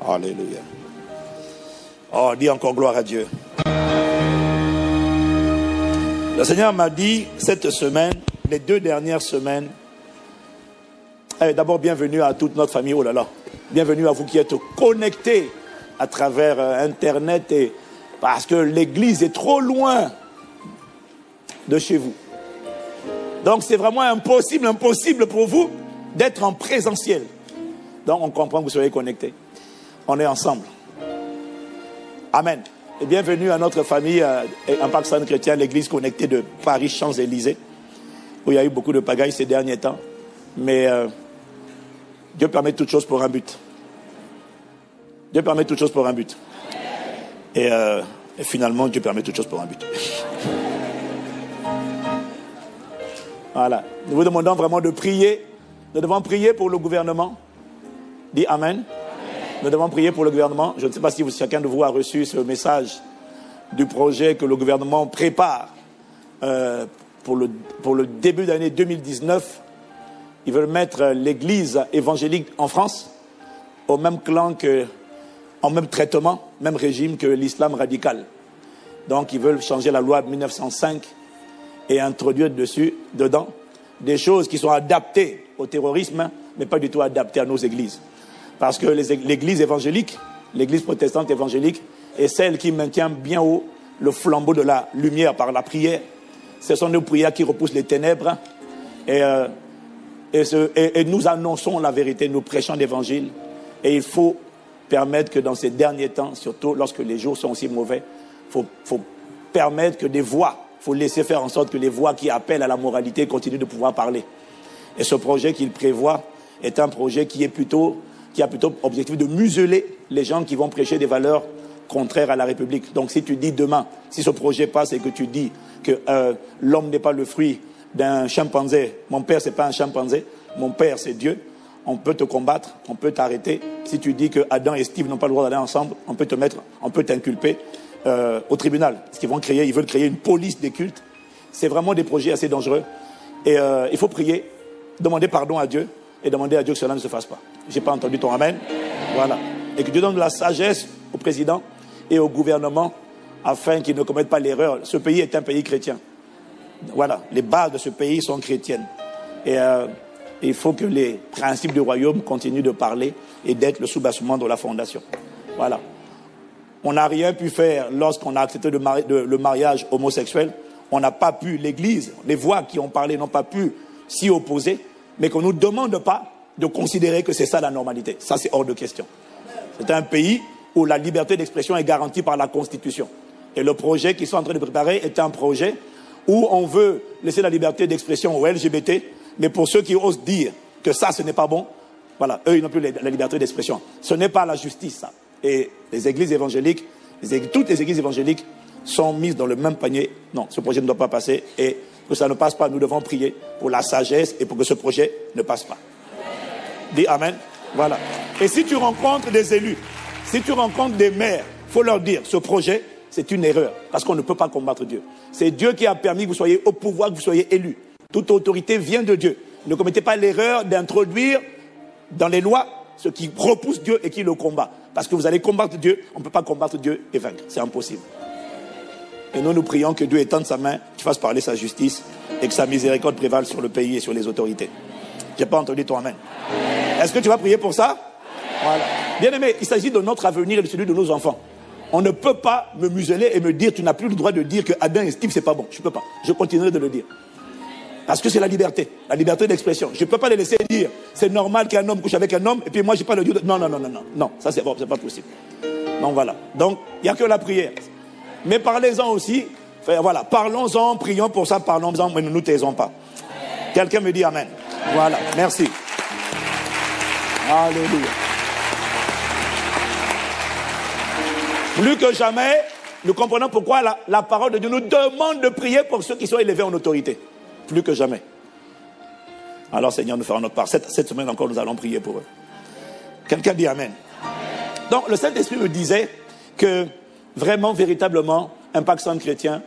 Alléluia. Oh, dis encore gloire à Dieu. Le Seigneur m'a dit cette semaine, les 2 dernières semaines, d'abord bienvenue à toute notre famille, oh là là, bienvenue à vous qui êtes connectés à travers Internet, parce que l'église est trop loin de chez vous. Donc c'est vraiment impossible pour vous d'être en présentiel. Donc on comprend que vous soyez connectés. On est ensemble. Amen. Et bienvenue à notre famille Impact Centre Chrétien, l'église connectée de Paris Champs-Élysées, où il y a eu beaucoup de pagailles ces derniers temps. Mais Dieu permet toutes choses pour un but. Dieu permet toutes choses pour un but. Et finalement, Dieu permet toutes choses pour un but. Voilà. Nous vous demandons vraiment de prier. Nous devons prier pour le gouvernement. Dis Amen. Nous devons prier pour le gouvernement. Je ne sais pas si chacun de vous a reçu ce message du projet que le gouvernement prépare pour le début d'année 2019. Ils veulent mettre l'église évangélique en France au même clan en même traitement, même régime que l'islam radical. Donc ils veulent changer la loi de 1905 et introduire dedans des choses qui sont adaptées au terrorisme, mais pas du tout adaptées à nos églises. Parce que l'église évangélique, l'église protestante évangélique, est celle qui maintient bien haut le flambeau de la lumière par la prière. Ce sont nos prières qui repoussent les ténèbres. Et nous annonçons la vérité, nous prêchons l'évangile. Et il faut permettre que dans ces derniers temps, surtout lorsque les jours sont aussi mauvais, il faut permettre que des voix, il faut laisser faire en sorte que les voix qui appellent à la moralité continuent de pouvoir parler. Et ce projet qu'il prévoit est un projet qui a plutôt objectif de museler les gens qui vont prêcher des valeurs contraires à la République. Donc si tu dis demain, si ce projet passe et que tu dis que l'homme n'est pas le fruit d'un chimpanzé, mon père c'est pas un chimpanzé, mon père c'est Dieu, on peut te combattre, on peut t'arrêter. Si tu dis que Adam et Steve n'ont pas le droit d'aller ensemble, on peut t'inculper au tribunal. Parce qu'ils veulent créer une police des cultes. C'est vraiment des projets assez dangereux. Et il faut prier, demander pardon à Dieu et demander à Dieu que cela ne se fasse pas. J'ai pas entendu ton amen. Voilà. Et que Dieu donne de la sagesse au président et au gouvernement afin qu'ils ne commettent pas l'erreur. Ce pays est un pays chrétien. Voilà. Les bases de ce pays sont chrétiennes. Et il faut que les principes du royaume continuent de parler et d'être le soubassement de la fondation. Voilà. On n'a rien pu faire lorsqu'on a accepté le mariage homosexuel. On n'a pas pu, l'Église, les voix qui ont parlé n'ont pas pu s'y opposer, mais qu'on ne nous demande pas de considérer que c'est ça la normalité. Ça, c'est hors de question. C'est un pays où la liberté d'expression est garantie par la Constitution. Et le projet qu'ils sont en train de préparer est un projet où on veut laisser la liberté d'expression aux LGBT, mais pour ceux qui osent dire que ça, ce n'est pas bon, voilà, eux, ils n'ont plus la liberté d'expression. Ce n'est pas la justice, ça. Et les églises évangéliques, toutes les églises évangéliques sont mises dans le même panier. Non, ce projet ne doit pas passer. Et que ça ne passe pas, nous devons prier pour la sagesse et pour que ce projet ne passe pas. Dis Amen. Voilà. Et si tu rencontres des élus, si tu rencontres des maires, il faut leur dire, ce projet, c'est une erreur. Parce qu'on ne peut pas combattre Dieu. C'est Dieu qui a permis que vous soyez au pouvoir, que vous soyez élus. Toute autorité vient de Dieu. Ne commettez pas l'erreur d'introduire dans les lois ce qui repousse Dieu et qui le combat. Parce que vous allez combattre Dieu, on ne peut pas combattre Dieu et vaincre. C'est impossible. Et nous prions que Dieu étende sa main, qu'il fasse parler sa justice et que sa miséricorde prévale sur le pays et sur les autorités. Je n'ai pas entendu ton amen. Est-ce que tu vas prier pour ça? Voilà. Bien aimé, il s'agit de notre avenir et de celui de nos enfants. On ne peut pas me museler et me dire tu n'as plus le droit de dire que Adam et Steve c'est pas bon. Je ne peux pas. Je continuerai de le dire. Parce que c'est la liberté d'expression. Je ne peux pas les laisser dire c'est normal qu'un homme couche avec un homme et puis moi je n'ai pas le droit de... Non, ça c'est pas possible. Donc voilà. Donc il n'y a que la prière. Mais parlez-en aussi. Voilà, parlons-en, prions pour ça, parlons-en, mais ne nous taisons pas. Quelqu'un me dit amen. Voilà, merci. Alléluia. Plus que jamais, nous comprenons pourquoi la parole de Dieu nous demande de prier pour ceux qui sont élevés en autorité. Plus que jamais. Alors Seigneur, nous ferons notre part. Cette semaine encore, nous allons prier pour eux. Quelqu'un dit amen. Donc le Saint-Esprit me disait que vraiment, véritablement, Impact Centre Chrétien,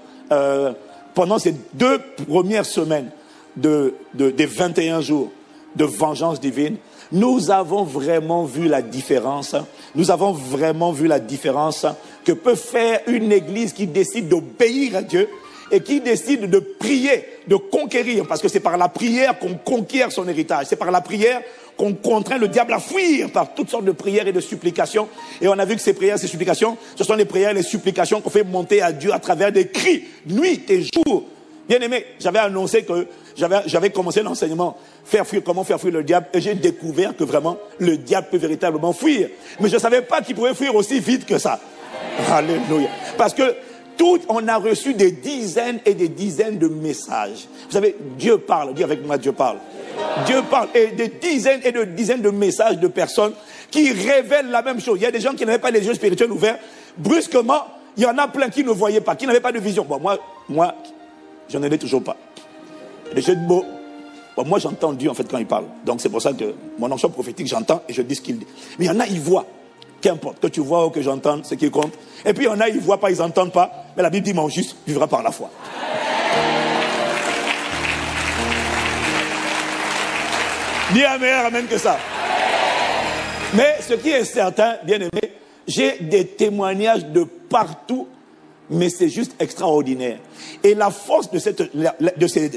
pendant ces 2 premières semaines des 21 jours de vengeance divine, nous avons vraiment vu la différence. Nous avons vraiment vu la différence que peut faire une église qui décide d'obéir à Dieu et qui décide de prier, de conquérir, parce que c'est par la prière qu'on conquiert son héritage. C'est par la prière qu'on contraint le diable à fuir par toutes sortes de prières et de supplications. Et on a vu que ces prières, ces supplications, ce sont les prières et les supplications qu'on fait monter à Dieu à travers des cris, nuit et jour. Bien aimé, j'avais annoncé que j'avais commencé l'enseignement, comment faire fuir le diable, et j'ai découvert que vraiment, le diable peut véritablement fuir. Mais je ne savais pas qu'il pouvait fuir aussi vite que ça. Alléluia. Parce que on a reçu des dizaines et des dizaines de messages. Vous savez, Dieu parle, dis avec moi, Dieu parle. Dieu parle, et des dizaines et des dizaines de messages de personnes qui révèlent la même chose. Il y a des gens qui n'avaient pas les yeux spirituels ouverts. Brusquement, il y en a plein qui ne voyaient pas, qui n'avaient pas de vision. Bon, moi, je n'en ai toujours pas. Les jeux de mots, bon, moi j'entends Dieu en fait quand il parle. Donc c'est pour ça que mon onction prophétique, j'entends et je dis ce qu'il dit. Mais il y en a, ils voient. Qu'importe, que tu vois ou que j'entende, ce qui compte. Et puis il y en a, ils ne voient pas, ils n'entendent pas. Mais la Bible dit, mon juste vivra par la foi. Dis un meilleur amen que ça. Mais ce qui est certain, bien aimé, j'ai des témoignages de partout, mais c'est juste extraordinaire. Et la force de ces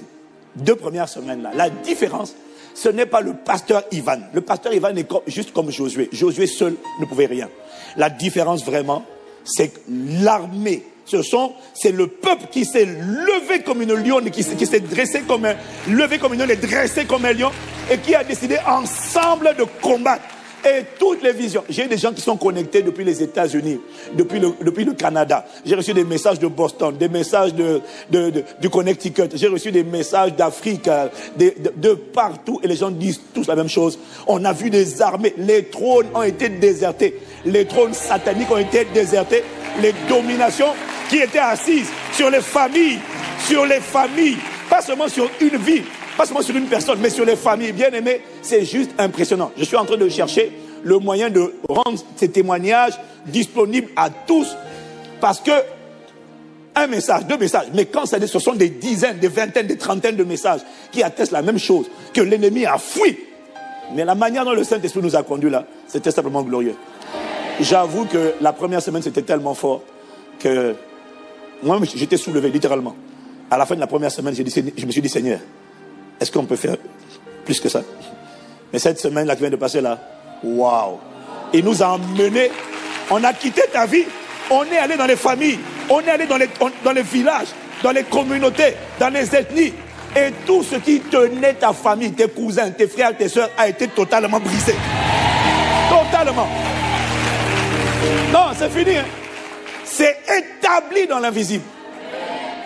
2 premières semaines-là, la différence, ce n'est pas le pasteur Ivan. Le pasteur Ivan est juste comme Josué. Josué seul ne pouvait rien. La différence vraiment, c'est que l'armée, c'est le peuple qui s'est levé comme une lionne, qui s'est dressé comme levé comme une lionne et dressé comme un lion, et qui a décidé ensemble de combattre. Et toutes les visions. J'ai des gens qui sont connectés depuis les États-Unis, depuis le Canada. J'ai reçu des messages de Boston, des messages du Connecticut. J'ai reçu des messages d'Afrique, de partout. Et les gens disent tous la même chose. On a vu des armées. Les trônes ont été désertés. Les trônes sataniques ont été désertés. Les dominations qui étaient assises sur les familles. Pas seulement sur une vie. Pas seulement sur une personne, mais sur les familles. Bien aimées, c'est juste impressionnant. Je suis en train de chercher le moyen de rendre ces témoignages disponibles à tous. Parce que un message, 2 messages, mais quand ce sont des dizaines, des vingtaines, des trentaines de messages qui attestent la même chose, que l'ennemi a fui. Mais la manière dont le Saint-Esprit nous a conduits là, c'était simplement glorieux. J'avoue que la première semaine, c'était tellement fort que moi, j'étais soulevé, littéralement. À la fin de la première semaine, je me suis dit, Seigneur, est-ce qu'on peut faire plus que ça? Mais cette semaine-là qui vient de passer là, waouh! Il nous a emmenés, on a quitté ta vie, on est allé dans les familles, on est allé dans les villages, dans les communautés, dans les ethnies. Et tout ce qui tenait ta famille, tes cousins, tes frères, tes soeurs, a été totalement brisé. Totalement. Non, c'est fini. Hein? C'est établi dans l'invisible.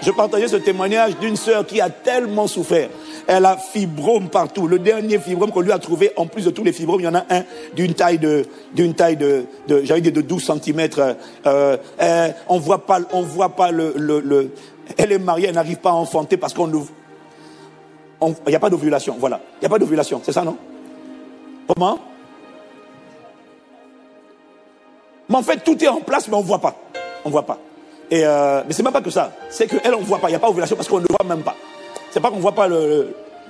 Je partageais ce témoignage d'une sœur qui a tellement souffert. Elle a fibrome partout. Le dernier fibrome qu'on lui a trouvé, en plus de tous les fibromes, il y en a un d'une taille de j'avais dit de 12 cm. On voit pas elle est mariée, elle n'arrive pas à enfanter parce il n'y a pas d'ovulation. Voilà. Il n'y a pas d'ovulation. C'est ça, non? Comment? Mais en fait, tout est en place, mais on ne voit pas. On ne voit pas. Mais c'est même pas que ça. C'est qu'elle, on ne voit pas. Il n'y a pas d'ovulation parce qu'on ne voit même pas. C'est pas qu'on ne voit pas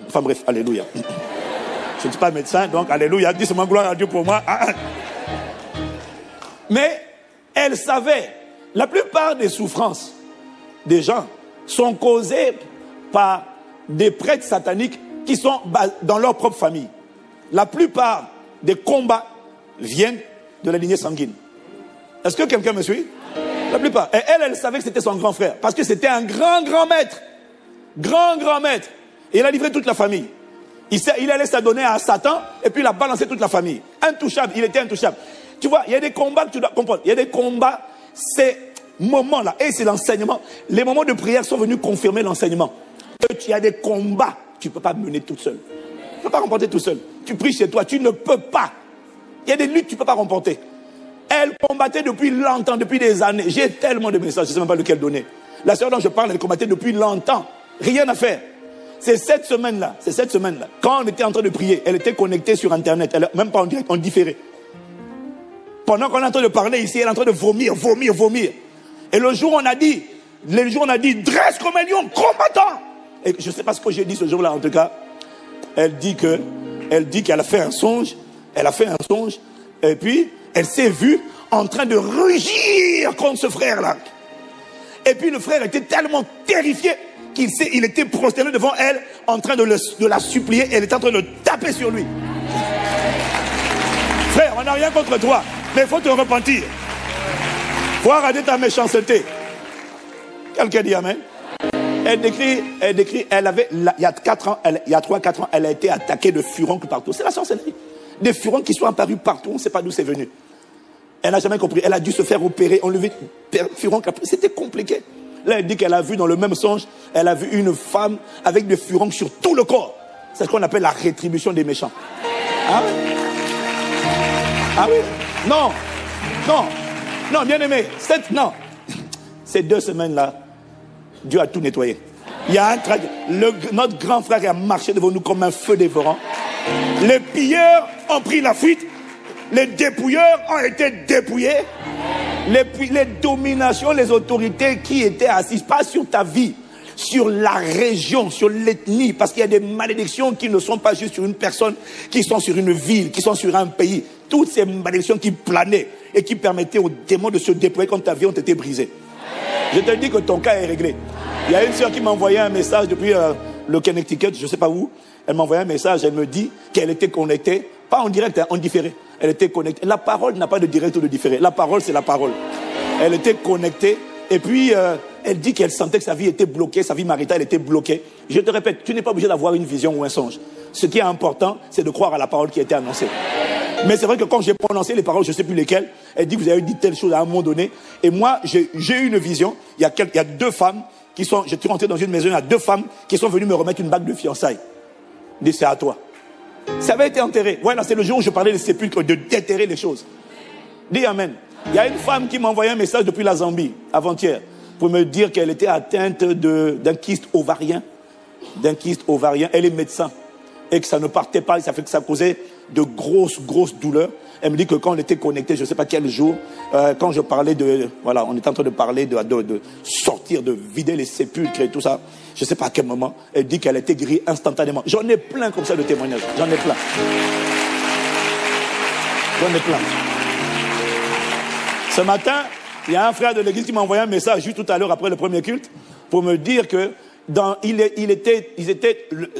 Enfin bref, alléluia. Je ne suis pas médecin, donc alléluia. Dis seulement gloire à Dieu pour moi. Mais elle savait, la plupart des souffrances des gens sont causées par des prêtres sataniques qui sont dans leur propre famille. La plupart des combats viennent de la lignée sanguine. Est-ce que quelqu'un me suit? La plupart. Et elle savait que c'était son grand frère. Parce que c'était un grand maître. Grand maître. Et il a livré toute la famille. Il allait s'adonner à Satan et puis il a balancé toute la famille. Intouchable, il était intouchable. Tu vois, il y a des combats que tu dois comprendre. Il y a des combats, ces moments-là, et c'est l'enseignement. Les moments de prière sont venus confirmer l'enseignement. Il y a des combats que tu ne peux pas mener toute seule. Tu ne peux pas remporter tout seul. Tu pries chez toi, tu ne peux pas. Il y a des luttes que tu ne peux pas remporter. Elle combattait depuis longtemps, depuis des années. J'ai tellement de messages, je ne sais même pas lequel donner. La sœur dont je parle, elle combattait depuis longtemps. Rien à faire. C'est cette semaine-là. Quand on était en train de prier, elle était connectée sur Internet. Elle, même pas en direct, on différait. Pendant qu'on est en train de parler ici, elle est en train de vomir. Et le jour, on a dit, dresse comme un lion, combattant. Et je ne sais pas ce que j'ai dit ce jour-là, en tout cas. Elle dit que Elle dit qu'elle a fait un songe. Elle a fait un songe. Et puis, elle s'est vue en train de rugir contre ce frère-là. Et puis le frère était tellement terrifié qu'il était prosterné devant elle, en train de la supplier. Elle était en train de taper sur lui. Frère, on n'a rien contre toi, mais il faut te repentir. Il faut arrêter ta méchanceté. Quelqu'un dit amen. Elle décrit, elle avait, il y a 3-4 ans, elle a été attaquée de furoncles partout. C'est la sorcellerie. Des furoncles qui sont apparus partout, on ne sait pas d'où c'est venu. Elle n'a jamais compris. Elle a dû se faire opérer, enlever furoncles. C'était compliqué. Là, elle dit qu'elle a vu dans le même songe, elle a vu une femme avec des furoncles sur tout le corps. C'est ce qu'on appelle la rétribution des méchants. Ah oui? Ah oui? Non. Non. Non, bien aimé. Non. Ces 2 semaines-là, Dieu a tout nettoyé. Il y a notre grand frère a marché devant nous comme un feu dévorant. Les pilleurs ont pris la fuite. Les dépouilleurs ont été dépouillés. Les dominations, les autorités qui étaient assises, pas sur ta vie, sur la région, sur l'ethnie, parce qu'il y a des malédictions qui ne sont pas juste sur une personne, qui sont sur une ville, qui sont sur un pays. Toutes ces malédictions qui planaient et qui permettaient aux démons de se déployer contre ta vie ont été brisées. Je te dis que ton cas est réglé. Il y a une soeur qui m'a envoyé un message depuis le Connecticut, je ne sais pas où. Elle m'a envoyé un message, elle me dit qu'elle était connectée, pas en direct, en différé. Elle était connectée. La parole n'a pas de direct ou de différé. La parole, c'est la parole. Elle était connectée. Et puis, elle dit qu'elle sentait que sa vie était bloquée, sa vie maritale était bloquée. Je te répète, tu n'es pas obligé d'avoir une vision ou un songe. Ce qui est important, c'est de croire à la parole qui a été annoncée. Mais c'est vrai que quand j'ai prononcé les paroles, je ne sais plus lesquelles, elle dit que vous avez dit telle chose à un moment donné. Et moi, j'ai eu une vision. Il y a 2 femmes qui sont... Je suis rentré dans une maison, il y a 2 femmes qui sont venues me remettre une bague de fiançailles. Je dis, c'est à toi. Ça avait été enterré. Voilà, c'est le jour où je parlais des sépulcres, de déterrer les choses. Dis amen. Il y a une femme qui m'a envoyé un message depuis la Zambie, avant-hier, pour me dire qu'elle était atteinte d'un kyste ovarien. D'un kyste ovarien. Elle est médecin. Et que ça ne partait pas, ça fait que ça causait de grosses douleurs. Elle me dit que quand on était connecté, je ne sais pas quel jour, quand je parlais de... Voilà, on était en train de parler de sortir, de vider les sépulcres et tout ça. Je ne sais pas à quel moment. Elle dit qu'elle a été guérie instantanément. J'en ai plein comme ça de témoignages. J'en ai plein. J'en ai plein. Ce matin, il y a un frère de l'église qui m'a envoyé un message juste tout à l'heure après le premier culte pour me dire que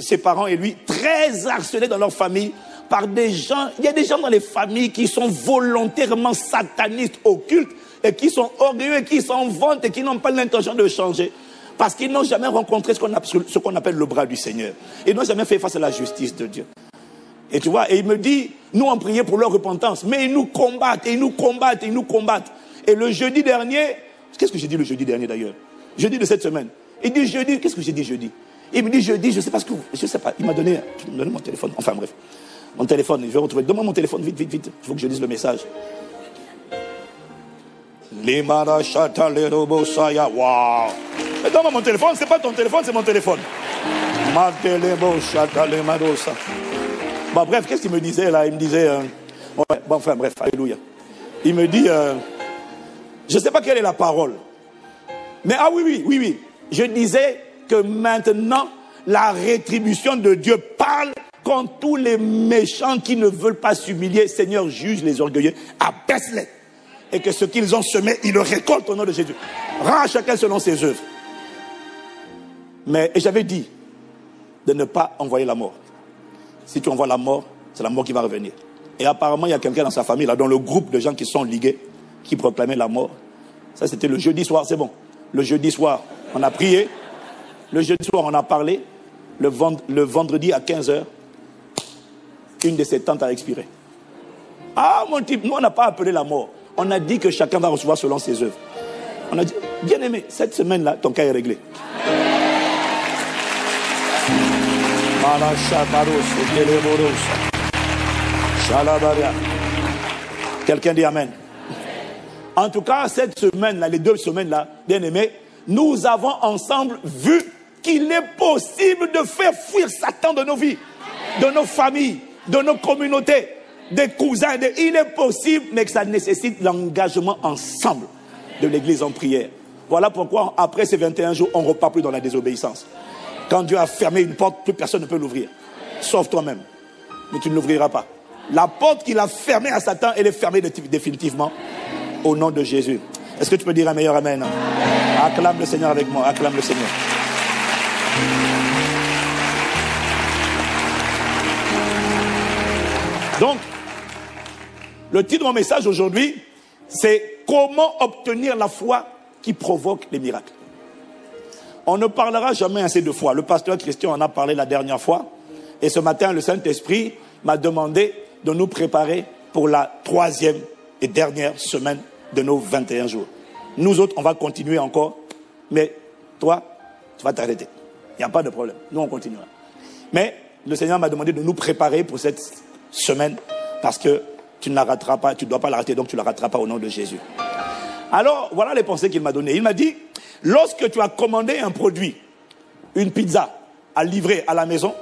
ses parents et lui, très harcelés dans leur famille par des gens. Il y a des gens dans les familles qui sont volontairement satanistes, occultes, et qui sont orgueilleux, et qui s'en vantent, et qui n'ont pas l'intention de changer. Parce qu'ils n'ont jamais rencontré ce qu'on appelle le bras du Seigneur. Ils n'ont jamais fait face à la justice de Dieu. Et tu vois, et il me dit, nous on priait pour leur repentance, mais ils nous combattent, et ils nous combattent, et ils nous combattent. Et le jeudi dernier, qu'est-ce que j'ai dit le jeudi dernier d'ailleurs? Jeudi de cette semaine. Il dit jeudi, qu'est-ce que j'ai dit jeudi? Il me dit jeudi, je sais pas ce que vous... Je sais pas, il m'a donné mon téléphone, enfin bref. Mon téléphone, je vais retrouver. Donne-moi mon téléphone, vite. Il faut que je lise le message. Waouh! Mais donne-moi mon téléphone, c'est pas ton téléphone, c'est mon téléphone. Bon, bref, qu'est-ce qu'il me disait là? Il me disait... ouais, bon, enfin bref, alléluia. Il me dit... je ne sais pas quelle est la parole. Mais ah oui. Je disais que maintenant, la rétribution de Dieu parle contre tous les méchants qui ne veulent pas s'humilier. Seigneur, juge les orgueilleux, abaisse-les. Et que ce qu'ils ont semé, ils le récoltent au nom de Jésus. Rends à chacun selon ses œuvres. Et j'avais dit de ne pas envoyer la mort. Si tu envoies la mort, c'est la mort qui va revenir. Et apparemment, il y a quelqu'un dans sa famille, là, dans le groupe de gens qui sont ligués, qui proclamaient la mort. Ça, c'était le jeudi soir, c'est bon. Le jeudi soir, on a prié. Le jeudi soir, on a parlé. Le vendredi à 15h, une de ses tantes a expiré. Ah, mon type, nous, on n'a pas appelé la mort. On a dit que chacun va recevoir selon ses œuvres. On a dit, bien aimé, cette semaine-là, ton cas est réglé. Quelqu'un dit amen. En tout cas, cette semaine-là, les 2 semaines-là, bien aimé, nous avons ensemble vu qu'il est possible de faire fuir Satan de nos vies, de nos familles, de nos communautés, des cousins. Il est possible, mais que ça nécessite l'engagement ensemble de l'église en prière. Voilà pourquoi, après ces 21 jours, on ne repart plus dans la désobéissance. Quand Dieu a fermé une porte, plus personne ne peut l'ouvrir. Sauf toi-même. mais tu ne l'ouvriras pas. La porte qu'il a fermée à Satan, elle est fermée définitivement au nom de Jésus. Est-ce que tu peux dire un meilleur amen? Acclame le Seigneur avec moi, acclame le Seigneur. Donc, le titre de mon message aujourd'hui, c'est comment obtenir la foi qui provoque les miracles. On ne parlera jamais assez de foi. Le pasteur Christian en a parlé la dernière fois. Et ce matin, le Saint-Esprit m'a demandé de nous préparer pour la 3e et dernière semaine de nos 21 jours. Nous autres, on va continuer encore. Mais toi, tu vas t'arrêter. Il n'y a pas de problème. Nous, on continuera. Mais le Seigneur m'a demandé de nous préparer pour cette semaine parce que tu ne la rateras pas, tu ne dois pas la rater, donc tu ne la rateras pas au nom de Jésus. Alors, voilà les pensées qu'il m'a données. Il m'a dit, lorsque tu as commandé un produit, une pizza, à livrer à la maison,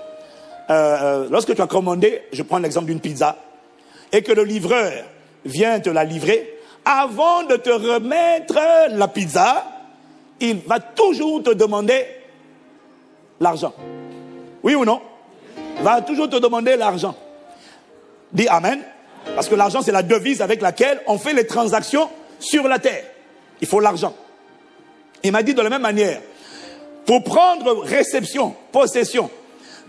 lorsque tu as commandé, je prends l'exemple d'une pizza, et que le livreur vient te la livrer, avant de te remettre la pizza, il va toujours te demander l'argent. Oui ou non? Il va toujours te demander l'argent. Dis Amen. Parce que l'argent, c'est la devise avec laquelle on fait les transactions sur la terre. Il faut l'argent. Il m'a dit de la même manière, pour prendre réception, possession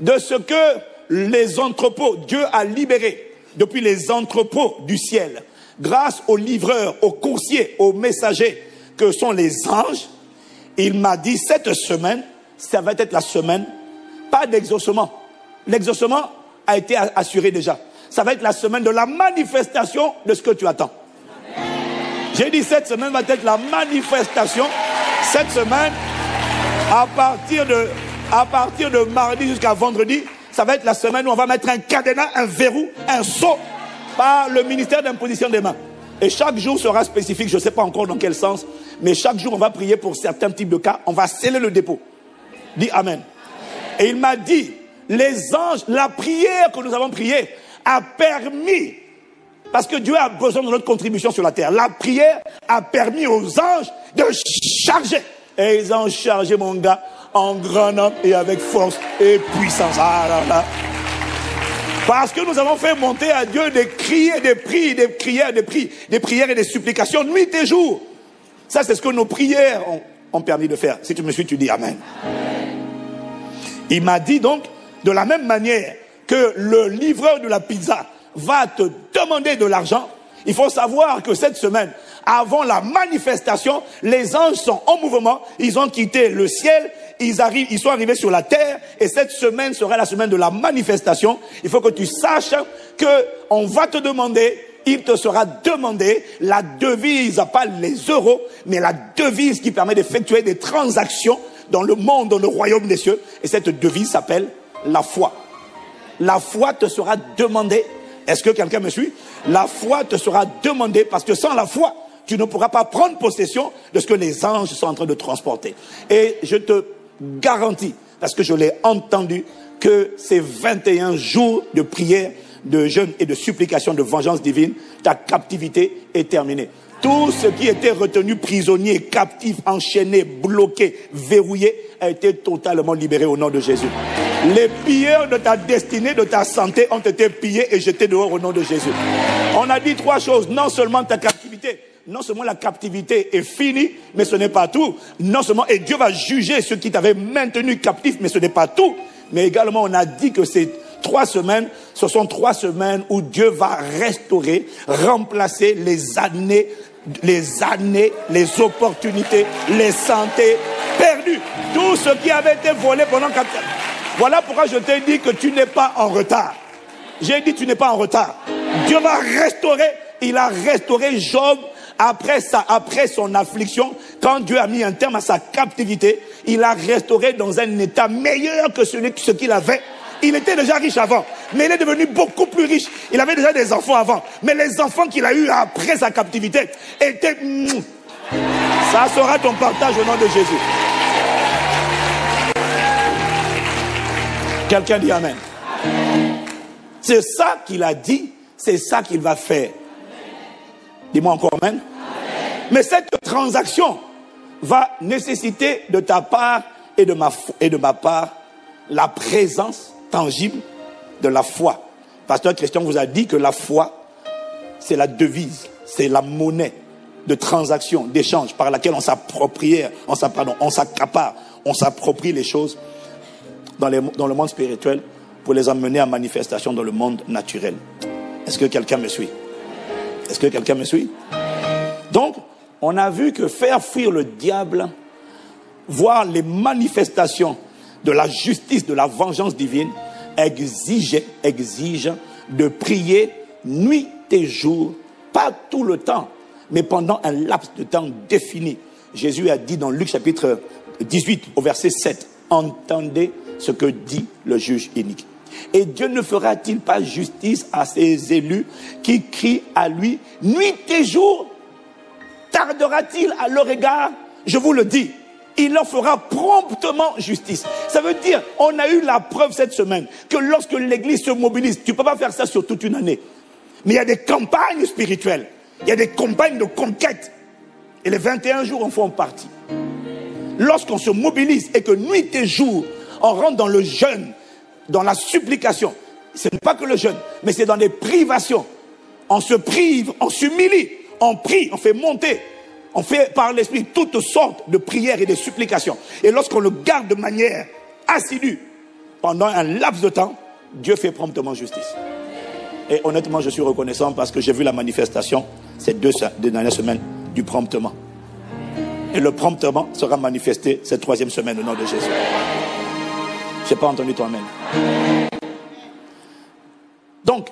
de ce que les entrepôts, Dieu a libéré depuis les entrepôts du ciel, grâce aux livreurs, aux coursiers, aux messagers que sont les anges, il m'a dit cette semaine, ça va être la semaine, pas d'exaucement. L'exaucement a été assuré déjà. Ça va être la semaine de la manifestation de ce que tu attends. J'ai dit cette semaine va être la manifestation. Cette semaine, à partir de mardi jusqu'à vendredi, ça va être la semaine où on va mettre un cadenas, un verrou, un sceau par le ministère d'imposition des mains. Et chaque jour sera spécifique, je ne sais pas encore dans quel sens, mais chaque jour on va prier pour certains types de cas, on va sceller le dépôt. Dis Amen. Et il m'a dit, les anges, la prière que nous avons priée a permis, parce que Dieu a besoin de notre contribution sur la terre, la prière a permis aux anges de charger. Et ils ont chargé mon gars en grand nombre et avec force et puissance. Ah là là. Parce que nous avons fait monter à Dieu des cris et des prix, des prières, des prières et des supplications nuit et jour. Ça, c'est ce que nos prières ont permis de faire. Si tu me suis, tu dis Amen. Il m'a dit donc, de la même manière que le livreur de la pizza va te demander de l'argent, il faut savoir que cette semaine, avant la manifestation, les anges sont en mouvement, ils ont quitté le ciel, ils sont arrivés sur la terre, et cette semaine sera la semaine de la manifestation. Il faut que tu saches que on va te demander, il te sera demandé la devise, pas les euros, mais la devise qui permet d'effectuer des transactions dans le monde, dans le royaume des cieux, et cette devise s'appelle la foi. La foi te sera demandée. Est-ce que quelqu'un me suit? La foi te sera demandée parce que sans la foi, tu ne pourras pas prendre possession de ce que les anges sont en train de transporter. Et je te garantis, parce que je l'ai entendu, que ces 21 jours de prière, de jeûne et de supplication de vengeance divine, ta captivité est terminée. Tout ce qui était retenu prisonnier, captif, enchaîné, bloqué, verrouillé, a été totalement libéré au nom de Jésus. Les pilleurs de ta destinée, de ta santé ont été pillés et jetés dehors au nom de Jésus. On a dit 3 choses. Non seulement ta captivité, non seulement la captivité est finie, mais ce n'est pas tout. Non seulement, et Dieu va juger ceux qui t'avaient maintenu captif, mais ce n'est pas tout. Mais également, on a dit que ces 3 semaines, ce sont 3 semaines où Dieu va restaurer, remplacer les années, les opportunités, les santé perdues. Tout ce qui avait été volé pendant 4 ans. Voilà pourquoi je t'ai dit que tu n'es pas en retard. J'ai dit tu n'es pas en retard. Dieu va restaurer. Il a restauré Job après son affliction. Quand Dieu a mis un terme à sa captivité, il a restauré dans un état meilleur que ce qu'il avait. Il était déjà riche avant, mais il est devenu beaucoup plus riche. Il avait déjà des enfants avant, mais les enfants qu'il a eus après sa captivité étaient... Ça sera ton partage au nom de Jésus. Quelqu'un dit Amen. C'est ça qu'il a dit, c'est ça qu'il va faire. Dis-moi encore Amen. Mais cette transaction va nécessiter de ta part et de ma part la présence tangible de la foi. pasteur Christian vous a dit que la foi, c'est la devise, c'est la monnaie de transaction, d'échange par laquelle on s'approprie, on s'accapare, on s'approprie les choses dans le monde spirituel pour les amener en manifestation dans le monde naturel. Est-ce que quelqu'un me suit? Est-ce que quelqu'un me suit? Donc, on a vu que faire fuir le diable, voir les manifestations de la justice, de la vengeance divine, exige de prier nuit et jour, pas tout le temps, mais pendant un laps de temps défini. Jésus a dit dans Luc chapitre 18 au verset 7, entendez ce que dit le juge inique. Et Dieu ne fera-t-il pas justice à ses élus qui crient à lui nuit et jour? Tardera-t-il à leur égard? Je vous le dis, il leur fera promptement justice. Ça veut dire, on a eu la preuve cette semaine que lorsque l'Église se mobilise, tu ne peux pas faire ça sur toute une année. Mais il y a des campagnes spirituelles, il y a des campagnes de conquête. Et les 21 jours en font partie. Lorsqu'on se mobilise et que nuit et jour, on rentre dans le jeûne, dans la supplication. Ce n'est pas que le jeûne, mais c'est dans des privations. On se prive, on s'humilie, on prie, on fait monter. On fait par l'Esprit toutes sortes de prières et de supplications. Et lorsqu'on le garde de manière assidue, pendant un laps de temps, Dieu fait promptement justice. Et honnêtement, je suis reconnaissant parce que j'ai vu la manifestation ces deux dernières semaines du promptement. Et le promptement sera manifesté cette troisième semaine au nom de Jésus. Je n'ai pas entendu ton amen. Donc,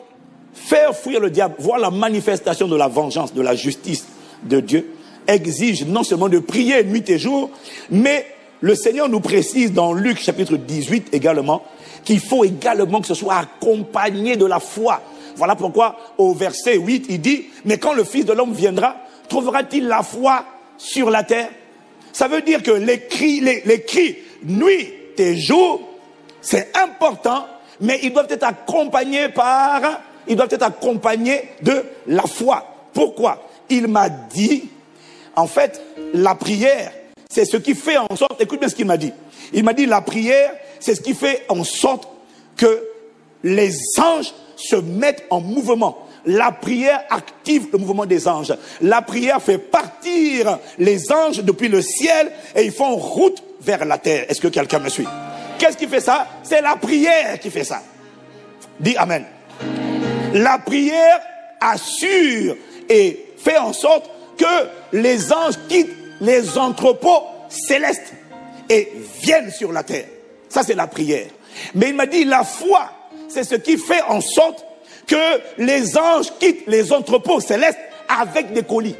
faire fuir le diable, voir la manifestation de la vengeance, de la justice de Dieu, exige non seulement de prier nuit et jour, mais le Seigneur nous précise dans Luc chapitre 18 également, qu'il faut également que ce soit accompagné de la foi. Voilà pourquoi au verset 8, il dit, mais quand le Fils de l'homme viendra, trouvera-t-il la foi sur la terre? Ça veut dire que les cris nuit et jour, c'est important, mais ils doivent être accompagnés de la foi. Pourquoi? Il m'a dit, en fait, la prière, c'est ce qui fait en sorte, écoute bien ce qu'il m'a dit. Il m'a dit, la prière, c'est ce qui fait en sorte que les anges se mettent en mouvement. La prière active le mouvement des anges. La prière fait partir les anges depuis le ciel et ils font route vers la terre. Est-ce que quelqu'un me suit? Qu'est-ce qui fait ça? C'est la prière qui fait ça. Dis Amen. La prière assure et fait en sorte que les anges quittent les entrepôts célestes et viennent sur la terre. Ça, c'est la prière. Mais il m'a dit, la foi, c'est ce qui fait en sorte que les anges quittent les entrepôts célestes avec des colis.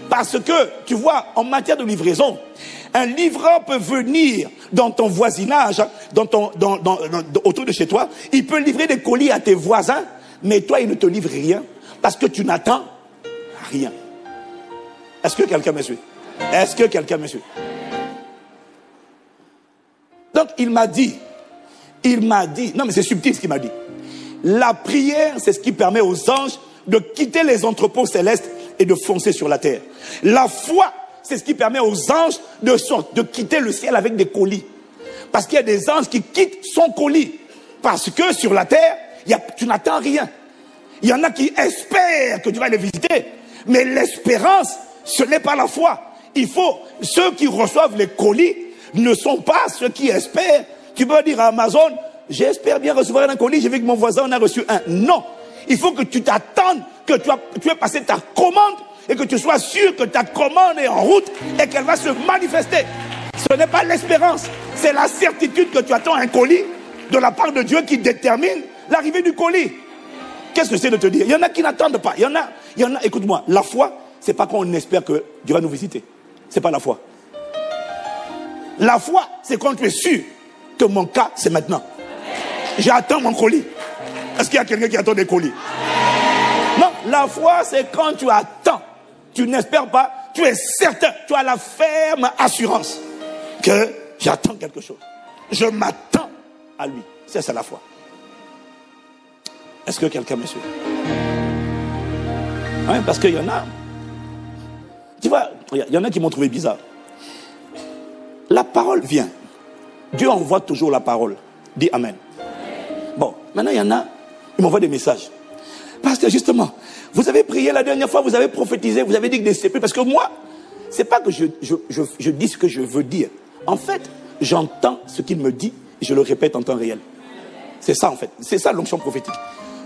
Parce que, tu vois, en matière de livraison, un livreur peut venir dans ton voisinage, autour de chez toi, il peut livrer des colis à tes voisins, mais toi, il ne te livre rien, parce que tu n'attends rien. Est-ce que quelqu'un me suit? Est-ce que quelqu'un me suit? Donc, il m'a dit, non mais c'est subtil ce qu'il m'a dit. La prière, c'est ce qui permet aux anges de quitter les entrepôts célestes et de foncer sur la terre. La foi, c'est ce qui permet aux anges de quitter le ciel avec des colis. Parce qu'il y a des anges qui quittent son colis. Parce que sur la terre, tu n'attends rien. Il y en a qui espèrent que tu vas les visiter. Mais l'espérance, ce n'est pas la foi. Ceux qui reçoivent les colis ne sont pas ceux qui espèrent. Tu peux dire à Amazon, j'espère bien recevoir un colis, j'ai vu que mon voisin en a reçu un. Non. Il faut que tu t'attendes, que tu aies passé ta commande et que tu sois sûr que ta commande est en route et qu'elle va se manifester. Ce n'est pas l'espérance, c'est la certitude que tu attends un colis de la part de Dieu qui détermine l'arrivée du colis. Qu'est-ce que c'est de te dire? Il y en a qui n'attendent pas. Il y en a, écoute-moi, la foi, c'est pas quand on espère que Dieu va nous visiter. C'est pas la foi. La foi, c'est quand tu es sûr que mon cas, c'est maintenant. J'attends mon colis. Est-ce qu'il y a quelqu'un qui attend des colis? Non, la foi, c'est quand tu attends. Tu n'espères pas, tu es certain, tu as la ferme assurance que j'attends quelque chose. Je m'attends à lui. C'est ça la foi. Est-ce que quelqu'un me suit? Oui, parce qu'il y en a. Tu vois, il y en a qui m'ont trouvé bizarre. La parole vient. Dieu envoie toujours la parole. Dis Amen. Bon, maintenant il y en a, Il m'envoie des messages. Pasteur, justement, vous avez prié la dernière fois, vous avez prophétisé, vous avez dit que des sépulcres. Parce que moi, c'est pas que je dis ce que je veux dire. En fait, j'entends ce qu'il me dit et je le répète en temps réel. C'est ça en fait. C'est ça l'onction prophétique.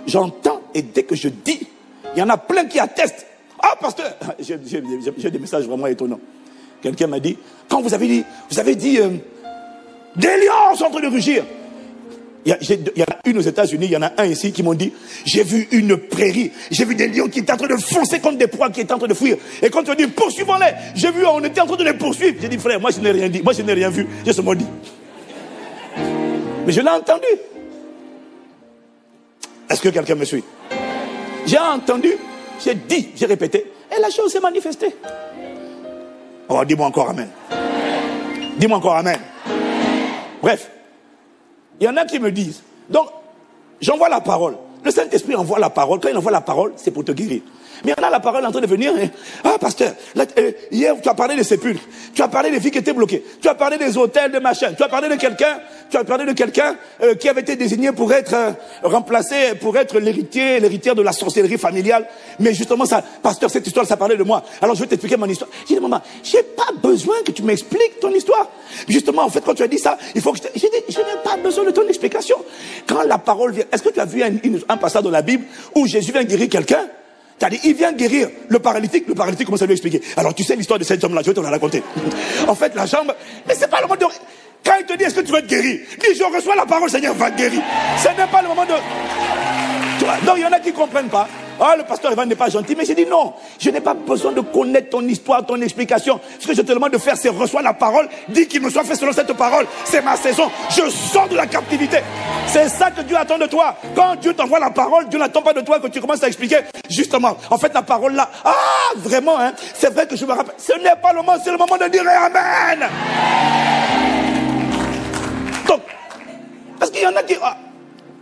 J'entends et dès que je dis, il y en a plein qui attestent. Ah, pasteur, j'ai des messages vraiment étonnants. Quelqu'un m'a dit, quand vous avez dit, des lions sont en train de rugir. Il y en a une aux États-Unis, il y en a un ici qui m'ont dit, j'ai vu une prairie, j'ai vu des lions qui étaient en train de foncer contre des proies qui étaient en train de fuir. Et quand on dit, poursuivons-les, j'ai vu, on était en train de les poursuivre. J'ai dit, frère, moi je n'ai rien dit, moi je n'ai rien vu, j'ai seulement dit. Mais je l'ai entendu. Est-ce que quelqu'un me suit? J'ai entendu, j'ai dit, j'ai répété, et la chose s'est manifestée. Oh, dis-moi encore amen. Dis-moi encore amen. Bref, il y en a qui me disent, donc, j'envoie la parole. Le Saint-Esprit envoie la parole. Quand il envoie la parole, c'est pour te guérir. Mais il y en a la parole en train de venir. Ah, pasteur, hier, tu as parlé des sépulcres. Tu as parlé des filles qui étaient bloquées. Tu as parlé des hôtels, de machin. Tu as parlé de quelqu'un qui avait été désigné pour être remplacé, pour être l'héritière de la sorcellerie familiale. Mais justement, ça, pasteur, cette histoire, ça parlait de moi. Alors, je vais t'expliquer mon histoire. J'ai dit, maman, j'ai pas besoin que tu m'expliques ton histoire. Justement, en fait, quand tu as dit ça, il faut que j'ai dit, je n'ai pas besoin de ton explication. Quand la parole vient, est-ce que tu as vu un passage dans la Bible où Jésus vient guérir quelqu'un? C'est-à-dire, il vient guérir le paralytique commence à lui expliquer. Alors, tu sais l'histoire de cet homme-là, je vais te la raconter. En fait, la jambe, mais c'est pas le moment de... Quand il te dit, est-ce que tu veux être guéri? Dis, je reçois la parole, Seigneur, va te guérir. Ce n'est pas le moment de... Tu vois, donc, il y en a qui ne comprennent pas. Ah, le pasteur Evan n'est pas gentil. Mais j'ai dit non, je n'ai pas besoin de connaître ton histoire, ton explication. Ce que je te demande de faire, c'est reçois la parole. Dis qu'il me soit fait selon cette parole. C'est ma saison. Je sors de la captivité. C'est ça que Dieu attend de toi. Quand Dieu t'envoie la parole, Dieu n'attend pas de toi que tu commences à expliquer. Justement, en fait, la parole là, ah, vraiment, hein, c'est vrai que je me rappelle. Ce n'est pas le moment, c'est le moment de dire amen. Donc, parce qu'il y en a qui... Ah,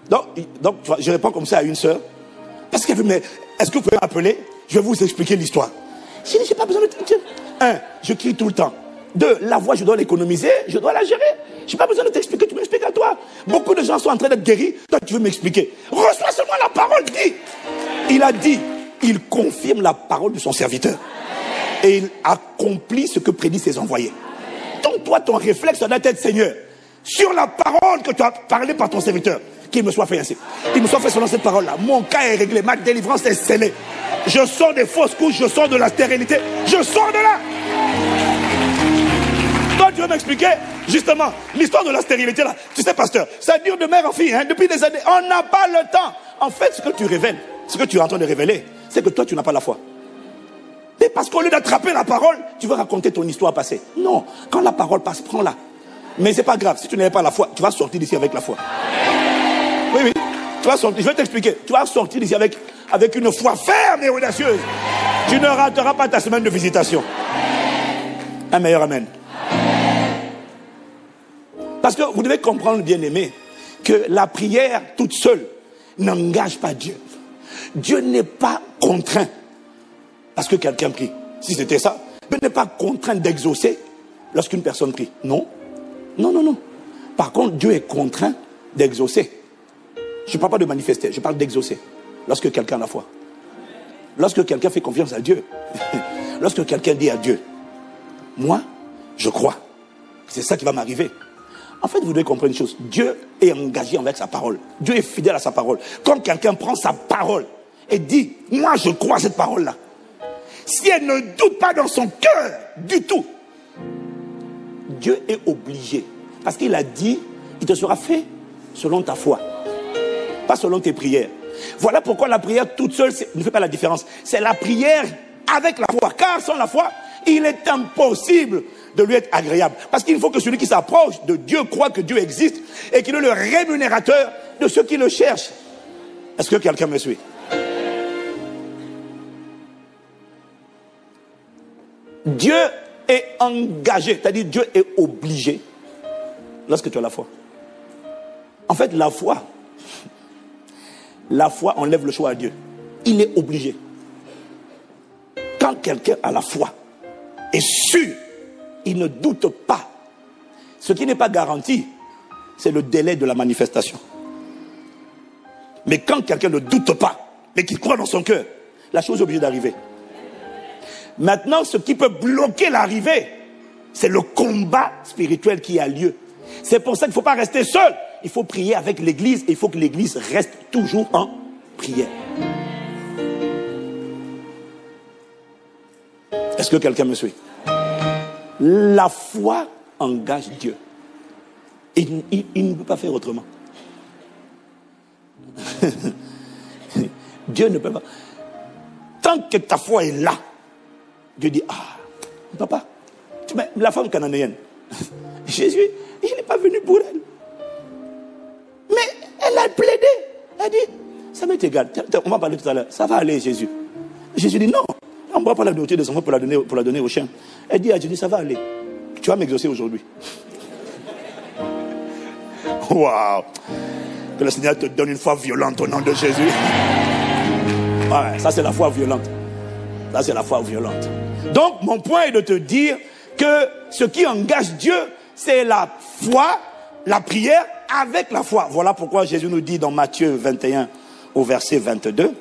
donc, je réponds comme ça à une sœur. Parce qu'elle veut, mais est-ce que vous pouvez m'appeler? Je vais vous expliquer l'histoire. J'ai dit, j'ai pas besoin de... Un, je crie tout le temps. Deux, la voix, je dois l'économiser, je dois la gérer. J'ai pas besoin de t'expliquer, tu m'expliques à toi. Beaucoup de gens sont en train d'être guéris, toi tu veux m'expliquer. Reçois seulement la parole, dis. Il a dit, il confirme la parole de son serviteur. Et il accomplit ce que prédit ses envoyés. Donc toi, ton réflexe doit être, Seigneur, sur la parole que tu as parlé par ton serviteur, qu'il me soit fait ainsi. Il me soit fait selon cette parole-là. Mon cas est réglé, ma délivrance est scellée. Je sors des fausses couches, je sors de la stérilité, je sors de là. Toi, tu veux m'expliquer, justement, l'histoire de la stérilité là. Tu sais, pasteur, ça dure de mère en fille, hein, depuis des années. On n'a pas le temps. En fait, ce que tu révèles, ce que tu es en train de révéler, c'est que toi, tu n'as pas la foi. Mais parce qu'au lieu d'attraper la parole, tu veux raconter ton histoire passée. Non, quand la parole passe, prends-la. Mais c'est pas grave, si tu n'avais pas la foi, tu vas sortir d'ici avec la foi. Oui, oui, tu vas sortir, je vais t'expliquer. Tu vas sortir d'ici avec une foi ferme et audacieuse. Tu ne rateras pas ta semaine de visitation. Un meilleur amen. Parce que vous devez comprendre, bien-aimé, que la prière toute seule n'engage pas Dieu. Dieu n'est pas contraint parce que quelqu'un prie. Si c'était ça, Dieu n'est pas contraint d'exaucer lorsqu'une personne prie. Non. Non, non, non. Par contre, Dieu est contraint d'exaucer. Je ne parle pas de manifester, je parle d'exaucer. Lorsque quelqu'un a la foi. Lorsque quelqu'un fait confiance à Dieu. Lorsque quelqu'un dit à Dieu, moi, je crois. C'est ça qui va m'arriver. En fait, vous devez comprendre une chose. Dieu est engagé avec sa parole. Dieu est fidèle à sa parole. Quand quelqu'un prend sa parole et dit, moi, je crois à cette parole-là. Si elle ne doute pas dans son cœur du tout, Dieu est obligé. Parce qu'il a dit, il te sera fait selon ta foi. Pas selon tes prières. Voilà pourquoi la prière toute seule ne fait pas la différence. C'est la prière avec la foi. Car sans la foi, il est impossible de lui être agréable. Parce qu'il faut que celui qui s'approche de Dieu croit que Dieu existe et qu'il est le rémunérateur de ceux qui le cherchent. Est-ce que quelqu'un me suit? Dieu est engagé, c'est-à-dire Dieu est obligé lorsque tu as la foi. En fait, la foi enlève le choix à Dieu. Il est obligé. Quand quelqu'un a la foi, est sûr, il ne doute pas. Ce qui n'est pas garanti, c'est le délai de la manifestation. Mais quand quelqu'un ne doute pas, mais qu'il croit dans son cœur, la chose est obligée d'arriver. Maintenant, ce qui peut bloquer l'arrivée, c'est le combat spirituel qui a lieu. C'est pour ça qu'il ne faut pas rester seul. Il faut prier avec l'église et il faut que l'église reste toujours en prière. Est-ce que quelqu'un me suit? La foi engage Dieu. Il ne peut pas faire autrement. Dieu ne peut pas. Tant que ta foi est là, Dieu dit, ah, papa, la femme cananéenne, Jésus, il n'est pas venu pour elle. Mais elle a plaidé. Elle a dit, ça m'est égal, on va parler tout à l'heure, ça va aller Jésus. Jésus dit, non, on ne va pas la nourriture des enfants pour la donner aux chiens. Elle dit à Jésus, ça va aller. Tu vas m'exaucer aujourd'hui. Waouh! Que le Seigneur te donne une foi violente au nom de Jésus. Ouais, ça c'est la foi violente. Ça c'est la foi violente. Donc mon point est de te dire que ce qui engage Dieu, c'est la foi, la prière avec la foi. Voilà pourquoi Jésus nous dit dans Matthieu 21 au verset 22,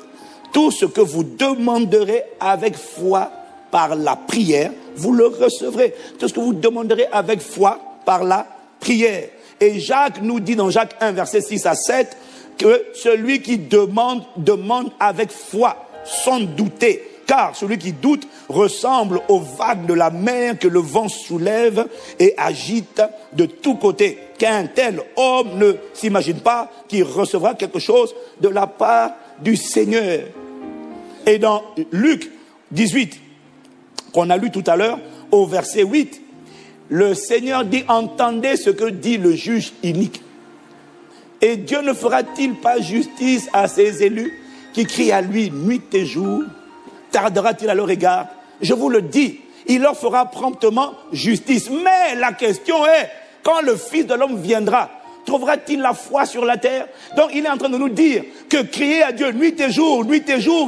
tout ce que vous demanderez avec foi par la prière, vous le recevrez. Tout ce que vous demanderez avec foi par la prière. Et Jacques nous dit dans Jacques 1 verset 6 à 7 que celui qui demande, demande avec foi, sans douter. Car celui qui doute ressemble aux vagues de la mer que le vent soulève et agite de tous côtés. Qu'un tel homme ne s'imagine pas qu'il recevra quelque chose de la part du Seigneur. Et dans Luc 18, qu'on a lu tout à l'heure, au verset 8, le Seigneur dit, entendez ce que dit le juge inique. Et Dieu ne fera-t-il pas justice à ses élus qui crient à lui nuit et jour? Tardera-t-il à leur égard? Je vous le dis, il leur fera promptement justice. Mais la question est, quand le Fils de l'homme viendra, trouvera-t-il la foi sur la terre? Donc il est en train de nous dire que crier à Dieu nuit et jour,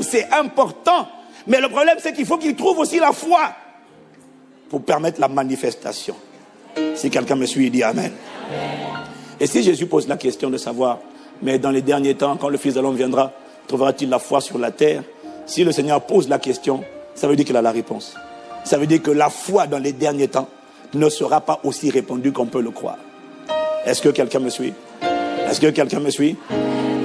c'est important. Mais le problème, c'est qu'il faut qu'il trouve aussi la foi pour permettre la manifestation. Si quelqu'un me suit, il dit Amen. Et si Jésus pose la question de savoir, mais dans les derniers temps, quand le Fils de l'homme viendra, trouvera-t-il la foi sur la terre? Si le Seigneur pose la question, ça veut dire qu'il a la réponse. Ça veut dire que la foi dans les derniers temps ne sera pas aussi répandue qu'on peut le croire. Est-ce que quelqu'un me suit? Est-ce que quelqu'un me suit?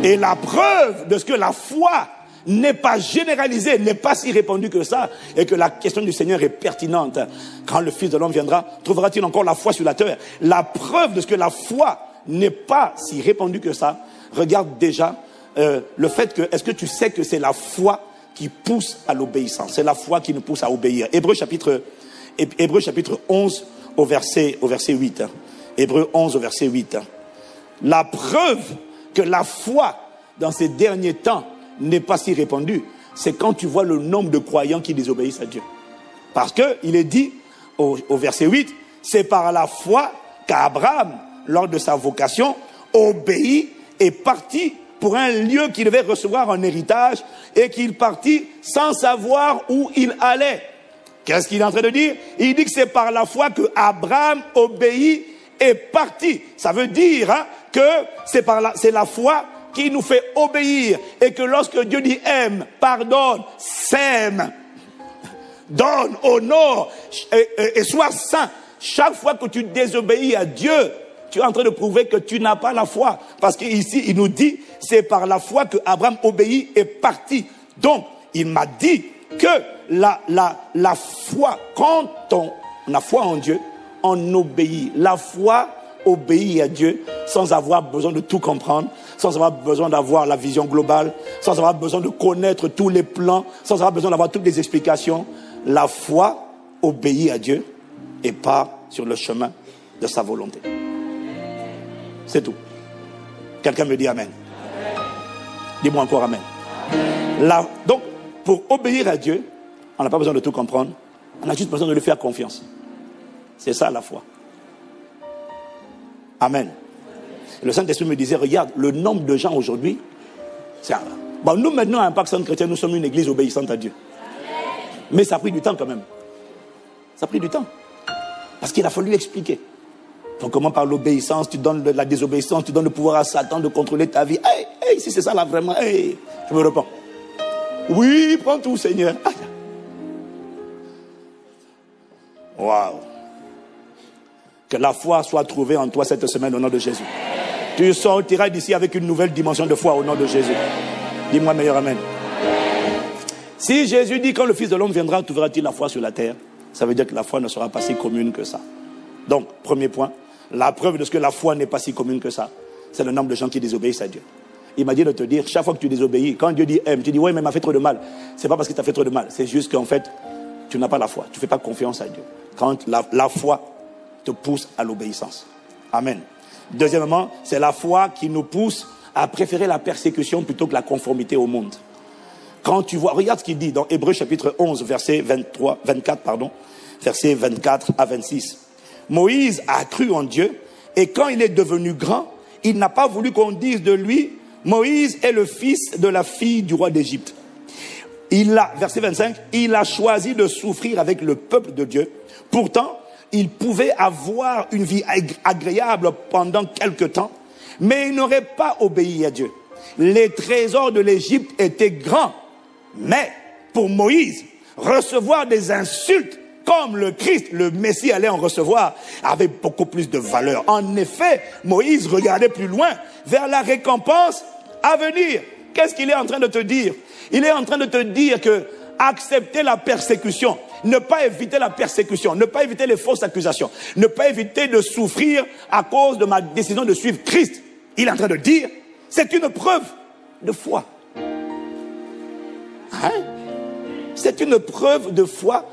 Et la preuve de ce que la foi n'est pas généralisée, n'est pas si répandue que ça, et que la question du Seigneur est pertinente. Quand le Fils de l'homme viendra, trouvera-t-il encore la foi sur la terre? La preuve de ce que la foi n'est pas si répandue que ça, regarde déjà le fait que, est-ce que tu sais que c'est la foi qui pousse à l'obéissance? C'est la foi qui nous pousse à obéir. Hébreux chapitre 11 au verset 8. Hébreux 11 au verset 8. La preuve que la foi dans ces derniers temps n'est pas si répandue, c'est quand tu vois le nombre de croyants qui désobéissent à Dieu. Parce qu'il est dit au verset 8, c'est par la foi qu'Abraham, lors de sa vocation, obéit et partit pour un lieu qu'il devait recevoir en héritage et qu'il partit sans savoir où il allait. Qu'est-ce qu'il est en train de dire? Il dit que c'est par la foi que Abraham obéit et partit. Ça veut dire que c'est la foi qui nous fait obéir et que lorsque Dieu dit aime, pardonne, sème, donne, honore et sois saint, chaque fois que tu désobéis à Dieu, tu es en train de prouver que tu n'as pas la foi. Parce qu'ici, il nous dit, c'est par la foi que Abraham obéit et partit. Donc, il m'a dit que la foi, quand on a foi en Dieu, on obéit. La foi obéit à Dieu sans avoir besoin de tout comprendre, sans avoir besoin d'avoir la vision globale, sans avoir besoin de connaître tous les plans, sans avoir besoin d'avoir toutes les explications. La foi obéit à Dieu et part sur le chemin de sa volonté. C'est tout. Quelqu'un me dit Amen. Dis-moi encore Amen. Donc, pour obéir à Dieu, on n'a pas besoin de tout comprendre. On a juste besoin de lui faire confiance. C'est ça la foi. Amen. Le Saint-Esprit me disait, regarde, le nombre de gens aujourd'hui, nous maintenant, à Impact Centre Chrétien, nous sommes une église obéissante à Dieu. Mais ça a pris du temps quand même. Ça a pris du temps. Parce qu'il a fallu expliquer. Donc comment par l'obéissance, tu donnes la désobéissance, tu donnes le pouvoir à Satan de contrôler ta vie. Hey, si c'est ça là vraiment, hey, je me repens. Oui, prends tout, Seigneur. Waouh. Que la foi soit trouvée en toi cette semaine au nom de Jésus. Tu sortiras d'ici avec une nouvelle dimension de foi au nom de Jésus. Dis-moi meilleur amen. Si Jésus dit quand le Fils de l'homme viendra, trouveras-tu la foi sur la terre? Ça veut dire que la foi ne sera pas si commune que ça. Donc, premier point, la preuve de ce que la foi n'est pas si commune que ça, c'est le nombre de gens qui désobéissent à Dieu. Il m'a dit de te dire, chaque fois que tu désobéis, quand Dieu dit aime, tu dis ouais mais il m'a fait trop de mal. C'est pas parce qu'il t'a fait trop de mal, c'est juste qu'en fait, tu n'as pas la foi, tu ne fais pas confiance à Dieu. Quand la foi te pousse à l'obéissance. Amen. Deuxièmement, c'est la foi qui nous pousse à préférer la persécution plutôt que la conformité au monde. Quand tu vois, regarde ce qu'il dit dans Hébreux chapitre 11, verset 24, versets 24 à 26. Moïse a cru en Dieu et quand il est devenu grand, il n'a pas voulu qu'on dise de lui, Moïse est le fils de la fille du roi d'Égypte. Verset 25, il a choisi de souffrir avec le peuple de Dieu. Pourtant, il pouvait avoir une vie agréable pendant quelque temps, mais il n'aurait pas obéi à Dieu. Les trésors de l'Égypte étaient grands, mais pour Moïse, recevoir des insultes comme le Christ, le Messie allait en recevoir, avait beaucoup plus de valeur. En effet, Moïse regardait plus loin, vers la récompense à venir. Qu'est-ce qu'il est en train de te dire? Il est en train de te dire que accepter la persécution, ne pas éviter la persécution, ne pas éviter les fausses accusations, ne pas éviter de souffrir à cause de ma décision de suivre Christ. Il est en train de dire, c'est une preuve de foi. Hein? C'est une preuve de foi.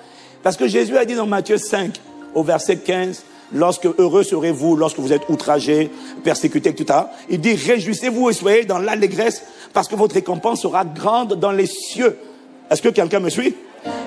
Parce que Jésus a dit dans Matthieu 5, au verset 15, lorsque heureux serez-vous, lorsque vous êtes outragés, persécutés, etc. Il dit, réjouissez-vous et soyez dans l'allégresse, parce que votre récompense sera grande dans les cieux. Est-ce que quelqu'un me suit?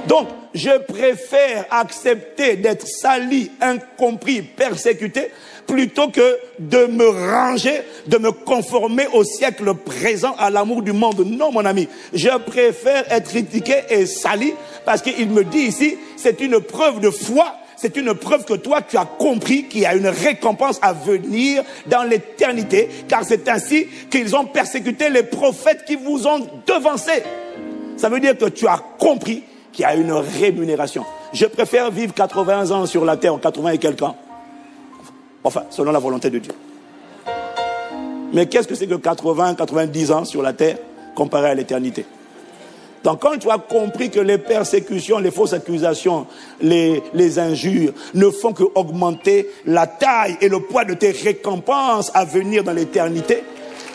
Donc, je préfère accepter d'être sali, incompris, persécuté, plutôt que de me ranger, de me conformer au siècle présent, à l'amour du monde. Non, mon ami, je préfère être critiqué et sali, parce qu'il me dit ici, c'est une preuve de foi, c'est une preuve que toi, tu as compris qu'il y a une récompense à venir dans l'éternité, car c'est ainsi qu'ils ont persécuté les prophètes qui vous ont devancé. Ça veut dire que tu as compris qu'il y a une rémunération. Je préfère vivre 80 ans sur la terre, 80 et quelques ans. Enfin, selon la volonté de Dieu. Mais qu'est-ce que c'est que 80, 90 ans sur la terre comparé à l'éternité? Donc quand tu as compris que les persécutions, les fausses accusations, les injures ne font qu'augmenter la taille et le poids de tes récompenses à venir dans l'éternité,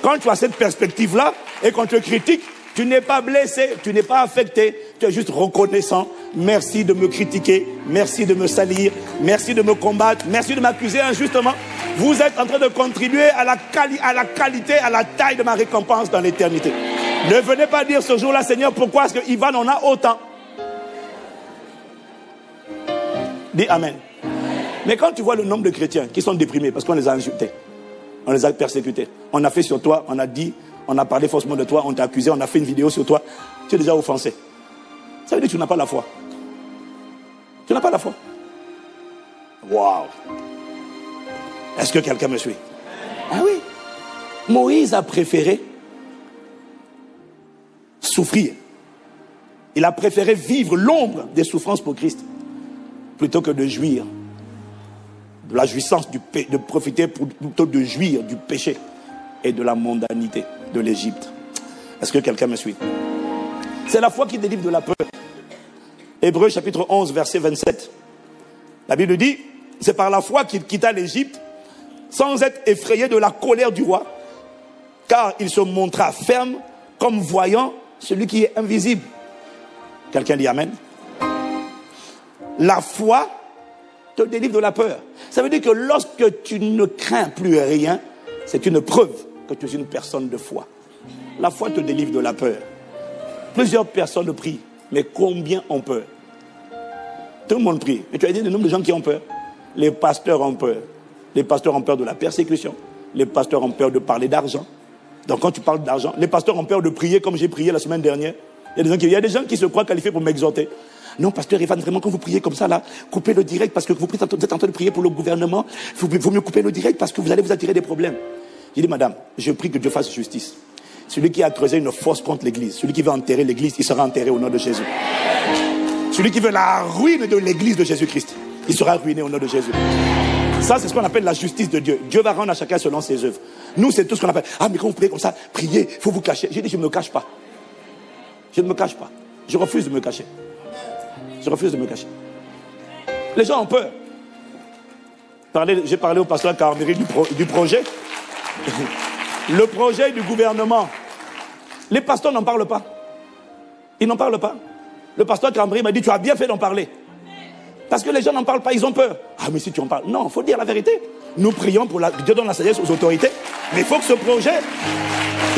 quand tu as cette perspective-là et qu'on te critique, tu n'es pas blessé, tu n'es pas affecté, tu es juste reconnaissant. Merci de me critiquer, merci de me salir, merci de me combattre, merci de m'accuser injustement. Vous êtes en train de contribuer à la qualité, à la taille de ma récompense dans l'éternité. Ne venez pas dire ce jour-là, Seigneur, pourquoi est-ce que Ivan en a autant? Dis Amen. Mais quand tu vois le nombre de chrétiens qui sont déprimés parce qu'on les a insultés, on les a persécutés, on a fait sur toi, on a dit, on a parlé faussement de toi, on t'a accusé, on a fait une vidéo sur toi, tu es déjà offensé. Ça veut dire que tu n'as pas la foi. Tu n'as pas la foi. Waouh. Est-ce que quelqu'un me suit? Ah oui. Moïse a préféré souffrir. Il a préféré vivre l'ombre des souffrances pour Christ plutôt que de jouir de la jouissance de profiter plutôt de jouir du péché et de la mondanité de l'Égypte. Est-ce que quelqu'un me suit? C'est la foi qui délivre de la peur. Hébreux chapitre 11 verset 27. La Bible dit, c'est par la foi qu'il quitta l'Égypte sans être effrayé de la colère du roi, car il se montra ferme comme voyant celui qui est invisible. Quelqu'un dit Amen. La foi te délivre de la peur. Ça veut dire que lorsque tu ne crains plus rien, c'est une preuve que tu es une personne de foi. La foi te délivre de la peur. Plusieurs personnes prient, mais combien ont peur? Tout le monde prie. Mais tu as dit le nombre de gens qui ont peur. Les pasteurs ont peur. Les pasteurs ont peur de la persécution. Les pasteurs ont peur de parler d'argent. Donc quand tu parles d'argent, les pasteurs ont peur de prier comme j'ai prié la semaine dernière. Il y a des gens qui se croient qualifiés pour m'exhorter. Non, pasteur Ivan, vraiment, quand vous priez comme ça, là, coupez le direct parce que vous êtes en train de prier pour le gouvernement. Il vaut mieux couper le direct parce que vous allez vous attirer des problèmes. J'ai dit, madame, je prie que Dieu fasse justice. Celui qui a creusé une fosse contre l'église, celui qui veut enterrer l'église, il sera enterré au nom de Jésus. Celui qui veut la ruine de l'église de Jésus-Christ, il sera ruiné au nom de Jésus. Ça, c'est ce qu'on appelle la justice de Dieu. Dieu va rendre à chacun selon ses œuvres. Nous, c'est tout ce qu'on appelle. Ah, mais quand vous priez comme ça, priez, il faut vous cacher. J'ai dit, je ne me cache pas. Je ne me cache pas. Je refuse de me cacher. Je refuse de me cacher. Les gens ont peur. J'ai parlé au pasteur Carméry du projet. Le projet du gouvernement. Les pasteurs n'en parlent pas. Ils n'en parlent pas. Le pasteur Carméry m'a dit, tu as bien fait d'en parler. Parce que les gens n'en parlent pas, ils ont peur. Ah, mais si tu en parles. Non, il faut dire la vérité. Nous prions pour Dieu donne la sagesse aux autorités. Mais il faut que ce projet,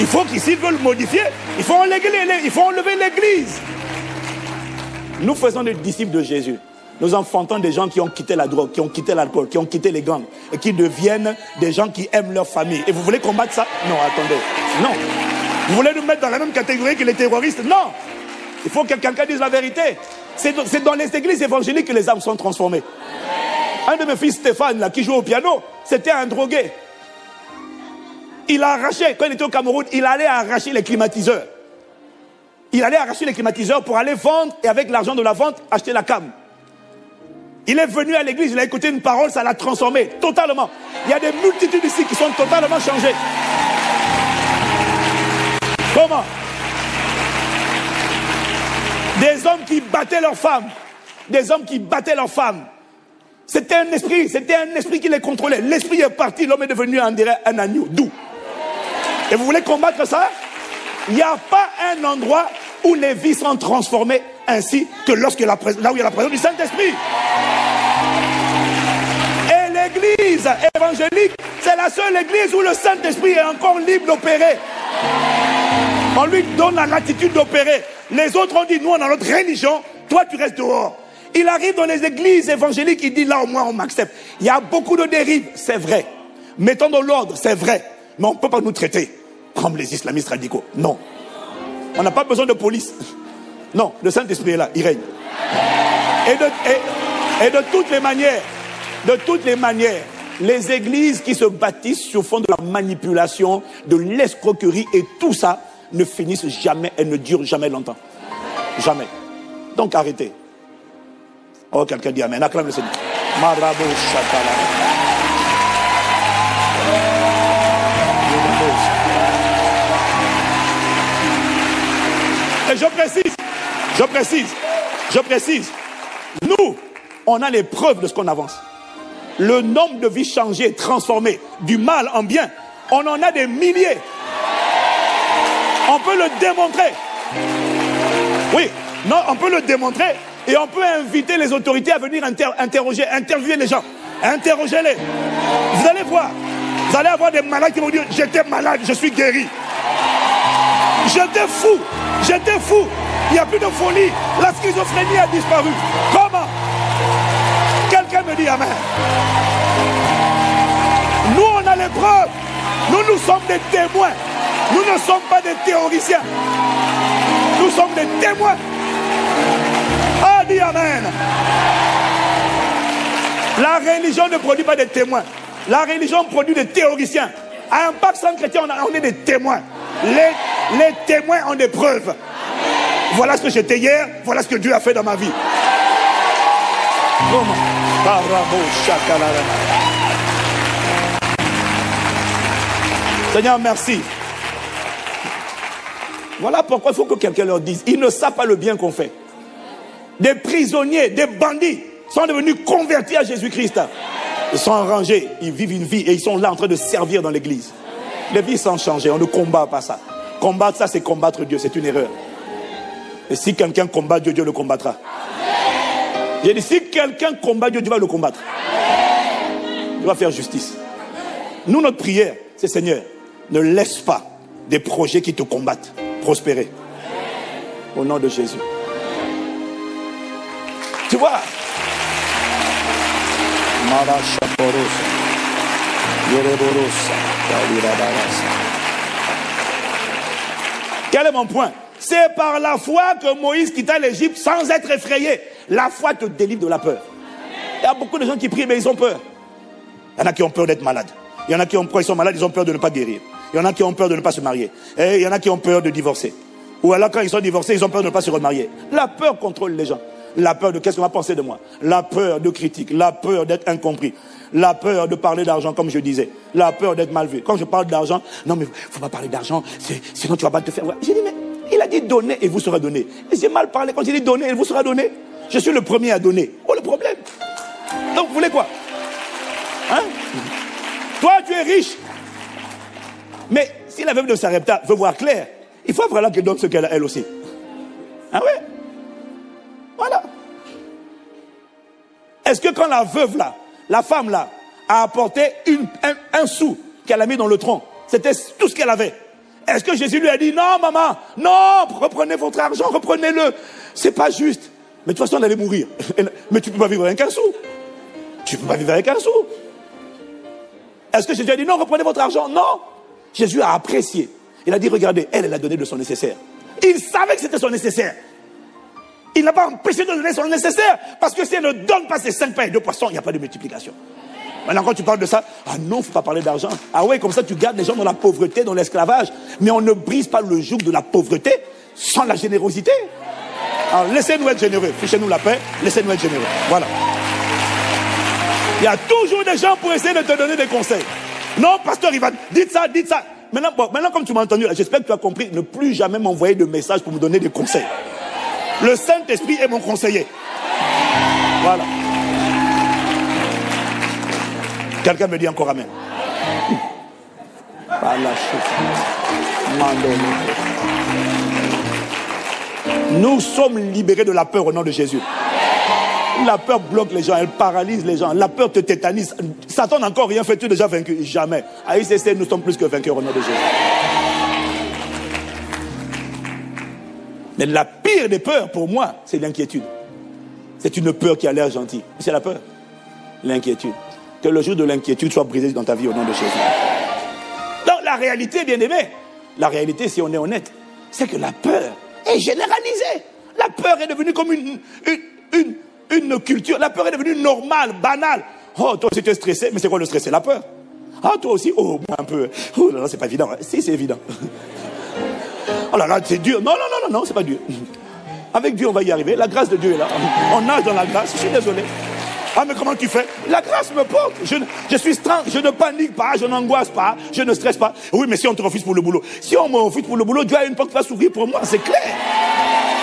il faut qu'ils, s'ils veulent le modifier, il faut enlever l'église. Nous faisons des disciples de Jésus. Nous enfantons des gens qui ont quitté la drogue, qui ont quitté l'alcool, qui ont quitté les gangs et qui deviennent des gens qui aiment leur famille. Et vous voulez combattre ça? Non, attendez. Non. Vous voulez nous mettre dans la même catégorie que les terroristes? Non. Il faut que quelqu'un dise la vérité. C'est dans les églises évangéliques que les âmes sont transformées. Un de mes fils, Stéphane, là, qui joue au piano, c'était un drogué. Il a arraché, quand il était au Cameroun, il allait arracher les climatiseurs. Il allait arracher les climatiseurs pour aller vendre et avec l'argent de la vente, acheter la cam. Il est venu à l'église, il a écouté une parole, ça l'a transformé totalement. Il y a des multitudes ici qui sont totalement changées. Comment? Des hommes qui battaient leurs femmes. Des hommes qui battaient leurs femmes. C'était un esprit qui les contrôlait. L'esprit est parti, l'homme est devenu un agneau. D'où? Et vous voulez combattre ça? Il n'y a pas un endroit où les vies sont transformées ainsi que là où il y a la présence du Saint-Esprit. Et l'église évangélique, c'est la seule église où le Saint-Esprit est encore libre d'opérer. On lui donne la latitude d'opérer. Les autres ont dit, nous, dans notre religion, toi, tu restes dehors. Il arrive dans les églises évangéliques, il dit, là, au moins, on m'accepte. Il y a beaucoup de dérives, c'est vrai. Mettons dans l'ordre, c'est vrai. Mais on ne peut pas nous traiter comme les islamistes radicaux. Non. On n'a pas besoin de police. Non, le Saint-Esprit est là, il règne. Et de toutes les manières, les églises qui se bâtissent sur fond de la manipulation, de l'escroquerie et tout ça, ne finissent jamais et ne durent jamais longtemps. Jamais. Donc arrêtez. Oh, quelqu'un dit amen. Acclame le Seigneur. Marabo Shatala. Et je précise. Nous, on a les preuves de ce qu'on avance. Le nombre de vies changées, transformées, du mal en bien, on en a des milliers. On peut le démontrer. Oui, non, on peut le démontrer et on peut inviter les autorités à venir interviewer les gens. Interrogez-les. Vous allez voir. Vous allez avoir des malades qui vont dire, j'étais malade, je suis guéri. J'étais fou. Il n'y a plus de folie. La schizophrénie a disparu. Comment? Quelqu'un me dit amen. Nous, on a les preuves. Nous sommes des témoins. Nous ne sommes pas des théoriciens. Nous sommes des témoins. Ah, dis amen. La religion ne produit pas des témoins. La religion produit des théoriciens. À Impact Centre Chrétien, on est des témoins. Les témoins ont des preuves. Voilà ce que j'étais hier, voilà ce que Dieu a fait dans ma vie. Seigneur, merci. Voilà pourquoi il faut que quelqu'un leur dise. Ils ne savent pas le bien qu'on fait. Des prisonniers, des bandits sont devenus convertis à Jésus-Christ. Ils sont rangés, ils vivent une vie et ils sont là en train de servir dans l'église. Les vies sont changées, on ne combat pas ça. Combattre ça, c'est combattre Dieu, c'est une erreur. Et si quelqu'un combat Dieu, Dieu le combattra. J'ai dit, si quelqu'un combat Dieu, Dieu va le combattre. Il va faire justice. Nous, notre prière, c'est Seigneur, ne laisse pas des projets qui te combattent prospérer. Au nom de Jésus. Tu vois? Quel est mon point? C'est par la foi que Moïse quitta l'Égypte sans être effrayé. La foi te délivre de la peur. Il y a beaucoup de gens qui prient mais ils ont peur. Il y en a qui ont peur d'être malades. Il y en a qui ont peur, ils sont malades, ils ont peur de ne pas guérir. Il y en a qui ont peur de ne pas se marier. Et il y en a qui ont peur de divorcer. Ou alors quand ils sont divorcés, ils ont peur de ne pas se remarier. La peur contrôle les gens. La peur de qu'est-ce qu'on va penser de moi. La peur de critique. La peur d'être incompris. La peur de parler d'argent, comme je disais. La peur d'être mal vu. Quand je parle d'argent, non mais faut pas parler d'argent, sinon tu vas pas te faire... J'ai dit, mais il a dit donner et vous sera donné. Et j'ai mal parlé quand il dit donner et vous sera donné. Je suis le premier à donner. Oh, le problème. Donc vous voulez quoi? Hein? Toi tu es riche. Mais si la veuve de Sarepta veut voir clair, il faut vraiment qu'elle donne ce qu'elle a elle aussi. Ah ouais? Voilà. Est-ce que quand la veuve là, la femme là, a apporté un sou qu'elle a mis dans le tronc, c'était tout ce qu'elle avait? Est-ce que Jésus lui a dit, non maman, non, reprenez votre argent, reprenez-le. C'est pas juste. Mais de toute façon, elle allait mourir. Mais tu ne peux pas vivre avec un sou. Tu ne peux pas vivre avec un sou. Est-ce que Jésus a dit, non, reprenez votre argent? Non. Jésus a apprécié. Il a dit, regardez, elle a donné de son nécessaire. Il savait que c'était son nécessaire. Il n'a pas empêché de donner son nécessaire. Parce que si elle ne donne pas ses 5 pains et 2 poissons, il n'y a pas de multiplication. Maintenant, quand tu parles de ça, ah non, il ne faut pas parler d'argent. Ah ouais, comme ça, tu gardes les gens dans la pauvreté, dans l'esclavage. Mais on ne brise pas le joug de la pauvreté sans la générosité. Alors, laissez-nous être généreux. Fichez-nous la paix, laissez-nous être généreux. Voilà. Il y a toujours des gens pour essayer de te donner des conseils. Non, pasteur, il va... Dites ça, dites ça. Maintenant, comme tu m'as entendu, j'espère que tu as compris, ne plus jamais m'envoyer de messages pour me donner des conseils. Le Saint-Esprit est mon conseiller. Voilà. Quelqu'un me dit encore amen. Nous sommes libérés de la peur au nom de Jésus. La peur bloque les gens, elle paralyse les gens. La peur te tétanise. Satan n'a encore rien fait, tu es déjà vaincu. Jamais. À ICC, nous sommes plus que vainqueurs au nom de Jésus. Mais la pire des peurs, pour moi, c'est l'inquiétude. C'est une peur qui a l'air gentille. C'est la peur. L'inquiétude. Que le jour de l'inquiétude soit brisé dans ta vie au nom de Jésus. Donc la réalité, bien aimé, la réalité, si on est honnête, c'est que la peur est généralisée. La peur est devenue comme une culture. La peur est devenue normale, banale. Oh, toi aussi tu es stressé, mais c'est quoi le stress? C'est la peur. Ah, toi aussi, oh, moi un peu. Oh là là, c'est pas évident. Si, c'est évident. Oh là là, c'est dur. Non, non, non, non, non, c'est pas dur. Avec Dieu, on va y arriver. La grâce de Dieu est là. On nage dans la grâce. Je suis désolé. Ah, mais comment tu fais? La grâce me porte. Je suis strong. Je ne panique pas. Je n'angoisse pas. Je ne stresse pas. Oui, mais si on te refuse pour le boulot. Si on me refuse pour le boulot, Dieu a une porte qui va s'ouvrir pour moi. C'est clair.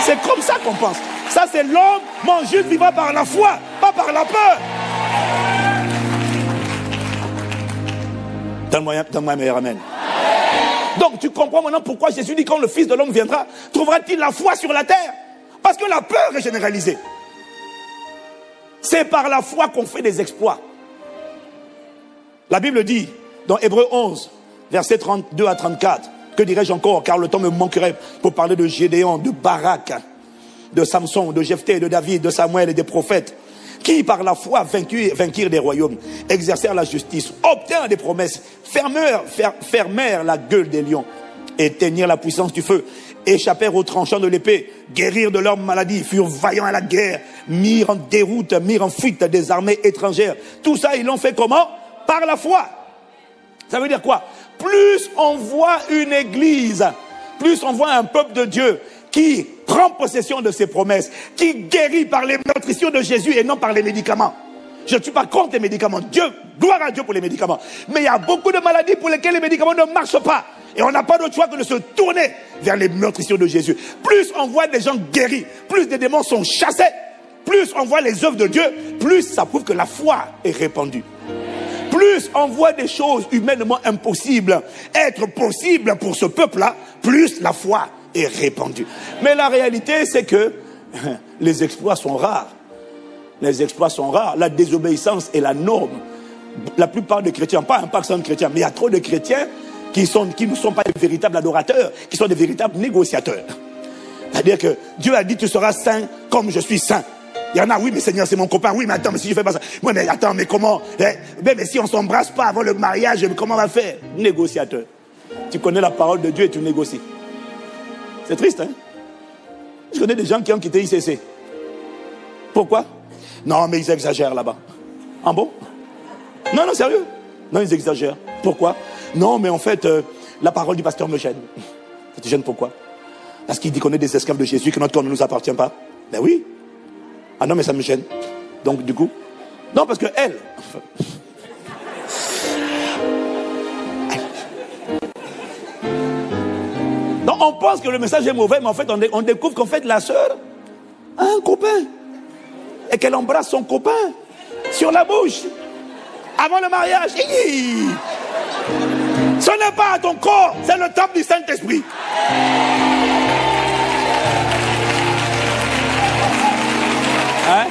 C'est comme ça qu'on pense. Ça, c'est l'homme. Mon juste vivra par la foi, pas par la peur. Donne-moi un meilleur amen. Donc, tu comprends maintenant pourquoi Jésus dit quand le Fils de l'homme viendra, trouvera-t-il la foi sur la terre? Parce que la peur est généralisée. C'est par la foi qu'on fait des exploits. La Bible dit, dans Hébreux 11, versets 32 à 34, que dirais-je encore, car le temps me manquerait pour parler de Gédéon, de Barak, de Samson, de Jephthé, de David, de Samuel et des prophètes, qui par la foi vainquirent des royaumes, exercèrent la justice, obtinrent des promesses, fermèrent la gueule des lions, éteignirent la puissance du feu, échappèrent aux tranchants de l'épée, guérirent de leurs maladies, furent vaillants à la guerre, mirent en déroute, mirent en fuite des armées étrangères. Tout ça, ils l'ont fait comment? Par la foi. Ça veut dire quoi? Plus on voit une église, plus on voit un peuple de Dieu qui prend possession de ses promesses, qui guérit par les meurtrissures de Jésus et non par les médicaments. Je ne suis pas contre les médicaments. Dieu, gloire à Dieu pour les médicaments. Mais il y a beaucoup de maladies pour lesquelles les médicaments ne marchent pas. Et on n'a pas d'autre choix que de se tourner vers les meurtrissures de Jésus. Plus on voit des gens guéris, plus des démons sont chassés, plus on voit les œuvres de Dieu, plus ça prouve que la foi est répandue. Plus on voit des choses humainement impossibles être possibles pour ce peuple-là, plus la foi est répandue. Mais la réalité, c'est que les exploits sont rares. Les exploits sont rares. La désobéissance est la norme. La plupart des chrétiens, pas un paquet de chrétiens, mais il y a trop de chrétiens qui ne sont pas des véritables adorateurs, qui sont des véritables négociateurs. C'est-à-dire que Dieu a dit, tu seras saint comme je suis saint. Il y en a, oui, mais Seigneur, c'est mon copain. Oui, mais attends, mais si je fais pas ça. Oui, mais attends, mais comment? Mais si on s'embrasse pas avant le mariage, comment on va faire? Négociateur. Tu connais la parole de Dieu et tu négocies. C'est triste, hein? Je connais des gens qui ont quitté ICC. Pourquoi? Non, mais ils exagèrent là-bas. Ah bon? Non, non, sérieux. Non, ils exagèrent. Pourquoi? Non, mais en fait, La parole du pasteur me gêne. Ça te gêne pourquoi? Parce qu'il dit qu'on est des esclaves de Jésus, que notre corps ne nous appartient pas. Ben oui. Ah non, mais ça me gêne. Donc du coup, non, parce que elle. Donc on pense que le message est mauvais, mais en fait on découvre qu'en fait la sœur a un copain et qu'elle embrasse son copain sur la bouche avant le mariage. Ce n'est pas ton corps, c'est le temple du Saint-Esprit. Hein?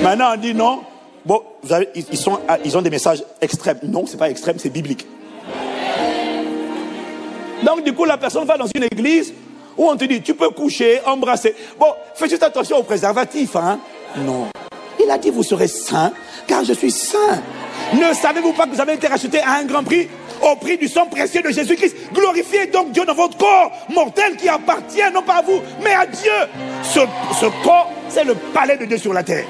Maintenant on dit non. Bon, ils ont des messages extrêmes. Non, c'est pas extrême, c'est biblique. Donc du coup la personne va dans une église où on te dit tu peux coucher, embrasser. Bon, fais juste attention au préservatif, hein. Non. Il a dit vous serez saints car je suis saint. Ne savez-vous pas que vous avez été racheté à un grand prix, au prix du sang précieux de Jésus-Christ? Glorifiez donc Dieu dans votre corps mortel qui appartient non pas à vous, mais à Dieu. Ce corps, c'est le palais de Dieu sur la terre.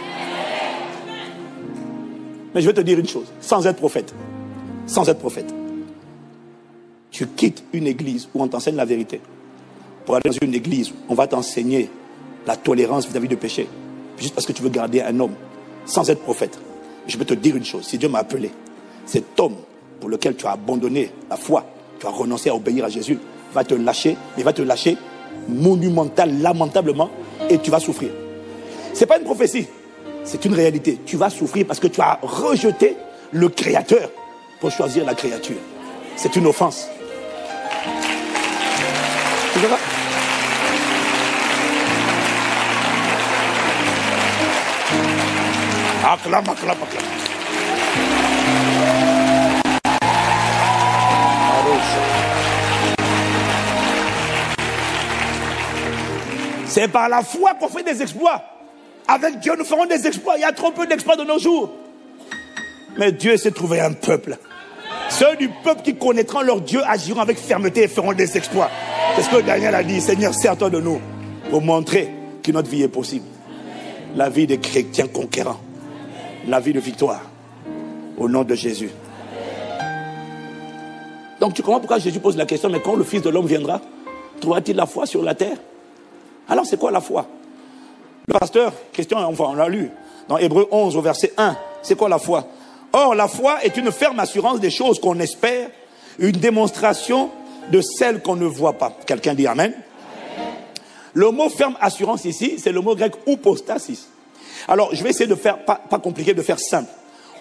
Mais je vais te dire une chose, sans être prophète, tu quittes une église où on t'enseigne la vérité pour aller dans une église où on va t'enseigner la tolérance vis-à-vis du péché, juste parce que tu veux garder un homme, sans être prophète. Je peux te dire une chose, si Dieu m'a appelé, cet homme pour lequel tu as abandonné la foi, tu as renoncé à obéir à Jésus, va te lâcher, mais va te lâcher lamentablement, et tu vas souffrir. Ce n'est pas une prophétie, c'est une réalité. Tu vas souffrir parce que tu as rejeté le Créateur pour choisir la créature. C'est une offense. Tu verras. Acclame. C'est par la foi qu'on fait des exploits. Avec Dieu, nous ferons des exploits. Il y a trop peu d'exploits de nos jours. Mais Dieu s'est trouvé un peuple. Ceux du peuple qui connaîtront leur Dieu agiront avec fermeté et feront des exploits. C'est ce que Daniel a dit. Seigneur, sers-toi de nous pour montrer que notre vie est possible. La vie des chrétiens conquérants. La vie de victoire. Au nom de Jésus. Donc tu comprends pourquoi Jésus pose la question, mais quand le Fils de l'homme viendra, trouvera-t-il la foi sur la terre? Alors c'est quoi la foi? Le pasteur, Christian, on l'a lu dans Hébreux 11 au verset 1. C'est quoi la foi? Or la foi est une ferme assurance des choses qu'on espère, une démonstration de celles qu'on ne voit pas. Quelqu'un dit amen? Le mot ferme assurance ici, c'est le mot grec oupostasis. Alors je vais essayer de faire, pas compliqué, de faire simple.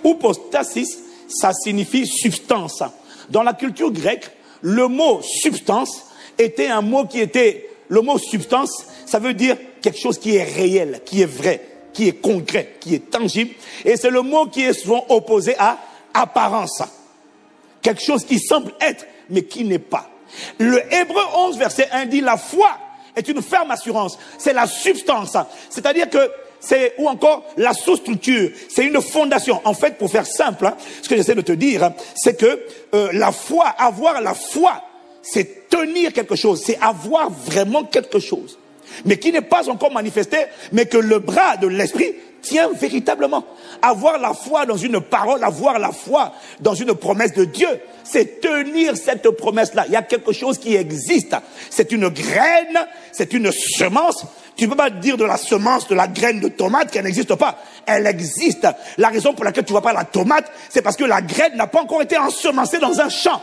Oupostasis, ça signifie substance. Dans la culture grecque, le mot substance était un mot qui était... Le mot substance, ça veut dire quelque chose qui est réel, qui est vrai, qui est concret, qui est tangible. Et c'est le mot qui est souvent opposé à apparence. Quelque chose qui semble être, mais qui n'est pas. Le Hébreu 11, verset 1 dit, la foi est une ferme assurance. C'est la substance. C'est-à-dire que c'est, ou encore, la sous-structure. C'est une fondation. En fait, pour faire simple, ce que j'essaie de te dire, c'est que la foi, avoir la foi, c'est tenir quelque chose, c'est avoir vraiment quelque chose, mais qui n'est pas encore manifesté, mais que le bras de l'esprit tient véritablement. Avoir la foi dans une parole, avoir la foi dans une promesse de Dieu, c'est tenir cette promesse-là. Il y a quelque chose qui existe. C'est une graine, c'est une semence. Tu ne peux pas dire de la semence, de la graine de tomate qu'elle n'existe pas. Elle existe. La raison pour laquelle tu ne vois pas la tomate, c'est parce que la graine n'a pas encore été ensemencée dans un champ.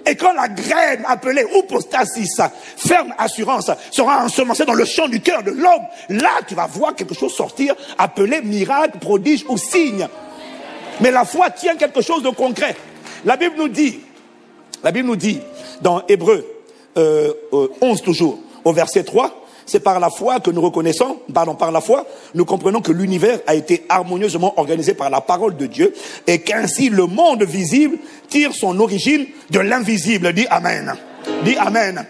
Et quand la graine appelée oupostasis, ferme assurance, sera ensemencée dans le champ du cœur de l'homme, là tu vas voir quelque chose sortir appelé miracle, prodige ou signe. Mais la foi tient quelque chose de concret. La Bible nous dit dans Hébreux 11 toujours, au verset 3, c'est par la foi que nous reconnaissons, par la foi, nous comprenons que l'univers a été harmonieusement organisé par la parole de Dieu et qu'ainsi le monde visible tire son origine de l'invisible. Dis Amen. Dis Amen.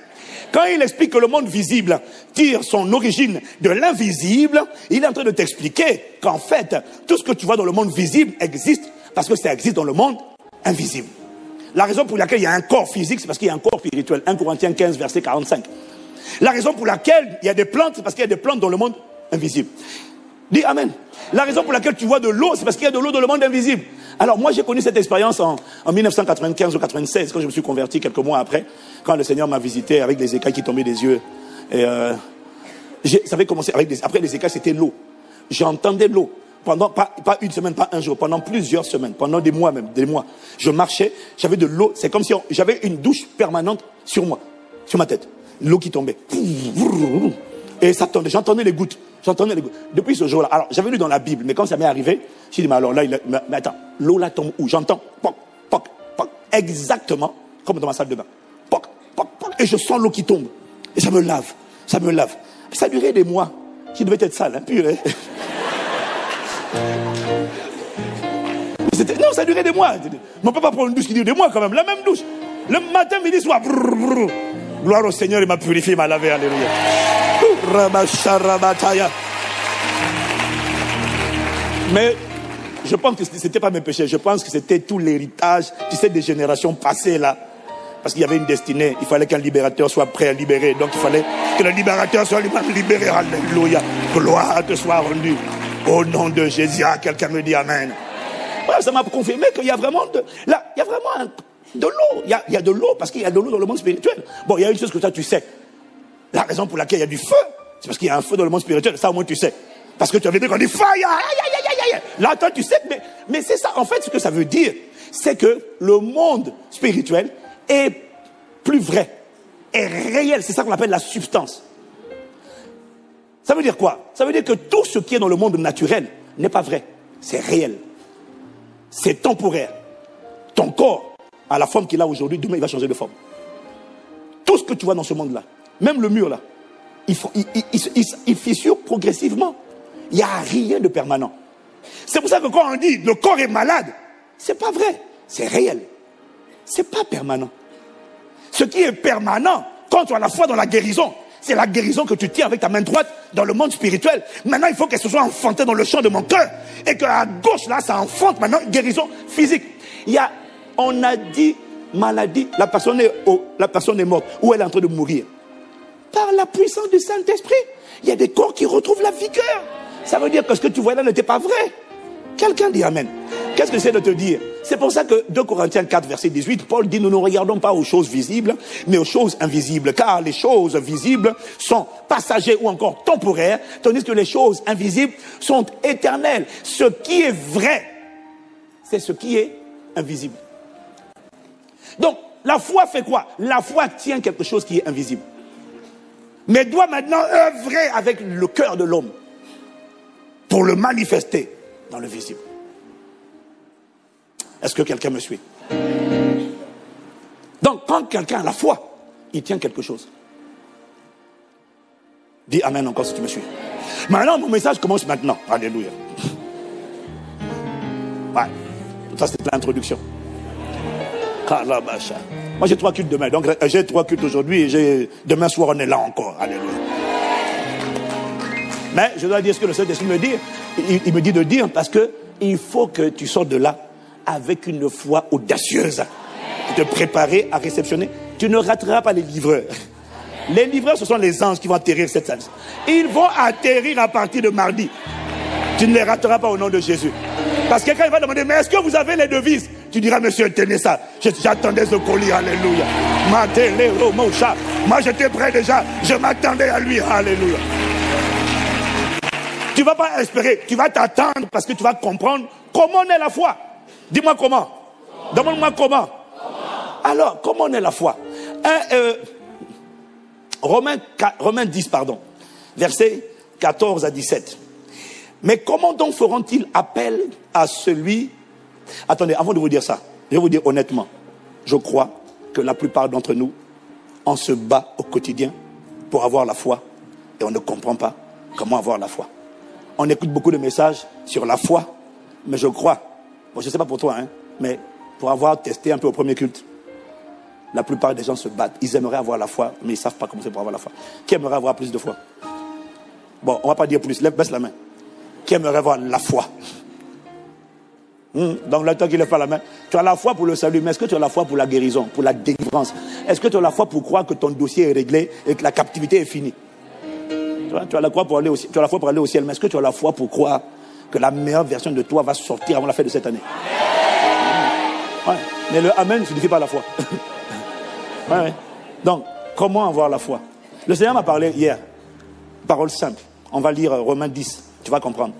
Quand il explique que le monde visible tire son origine de l'invisible, il est en train de t'expliquer qu'en fait, tout ce que tu vois dans le monde visible existe parce que ça existe dans le monde invisible. La raison pour laquelle il y a un corps physique, c'est parce qu'il y a un corps spirituel. 1 Corinthiens 15, verset 45. La raison pour laquelle il y a des plantes, c'est parce qu'il y a des plantes dans le monde invisible. Dis Amen. La raison pour laquelle tu vois de l'eau, c'est parce qu'il y a de l'eau dans le monde invisible. Alors moi j'ai connu cette expérience en 1995 ou 96, quand je me suis converti quelques mois après, quand le Seigneur m'a visité avec des écailles qui tombaient des yeux. Et ça avait commencé après les écailles, c'était l'eau. J'entendais l'eau. Pendant, pas une semaine, pas un jour, pendant plusieurs semaines, pendant des mois même, des mois. Je marchais, j'avais de l'eau, c'est comme si j'avais une douche permanente sur moi, sur ma tête. L'eau qui tombait. Et ça tombait, j'entendais les gouttes. Depuis ce jour-là, alors j'avais lu dans la Bible, mais quand ça m'est arrivé, j'ai dit, mais alors là, mais attends, l'eau là tombe où? J'entends, poc, poc, poc, exactement comme dans ma salle de bain. Poc, poc, poc, et je sens l'eau qui tombe. Et ça me lave. Ça a duré des mois, qui devait être sale, hein, purée. Non, ça a duré des mois. Mais on ne peut pas prendre une douche qui dure des mois quand même. La même douche. Le matin, midi, soir. Gloire au Seigneur, il m'a purifié, il m'a lavé. Alléluia. Mais je pense que ce n'était pas mes péchés. Je pense que c'était tout l'héritage, tu sais, des générations passées là. Parce qu'il y avait une destinée. Il fallait qu'un libérateur soit prêt à libérer. Donc il fallait que le libérateur soit libéré. Alléluia. Gloire te soit rendue. Au nom de Jésus, quelqu'un me dit Amen. Voilà, ça m'a confirmé qu'il y a vraiment de l'eau. Il y a de l'eau parce qu'il y a de l'eau dans le monde spirituel. Bon, il y a une chose que toi tu sais. La raison pour laquelle il y a du feu, c'est parce qu'il y a un feu dans le monde spirituel. Ça au moins tu sais. Parce que tu avais dit qu'on dit fire. Là, toi tu sais. Mais c'est ça. En fait, ce que ça veut dire, c'est que le monde spirituel est plus vrai, est réel. C'est ça qu'on appelle la substance. Ça veut dire quoi? Ça veut dire que tout ce qui est dans le monde naturel n'est pas vrai. C'est réel. C'est temporaire. Ton corps a la forme qu'il a aujourd'hui, demain il va changer de forme. Tout ce que tu vois dans ce monde-là, même le mur là, il fissure progressivement. Il n'y a rien de permanent. C'est pour ça que quand on dit le corps est malade, c'est pas vrai. C'est réel. C'est pas permanent. Ce qui est permanent, quand tu as la foi dans la guérison, c'est la guérison que tu tiens avec ta main droite dans le monde spirituel. Maintenant, il faut qu'elle se soit enfantée dans le champ de mon cœur. Et qu'à gauche, là, ça enfante maintenant une guérison physique. On a dit maladie, la personne est morte. Ou elle est en train de mourir. Par la puissance du Saint-Esprit, il y a des corps qui retrouvent la vigueur. Ça veut dire que ce que tu voyais là n'était pas vrai. Quelqu'un dit Amen. Qu'est-ce que c'est de te dire? C'est pour ça que 2 Corinthiens 4, verset 18, Paul dit, nous ne regardons pas aux choses visibles, mais aux choses invisibles. Car les choses visibles sont passagères ou encore temporaires, tandis que les choses invisibles sont éternelles. Ce qui est vrai, c'est ce qui est invisible. Donc, la foi fait quoi? La foi tient quelque chose qui est invisible. Mais doit maintenant œuvrer avec le cœur de l'homme pour le manifester dans le visible. Est-ce que quelqu'un me suit? Donc, quand quelqu'un a la foi, il tient quelque chose. Dis Amen encore si tu me suis. Maintenant, mon message commence maintenant. Alléluia. Ouais. Ça, c'est l'introduction. Moi, j'ai 3 cultes demain. Donc, j'ai 3 cultes aujourd'hui et demain soir, on est là encore. Alléluia. Mais je dois dire ce que le Saint-Esprit me dit. Il me dit de dire parce que il faut que tu sortes de là avec une foi audacieuse. Te préparer à réceptionner. Tu ne rateras pas les livreurs. Les livreurs, ce sont les anges qui vont atterrir cette salle. Ils vont atterrir à partir de mardi. Tu ne les rateras pas au nom de Jésus. Parce que quelqu'un va demander, mais est-ce que vous avez les devises? Tu diras, monsieur, tenez ça. J'attendais ce colis, alléluia. Moi, j'étais prêt déjà. Je m'attendais à lui, alléluia. Tu ne vas pas espérer. Tu vas t'attendre parce que tu vas comprendre comment on est la foi. Dis-moi comment. Demande-moi comment. Alors, comment on est la foi? Romains 10, pardon. Versets 14 à 17. Mais comment donc feront-ils appel à celui... Attendez, avant de vous dire ça, je vais vous dire honnêtement, je crois que la plupart d'entre nous, on se bat au quotidien pour avoir la foi et on ne comprend pas comment avoir la foi. On écoute beaucoup de messages sur la foi, mais je crois, bon, je ne sais pas pour toi, hein, mais pour avoir testé un peu au premier culte, la plupart des gens se battent. Ils aimeraient avoir la foi, mais ils ne savent pas comment c'est pour avoir la foi. Qui aimerait avoir plus de foi? Bon, on ne va pas dire plus, baisse la main. Qui aimerait avoir la foi? Donc là, toi qui lèves pas la main, tu as la foi pour le salut, mais est-ce que tu as la foi pour la guérison, pour la délivrance? Est-ce que tu as la foi pour croire que ton dossier est réglé et que la captivité est finie? Tu as la foi pour aller au ciel, mais est-ce que tu as la foi pour croire que la meilleure version de toi va sortir avant la fin de cette année? Ouais. Mais le amen ne signifie pas la foi. Ouais. Donc, comment avoir la foi? Le Seigneur m'a parlé hier. Parole simple. On va lire Romains 10. Tu vas comprendre.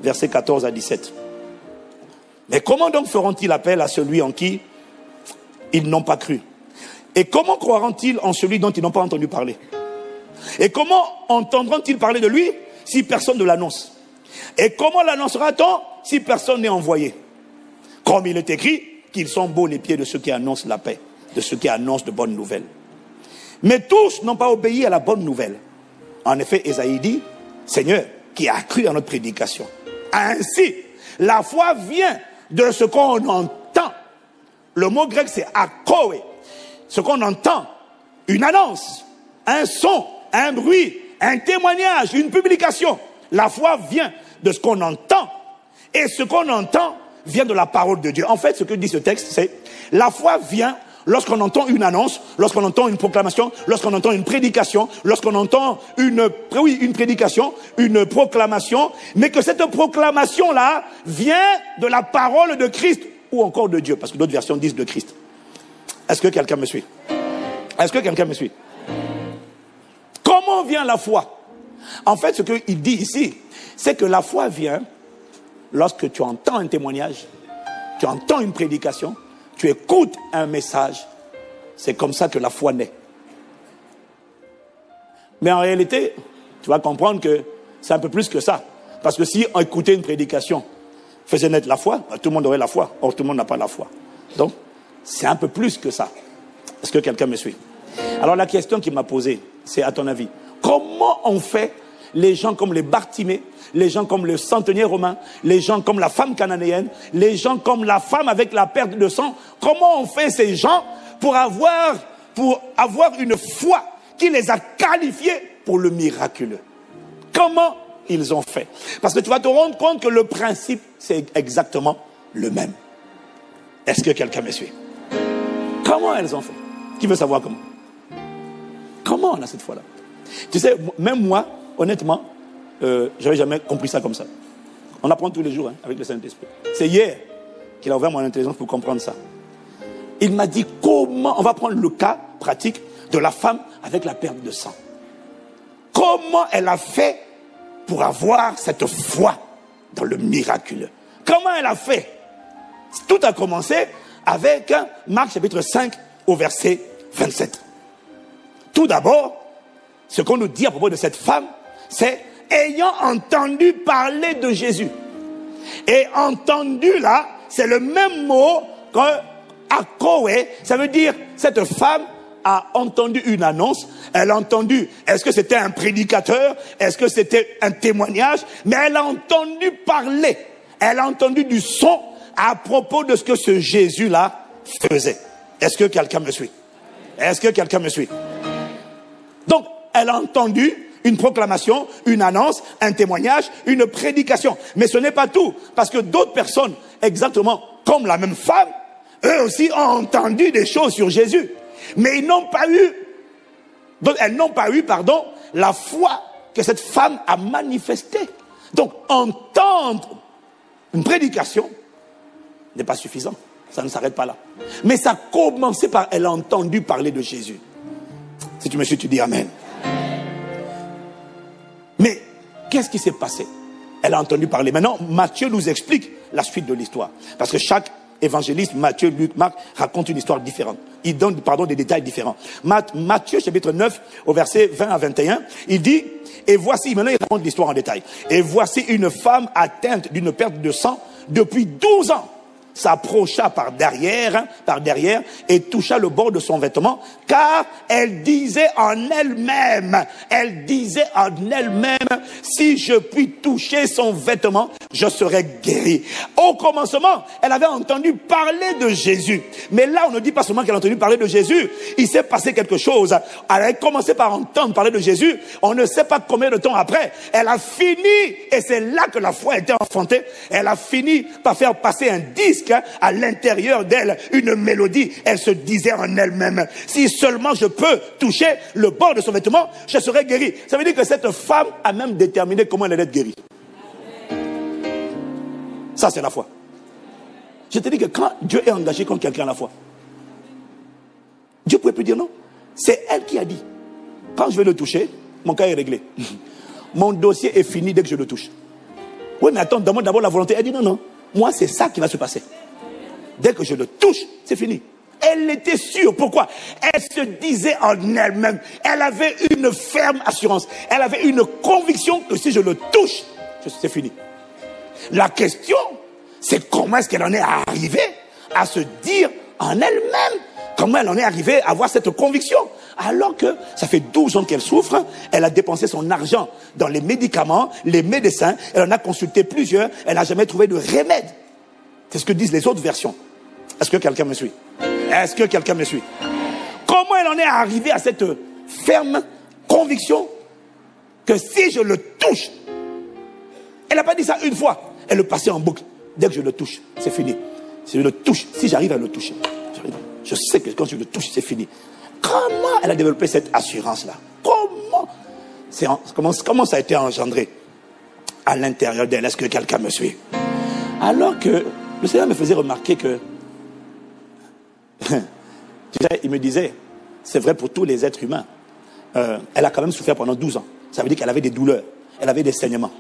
Versets 14 à 17. Mais comment donc feront-ils appel à celui en qui ils n'ont pas cru? Et comment croiront-ils en celui dont ils n'ont pas entendu parler? Et comment entendront-ils parler de lui si personne ne l'annonce? Et comment l'annoncera-t-on si personne n'est envoyé? Comme il est écrit, qu'ils sont beaux les pieds de ceux qui annoncent la paix, de ceux qui annoncent de bonnes nouvelles. Mais tous n'ont pas obéi à la bonne nouvelle. En effet, Ésaïe dit, Seigneur, qui a cru à notre prédication. Ainsi, la foi vient de ce qu'on entend. Le mot grec c'est akoé. Ce qu'on entend, une annonce, un son, un bruit, un témoignage, une publication. La foi vient de ce qu'on entend. Et ce qu'on entend vient de la parole de Dieu. En fait, ce que dit ce texte, c'est la foi vient lorsqu'on entend une annonce, lorsqu'on entend une proclamation, lorsqu'on entend une prédication, lorsqu'on entend une prédication, une proclamation, mais que cette proclamation-là vient de la parole de Christ ou encore de Dieu, parce que d'autres versions disent de Christ. Est-ce que quelqu'un me suit? Est-ce que quelqu'un me suit? Comment vient la foi? En fait, ce qu'il dit ici, c'est que la foi vient lorsque tu entends un témoignage, tu entends une prédication, tu écoutes un message. C'est comme ça que la foi naît. Mais en réalité, tu vas comprendre que c'est un peu plus que ça. Parce que si on écoutait une prédication faisait naître la foi, tout le monde aurait la foi. Or, tout le monde n'a pas la foi. Donc, c'est un peu plus que ça. Est-ce que quelqu'un me suit? Alors, la question qu'il m'a posée, c'est à ton avis, comment on fait les gens comme les Bartimée, les gens comme le centenier romain, les gens comme la femme cananéenne, les gens comme la femme avec la perte de sang, comment on fait ces gens pour avoir une foi qui les a qualifiés pour le miraculeux? Comment ils ont fait? Parce que tu vas te rendre compte que le principe, c'est exactement le même. Est-ce que quelqu'un me suit? Comment elles ont fait? Qui veut savoir comment? Comment on a cette foi-là? Tu sais, même moi, honnêtement, j'avais jamais compris ça comme ça. On apprend tous les jours avec le Saint-Esprit. C'est hier qu'il a ouvert mon intelligence pour comprendre ça. Il m'a dit comment, on va prendre le cas pratique de la femme avec la perte de sang. Comment elle a fait pour avoir cette foi dans le miraculeux? Comment elle a fait? Tout a commencé avec Marc chapitre 5 au verset 27. Tout d'abord, ce qu'on nous dit à propos de cette femme, c'est ayant entendu parler de Jésus. Et entendu là, c'est le même mot que akoé, ça veut dire cette femme a entendu une annonce, elle a entendu, est-ce que c'était un prédicateur, est-ce que c'était un témoignage, mais elle a entendu parler, elle a entendu du son à propos de ce que ce Jésus-là faisait. Est-ce que quelqu'un me suit? Est-ce que quelqu'un me suit? Donc, elle a entendu une proclamation, une annonce, un témoignage, une prédication. Mais ce n'est pas tout, parce que d'autres personnes, exactement comme la même femme, eux aussi ont entendu des choses sur Jésus. Mais elles n'ont pas eu, la foi que cette femme a manifestée. Donc, entendre une prédication n'est pas suffisant. Ça ne s'arrête pas là. Mais ça a commencé par elle a entendu parler de Jésus. Si tu me suis, tu dis Amen. Mais qu'est-ce qui s'est passé? Elle a entendu parler. Maintenant, Matthieu nous explique la suite de l'histoire. Parce que chaque évangéliste, Matthieu, Luc, Marc, raconte une histoire différente. Il donne, des détails différents. Matthieu, chapitre 9, au verset 20 à 21, il dit, et voici, maintenant il raconte l'histoire en détail. Et voici une femme atteinte d'une perte de sang depuis 12 ans. s'approcha par derrière et toucha le bord de son vêtement, car elle disait en elle-même, si je puis toucher son vêtement, je serai guéri. Au commencement, elle avait entendu parler de Jésus. Mais là, on ne dit pas seulement qu'elle a entendu parler de Jésus. Il s'est passé quelque chose. Elle a commencé par entendre parler de Jésus. On ne sait pas combien de temps après. Elle a fini, et c'est là que la foi a été enfantée. Elle a fini par faire passer un disque à l'intérieur d'elle, une mélodie. Elle se disait en elle-même, si seulement je peux toucher le bord de son vêtement, je serai guéri. Ça veut dire que cette femme a même déterminé comment elle allait être guérie. Ça, c'est la foi. Je te dis que quand Dieu est engagé contre quelqu'un à la foi, Dieu ne pouvait plus dire non. C'est elle qui a dit, quand je vais le toucher, mon cas est réglé. Mon dossier est fini dès que je le touche. Oui, mais attends, demande d'abord la volonté. Elle dit non, non. Moi, c'est ça qui va se passer. Dès que je le touche, c'est fini. Elle était sûre. Pourquoi? Elle se disait en elle-même. Elle avait une ferme assurance. Elle avait une conviction que si je le touche, c'est fini. La question, c'est comment est-ce qu'elle en est arrivée à se dire en elle-même. Comment elle en est arrivée à avoir cette conviction? Alors que ça fait 12 ans qu'elle souffre, elle a dépensé son argent dans les médicaments, les médecins, elle en a consulté plusieurs, elle n'a jamais trouvé de remède. C'est ce que disent les autres versions. Est-ce que quelqu'un me suit? Est-ce que quelqu'un me suit? Comment elle en est arrivée à cette ferme conviction que si je le touche, elle n'a pas dit ça une fois, elle le passait en boucle. Dès que je le touche, c'est fini. Si je le touche, si j'arrive à le toucher, je sais que quand je le touche, c'est fini. Comment elle a développé cette assurance-là? Comment ça a été engendré à l'intérieur d'elle? Est-ce que quelqu'un me suit? Alors que le Seigneur me faisait remarquer que, tu sais, il me disait, c'est vrai pour tous les êtres humains, elle a quand même souffert pendant 12 ans. Ça veut dire qu'elle avait des douleurs, elle avait des saignements.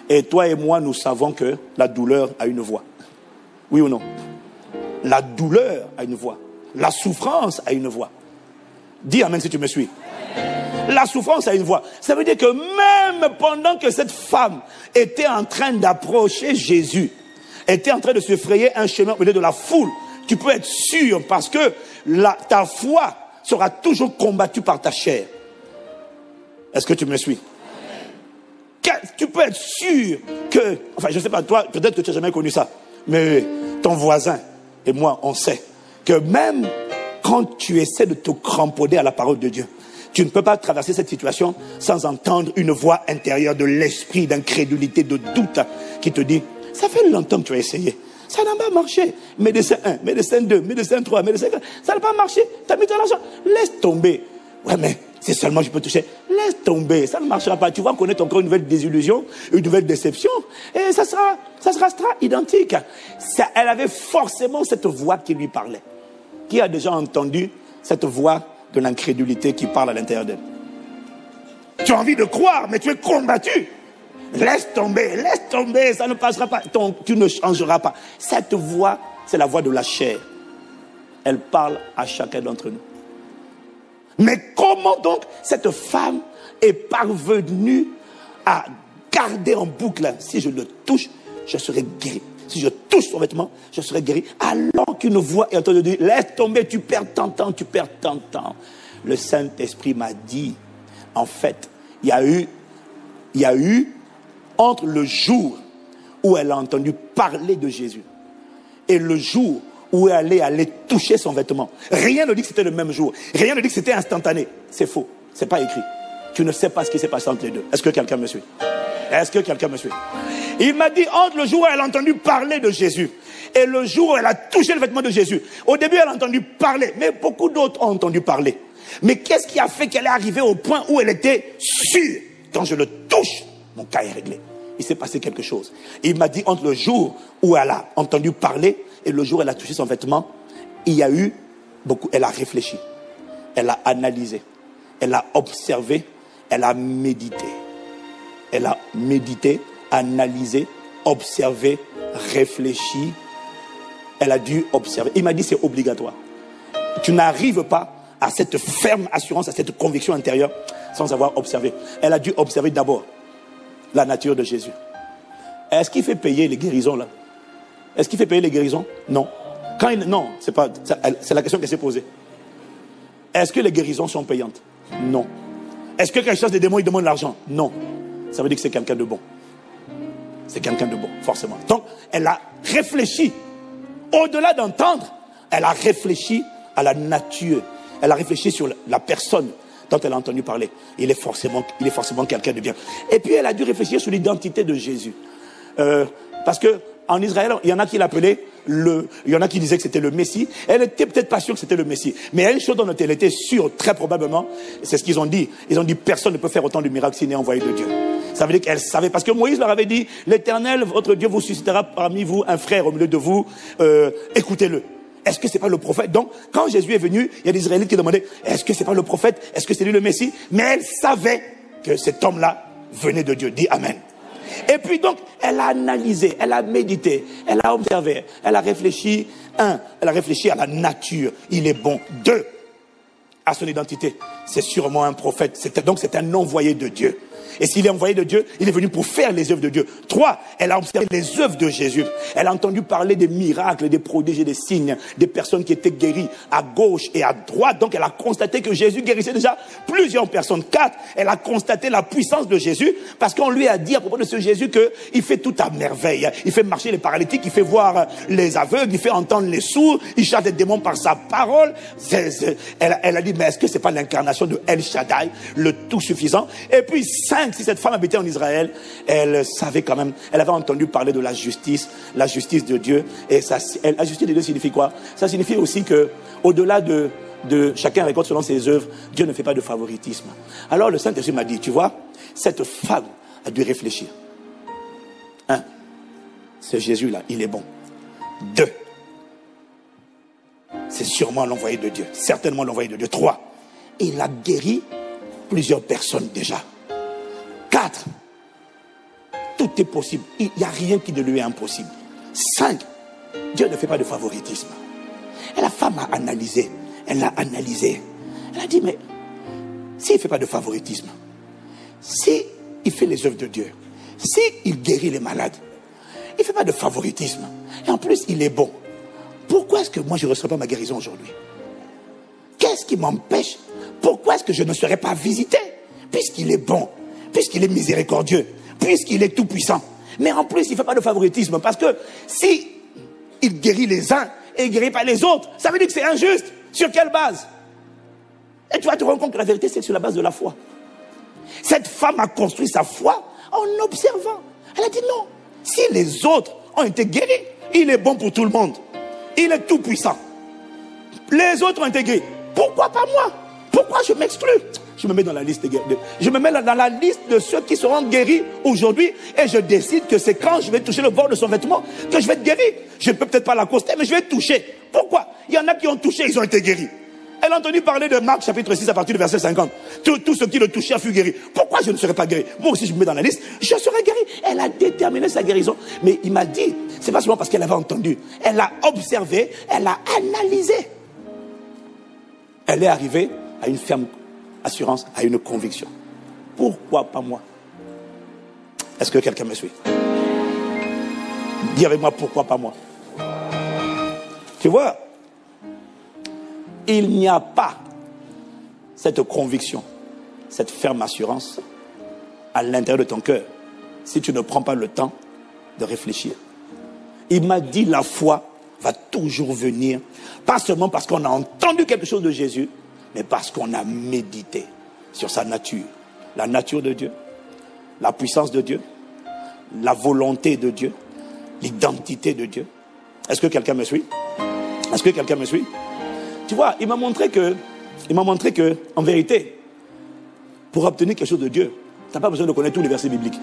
Et toi et moi, nous savons que la douleur a une voix. Oui ou non? La douleur a une voix. La souffrance a une voix. Dis amen si tu me suis. La souffrance a une voix. Ça veut dire que même pendant que cette femme était en train d'approcher Jésus, était en train de se frayer un chemin au milieu de la foule, tu peux être sûr parce que ta foi sera toujours combattue par ta chair. Est-ce que tu me suis? Tu peux être sûr que, enfin je ne sais pas, toi peut-être que tu n'as jamais connu ça, mais ton voisin et moi on sait que même quand tu essaies de te cramponner à la parole de Dieu, tu ne peux pas traverser cette situation sans entendre une voix intérieure de l'esprit d'incrédulité, de doute qui te dit, ça fait longtemps que tu as essayé, ça n'a pas marché. Médecin 1, médecin 2, médecin 3, médecin 4, ça n'a pas marché, tu as mis ton argent, laisse tomber. Ouais mais c'est seulement je peux toucher, laisse tomber, ça ne marchera pas. Tu vas connaître encore une nouvelle désillusion, une nouvelle déception, et ça sera identique. Elle avait forcément cette voix qui lui parlait. Qui a déjà entendu cette voix de l'incrédulité qui parle à l'intérieur d'elle? Tu as envie de croire, mais tu es combattu. Laisse tomber, ça ne passera pas. Tu ne changeras pas. Cette voix, c'est la voix de la chair. Elle parle à chacun d'entre nous. Mais comment donc cette femme est parvenue à garder en boucle, si je le touche, je serai guéri. Si je touche son vêtement, je serai guéri. Alors qu'une voix est en train de dire, laisse tomber, tu perds ton temps. Le Saint-Esprit m'a dit, en fait, il y a eu, entre le jour où elle a entendu parler de Jésus et le jour où elle allait toucher son vêtement, rien ne dit que c'était le même jour. Rien ne dit que c'était instantané. C'est faux. C'est pas écrit. Tu ne sais pas ce qui s'est passé entre les deux. Est-ce que quelqu'un me suit? Est-ce que quelqu'un me suit? Il m'a dit entre le jour où elle a entendu parler de Jésus et le jour où elle a touché le vêtement de Jésus. Au début, elle a entendu parler, mais beaucoup d'autres ont entendu parler. Mais qu'est-ce qui a fait qu'elle est arrivée au point où elle était sûre? Quand je le touche, mon cas est réglé. Il s'est passé quelque chose. Il m'a dit entre le jour où elle a entendu parler et le jour où elle a touché son vêtement, il y a eu beaucoup. Elle a réfléchi, elle a analysé, elle a observé, elle a médité. Elle a médité, analysé, observé, réfléchi. Elle a dû observer. Il m'a dit c'est obligatoire. Tu n'arrives pas à cette ferme assurance, à cette conviction intérieure sans avoir observé. Elle a dû observer d'abord la nature de Jésus. Est-ce qu'il fait payer les guérisons là? Est-ce qu'il fait payer les guérisons? Non. Non, c'est la question qu'elle s'est posée. Est-ce que les guérisons sont payantes? Non. Est-ce que quand il chasse des démons, il demande l'argent? Non. Ça veut dire que c'est quelqu'un de bon. C'est quelqu'un de bon, forcément. Donc, elle a réfléchi. Au-delà d'entendre, elle a réfléchi à la nature. Elle a réfléchi sur la personne dont elle a entendu parler. Il est forcément quelqu'un de bien. Et puis, elle a dû réfléchir sur l'identité de Jésus. Parce que en Israël, il y en a qui l'appelaient il y en a qui disaient que c'était le Messie. Elle n'était peut-être pas sûre que c'était le Messie. Mais il y a une chose dont elle était sûre, très probablement, c'est ce qu'ils ont dit. Ils ont dit, personne ne peut faire autant de miracles s'il n'est envoyé de Dieu. Ça veut dire qu'elle savait, parce que Moïse leur avait dit, l'Éternel, votre Dieu, vous suscitera parmi vous un frère au milieu de vous, écoutez-le. Est-ce que c'est pas le prophète? Donc, quand Jésus est venu, il y a des Israélites qui demandaient, est-ce que c'est pas le prophète? Est-ce que c'est lui le Messie? Mais elle savait que cet homme-là venait de Dieu. Dis Amen. Et puis donc, elle a analysé, elle a médité, elle a observé, elle a réfléchi. Elle a réfléchi à la nature. Il est bon. 2, à son identité. C'est sûrement un prophète. Donc c'est un envoyé de Dieu. Et s'il est envoyé de Dieu, il est venu pour faire les œuvres de Dieu. 3, elle a observé les œuvres de Jésus. Elle a entendu parler des miracles, des prodiges et des signes, des personnes qui étaient guéries à gauche et à droite. Donc elle a constaté que Jésus guérissait déjà plusieurs personnes. 4, elle a constaté la puissance de Jésus parce qu'on lui a dit à propos de ce Jésus qu'il fait tout à merveille. Il fait marcher les paralytiques, il fait voir les aveugles, il fait entendre les sourds, il chasse des démons par sa parole. Elle a dit, mais est-ce que c'est pas l'incarnation de El Shaddai, le tout suffisant? Et puis 5, si cette femme habitait en Israël, elle savait quand même, elle avait entendu parler de la justice de Dieu. Et la justice de Dieu signifie quoi? Ça signifie aussi que, au-delà de chacun récolte selon ses œuvres, Dieu ne fait pas de favoritisme. Alors le Saint-Esprit m'a dit, tu vois, cette femme a dû réfléchir. 1, ce Jésus-là, il est bon. 2, c'est sûrement l'envoyé de Dieu, certainement l'envoyé de Dieu. 3, il a guéri plusieurs personnes déjà. 4, tout est possible. Il n'y a rien qui ne lui est impossible. 5, Dieu ne fait pas de favoritisme. Et la femme a analysé. Elle a analysé. Elle a dit, mais s'il ne fait pas de favoritisme, s'il fait les œuvres de Dieu, s'il guérit les malades, il ne fait pas de favoritisme. Et en plus, il est bon. Pourquoi est-ce que moi je ne reçois pas ma guérison aujourd'hui? Qu'est-ce qui m'empêche? Pourquoi est-ce que je ne serai pas visité? Puisqu'il est bon, puisqu'il est miséricordieux, puisqu'il est tout puissant. Mais en plus, il ne fait pas de favoritisme. Parce que si il guérit les uns et il ne guérit pas les autres, ça veut dire que c'est injuste. Sur quelle base? Et tu vas te rendre compte que la vérité, c'est sur la base de la foi. Cette femme a construit sa foi en observant. Elle a dit non. Si les autres ont été guéris, il est bon pour tout le monde. Il est tout puissant. Les autres ont été guéris. Pourquoi pas moi? Pourquoi je m'exclus? Je me mets dans la liste je me mets dans la liste de ceux qui seront guéris aujourd'hui et je décide que c'est quand je vais toucher le bord de son vêtement que je vais être guéri. Je ne peux peut-être pas l'accoster, mais je vais toucher. Pourquoi? Il y en a qui ont touché, ils ont été guéris. Elle a entendu parler de Marc chapitre 6 à partir du verset 50. Tout ce qui le touchait fut guéri. Pourquoi je ne serai pas guéri? Moi aussi je me mets dans la liste, je serai guéri. Elle a déterminé sa guérison. Mais il m'a dit, c'est pas seulement parce qu'elle avait entendu. Elle a observé, elle a analysé. Elle est arrivée à une ferme assurance, à une conviction. Pourquoi pas moi? Est-ce que quelqu'un me suit? Dis avec moi, pourquoi pas moi? Tu vois, il n'y a pas cette conviction, cette ferme assurance à l'intérieur de ton cœur si tu ne prends pas le temps de réfléchir. Il m'a dit, la foi va toujours venir, pas seulement parce qu'on a entendu quelque chose de Jésus, mais parce qu'on a médité sur sa nature. La nature de Dieu, la puissance de Dieu, la volonté de Dieu, l'identité de Dieu. Est-ce que quelqu'un me suit? Est-ce que quelqu'un me suit? Tu vois, il m'a montré que, en vérité, pour obtenir quelque chose de Dieu, tu n'as pas besoin de connaître tous les versets bibliques.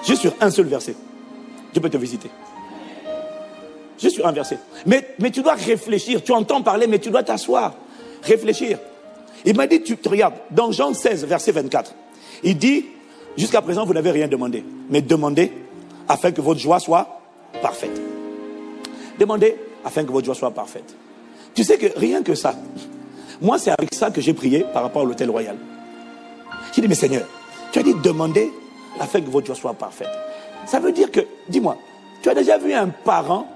Juste sur un seul verset, Dieu peut te visiter. Juste sur un verset. Mais tu dois réfléchir. Tu entends parler, mais tu dois t'asseoir. Réfléchir. Il m'a dit, tu regardes, dans Jean 16, verset 24, il dit, jusqu'à présent, vous n'avez rien demandé, mais demandez afin que votre joie soit parfaite. Demandez afin que votre joie soit parfaite. Tu sais que rien que ça, moi c'est avec ça que j'ai prié par rapport à l'hôtel royal. J'ai dit, mais Seigneur, tu as dit demandez afin que votre joie soit parfaite. Ça veut dire que, dis-moi, Tu as déjà vu un parent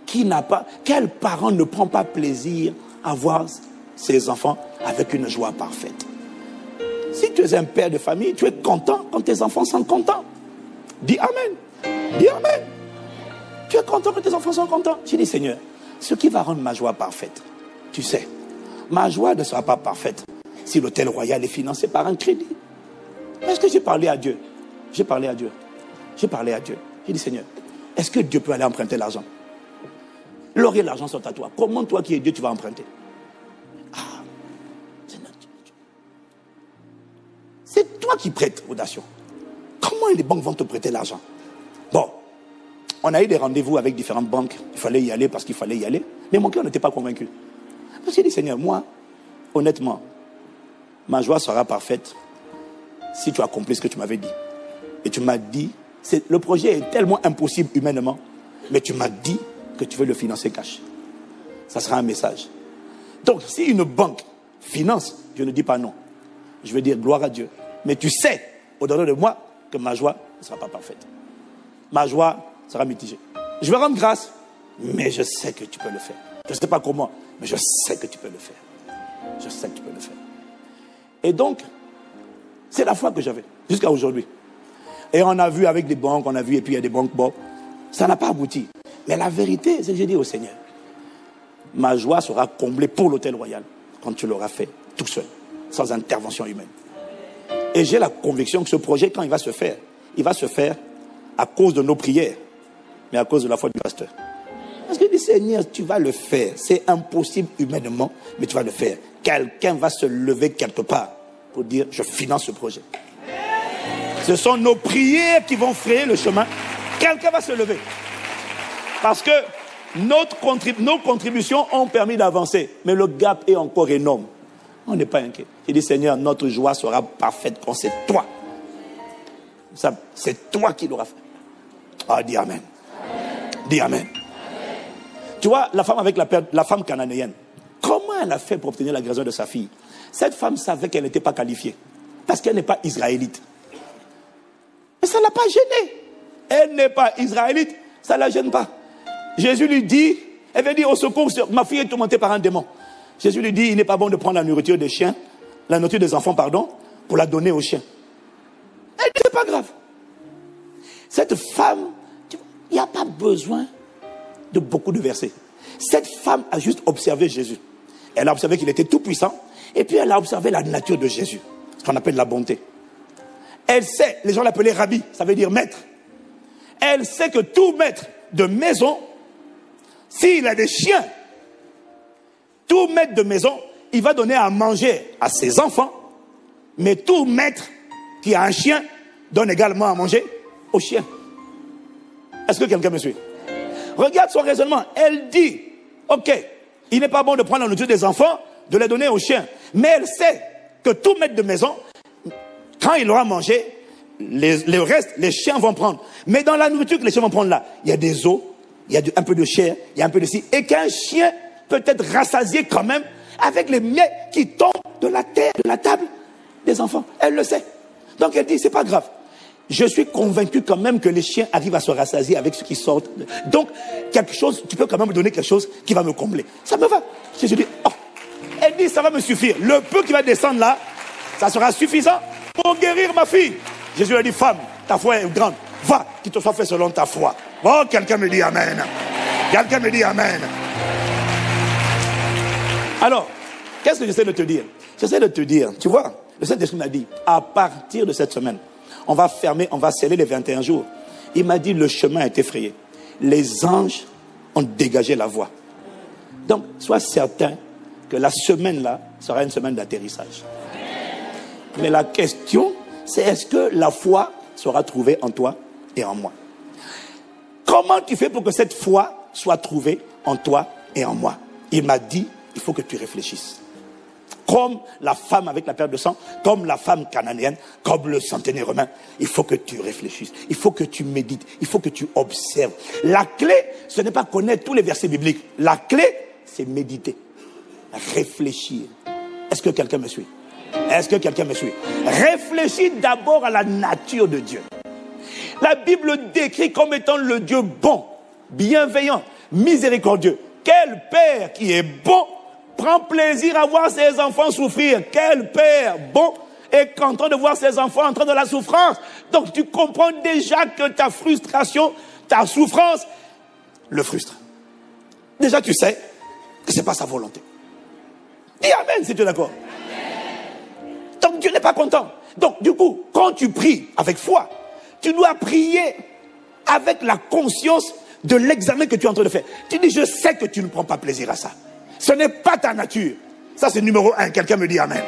qui n'a pas... Quel parent ne prend pas plaisir à voir ses enfants avec une joie parfaite? Si tu es un père de famille, tu es content quand tes enfants sont contents. Dis Amen. Dis Amen. Tu es content quand tes enfants sont contents. J'ai dit, Seigneur, ce qui va rendre ma joie parfaite, tu sais, ma joie ne sera pas parfaite si l'hôtel royal est financé par un crédit. Est-ce que j'ai parlé à Dieu? J'ai parlé à Dieu. J'ai parlé à Dieu. J'ai dit, Seigneur, est-ce que Dieu peut aller emprunter l'argent? L'or et l'argent sont à toi. Comment toi qui es Dieu, tu vas emprunter? Ah, Seigneur, c'est toi qui prêtes aux nations. Comment les banques vont te prêter l'argent? Bon, on a eu des rendez-vous avec différentes banques. Il fallait y aller parce qu'il fallait y aller. Mais mon cœur n'était pas convaincu. Je me suis dit, Seigneur, moi, honnêtement, ma joie sera parfaite si tu accomplis ce que tu m'avais dit. Et tu m'as dit, le projet est tellement impossible humainement, mais tu m'as dit que tu veux le financer cash. Ça sera un message. Donc, si une banque finance, je ne dis pas non. Je veux dire gloire à Dieu. Mais tu sais, au-delà de moi, que ma joie ne sera pas parfaite. Ma joie sera mitigée. Je vais rendre grâce, mais je sais que tu peux le faire. Je ne sais pas comment, mais je sais que tu peux le faire. Je sais que tu peux le faire. Et donc, c'est la foi que j'avais, jusqu'à aujourd'hui. Et on a vu avec des banques, on a vu, et puis il y a des banques, bon, ça n'a pas abouti. Mais la vérité, c'est que j'ai dit au Seigneur, ma joie sera comblée pour l'hôtel royal quand tu l'auras fait tout seul, sans intervention humaine. Et j'ai la conviction que ce projet, quand il va se faire à cause de nos prières, mais à cause de la foi du pasteur. Parce que je dis, Seigneur, tu vas le faire. C'est impossible humainement, mais tu vas le faire. Quelqu'un va se lever quelque part pour dire, je finance ce projet. Ce sont nos prières qui vont frayer le chemin. Quelqu'un va se lever. Parce que nos contributions ont permis d'avancer. Mais le gap est encore énorme. On n'est pas inquiet. J'ai dit, Seigneur, notre joie sera parfaite quand c'est toi. C'est toi qui l'auras fait. Ah, dis Amen. Dis Amen. Tu vois, la femme avec la femme cananéenne, comment elle a fait pour obtenir la guérison de sa fille? Cette femme savait qu'elle n'était pas qualifiée. Parce qu'elle n'est pas israélite. Mais ça ne l'a pas gênée. Elle n'est pas israélite, ça ne la gêne pas. Jésus lui dit, elle veut dire au secours, ma fille est tourmentée par un démon. Jésus lui dit, il n'est pas bon de prendre la nourriture des chiens, la nourriture des enfants, pardon, pour la donner aux chiens. Elle dit, c'est pas grave. Cette femme, il n'y a pas besoin de beaucoup de versets. Cette femme a juste observé Jésus. Elle a observé qu'il était tout puissant, et puis elle a observé la nature de Jésus, ce qu'on appelle la bonté. Elle sait, les gens l'appelaient rabbi, ça veut dire maître. Elle sait que tout maître de maison, s'il a des chiens, tout maître de maison, il va donner à manger à ses enfants, mais tout maître qui a un chien donne également à manger aux chiens. Est-ce que quelqu'un me suit? Regarde son raisonnement. Elle dit, ok, il n'est pas bon de prendre la nourriture des enfants, de les donner aux chiens. Mais elle sait que tout maître de maison, quand il aura mangé, le reste, les chiens vont prendre. Mais dans la nourriture que les chiens vont prendre là, il y a des os, il y a un peu de chair, il y a un peu de ci. Et qu'un chien peut être rassasié quand même avec les miettes qui tombent de la terre, de la table des enfants. Elle le sait. Donc elle dit, c'est pas grave. Je suis convaincu quand même que les chiens arrivent à se rassasier avec ce qui sort. Donc, quelque chose, tu peux quand même me donner quelque chose qui va me combler. Ça me va. Je dis, oh. Elle dit, ça va me suffire. Le peu qui va descendre là, ça sera suffisant pour guérir ma fille. Jésus lui a dit, femme, ta foi est grande. Va, qu'il te soit fait selon ta foi. Oh, quelqu'un me dit amen. Quelqu'un me dit amen. Alors, qu'est-ce que j'essaie de te dire? J'essaie de te dire, tu vois, le Saint-Esprit m'a dit, à partir de cette semaine, on va fermer, on va sceller les 21 jours. Il m'a dit, le chemin est effrayé. Les anges ont dégagé la voie. Donc, sois certain que la semaine-là sera une semaine d'atterrissage. Mais la question, c'est est-ce que la foi sera trouvée en toi et en moi? Comment tu fais pour que cette foi soit trouvée en toi et en moi? Il m'a dit, il faut que tu réfléchisses. Comme la femme avec la perte de sang, comme la femme cananéenne, comme le centenaire romain, il faut que tu réfléchisses, il faut que tu médites, il faut que tu observes. La clé, ce n'est pas connaître tous les versets bibliques. La clé, c'est méditer, réfléchir. Est-ce que quelqu'un me suit? Est-ce que quelqu'un me suit? Réfléchis d'abord à la nature de Dieu. La Bible décrit comme étant le Dieu bon, bienveillant, miséricordieux. Quel père qui est bon prend plaisir à voir ses enfants souffrir. Quel père bon est content de voir ses enfants entrer dans la souffrance. Donc tu comprends déjà que ta frustration, ta souffrance, le frustre. Déjà tu sais que ce n'est pas sa volonté. Dis amen si tu es d'accord. Donc Dieu n'est pas content. Donc du coup, quand tu pries avec foi, tu dois prier avec la conscience de l'examen que tu es en train de faire. Tu dis, je sais que tu ne prends pas plaisir à ça. Ce n'est pas ta nature. Ça c'est numéro 1. Quelqu'un me dit amen.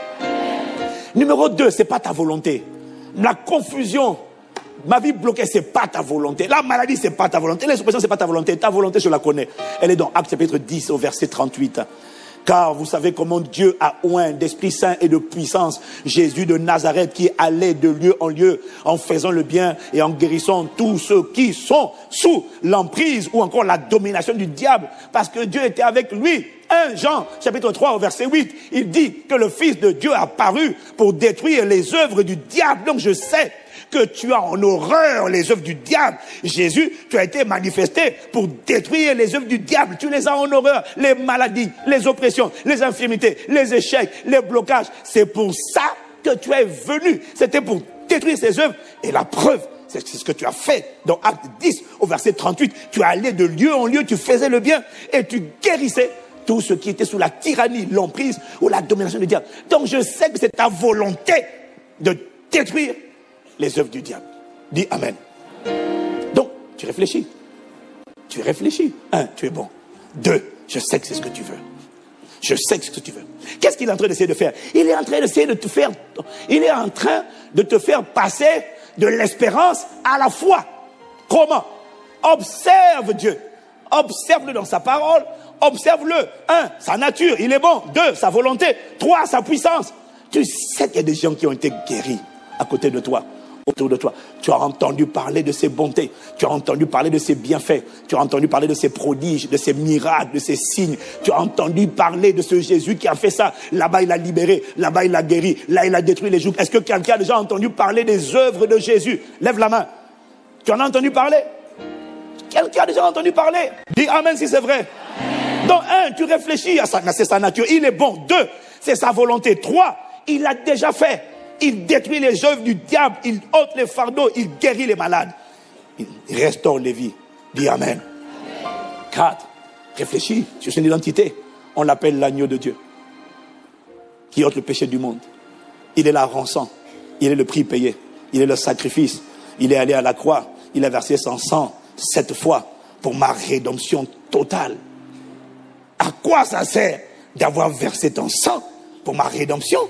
Numéro 2, ce n'est pas ta volonté. La confusion, ma vie bloquée, ce n'est pas ta volonté. La maladie, ce n'est pas ta volonté. L'expression, ce n'est pas ta volonté. Ta volonté, je la connais. Elle est dans Actes chapitre 10 au verset 38. Car vous savez comment Dieu a oint d'Esprit Saint et de puissance Jésus de Nazareth qui allait de lieu en lieu en faisant le bien et en guérissant tous ceux qui sont sous l'emprise ou encore la domination du diable parce que Dieu était avec lui. 1 Jean chapitre 3 au verset 8, il dit que le Fils de Dieu a paru pour détruire les œuvres du diable. Donc je sais que tu as en horreur les œuvres du diable. Jésus, tu as été manifesté pour détruire les œuvres du diable. Tu les as en horreur. Les maladies, les oppressions, les infirmités, les échecs, les blocages. C'est pour ça que tu es venu. C'était pour détruire ces œuvres. Et la preuve, c'est ce que tu as fait dans Acte 10 au verset 38. Tu allais de lieu en lieu, tu faisais le bien et tu guérissais tout ce qui était sous la tyrannie, l'emprise ou la domination du diable. Donc je sais que c'est ta volonté de détruire les œuvres du diable. Dis amen. Donc, tu réfléchis. Tu réfléchis. 1, tu es bon. 2, je sais que c'est ce que tu veux. Je sais que c'est ce que tu veux. Qu'est-ce qu'il est en train d'essayer de faire? Il est en train d'essayer de te faire, il est en train de te faire passer de l'espérance à la foi. Comment? Observe Dieu. Observe-le dans sa parole. Observe-le. 1, sa nature, il est bon. 2, sa volonté. 3, sa puissance. Tu sais qu'il y a des gens qui ont été guéris à côté de toi, autour de toi. Tu as entendu parler de ses bontés. Tu as entendu parler de ses bienfaits. Tu as entendu parler de ses prodiges, de ses miracles, de ses signes. Tu as entendu parler de ce Jésus qui a fait ça. Là-bas, il a libéré. Là-bas, il a guéri. Là, il a détruit les jougs. Est-ce que quelqu'un a déjà entendu parler des œuvres de Jésus? Lève la main. Tu en as entendu parler? Quelqu'un a déjà entendu parler? Dis amen si c'est vrai. Donc, 1, tu réfléchis à ça, c'est sa nature. Il est bon. 2, c'est sa volonté. 3, il l'a déjà fait. Il détruit les œuvres du diable. Il ôte les fardeaux. Il guérit les malades. Il restaure les vies. Dis amen. 4, réfléchis sur son identité. On l'appelle l'agneau de Dieu qui ôte le péché du monde. Il est la rançon. Il est le prix payé. Il est le sacrifice. Il est allé à la croix. Il a versé son sang 7 fois pour ma rédemption totale. À quoi ça sert d'avoir versé ton sang pour ma rédemption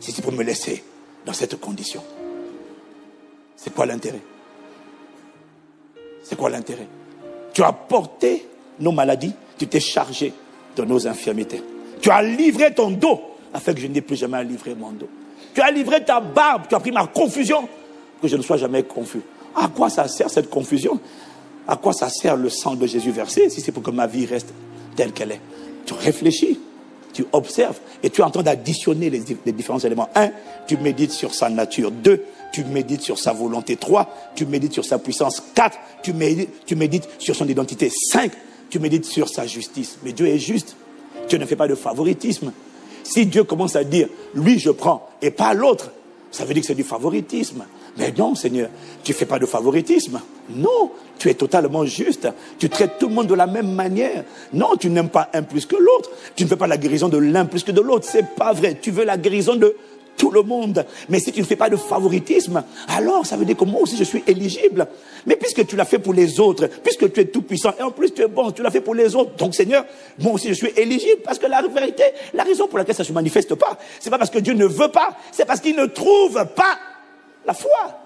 si c'est pour me laisser dans cette condition? C'est quoi l'intérêt? C'est quoi l'intérêt? Tu as porté nos maladies, tu t'es chargé de nos infirmités. Tu as livré ton dos afin que je n'ai plus jamais à livrer mon dos. Tu as livré ta barbe, tu as pris ma confusion pour que je ne sois jamais confus. À quoi ça sert cette confusion? À quoi ça sert le sang de Jésus versé si c'est pour que ma vie reste telle qu'elle est? Tu réfléchis, tu observes et tu es en train d'additionner les différents éléments. 1, tu médites sur sa nature. 2, tu médites sur sa volonté. 3, tu médites sur sa puissance. 4, tu médites sur son identité. 5, tu médites sur sa justice. Mais Dieu est juste. Dieu ne fait pas de favoritisme. Si Dieu commence à dire, lui je prends et pas l'autre, ça veut dire que c'est du favoritisme. Mais non, Seigneur, tu ne fais pas de favoritisme. Non, tu es totalement juste. Tu traites tout le monde de la même manière. Non, tu n'aimes pas un plus que l'autre. Tu ne fais pas la guérison de l'un plus que de l'autre. C'est pas vrai. Tu veux la guérison de tout le monde. Mais si tu ne fais pas de favoritisme, alors ça veut dire que moi aussi je suis éligible. Mais puisque tu l'as fait pour les autres, puisque tu es tout puissant, et en plus tu es bon, tu l'as fait pour les autres, donc Seigneur, moi aussi je suis éligible, parce que la vérité, la raison pour laquelle ça ne se manifeste pas, c'est pas parce que Dieu ne veut pas, c'est parce qu'il ne trouve pas la foi.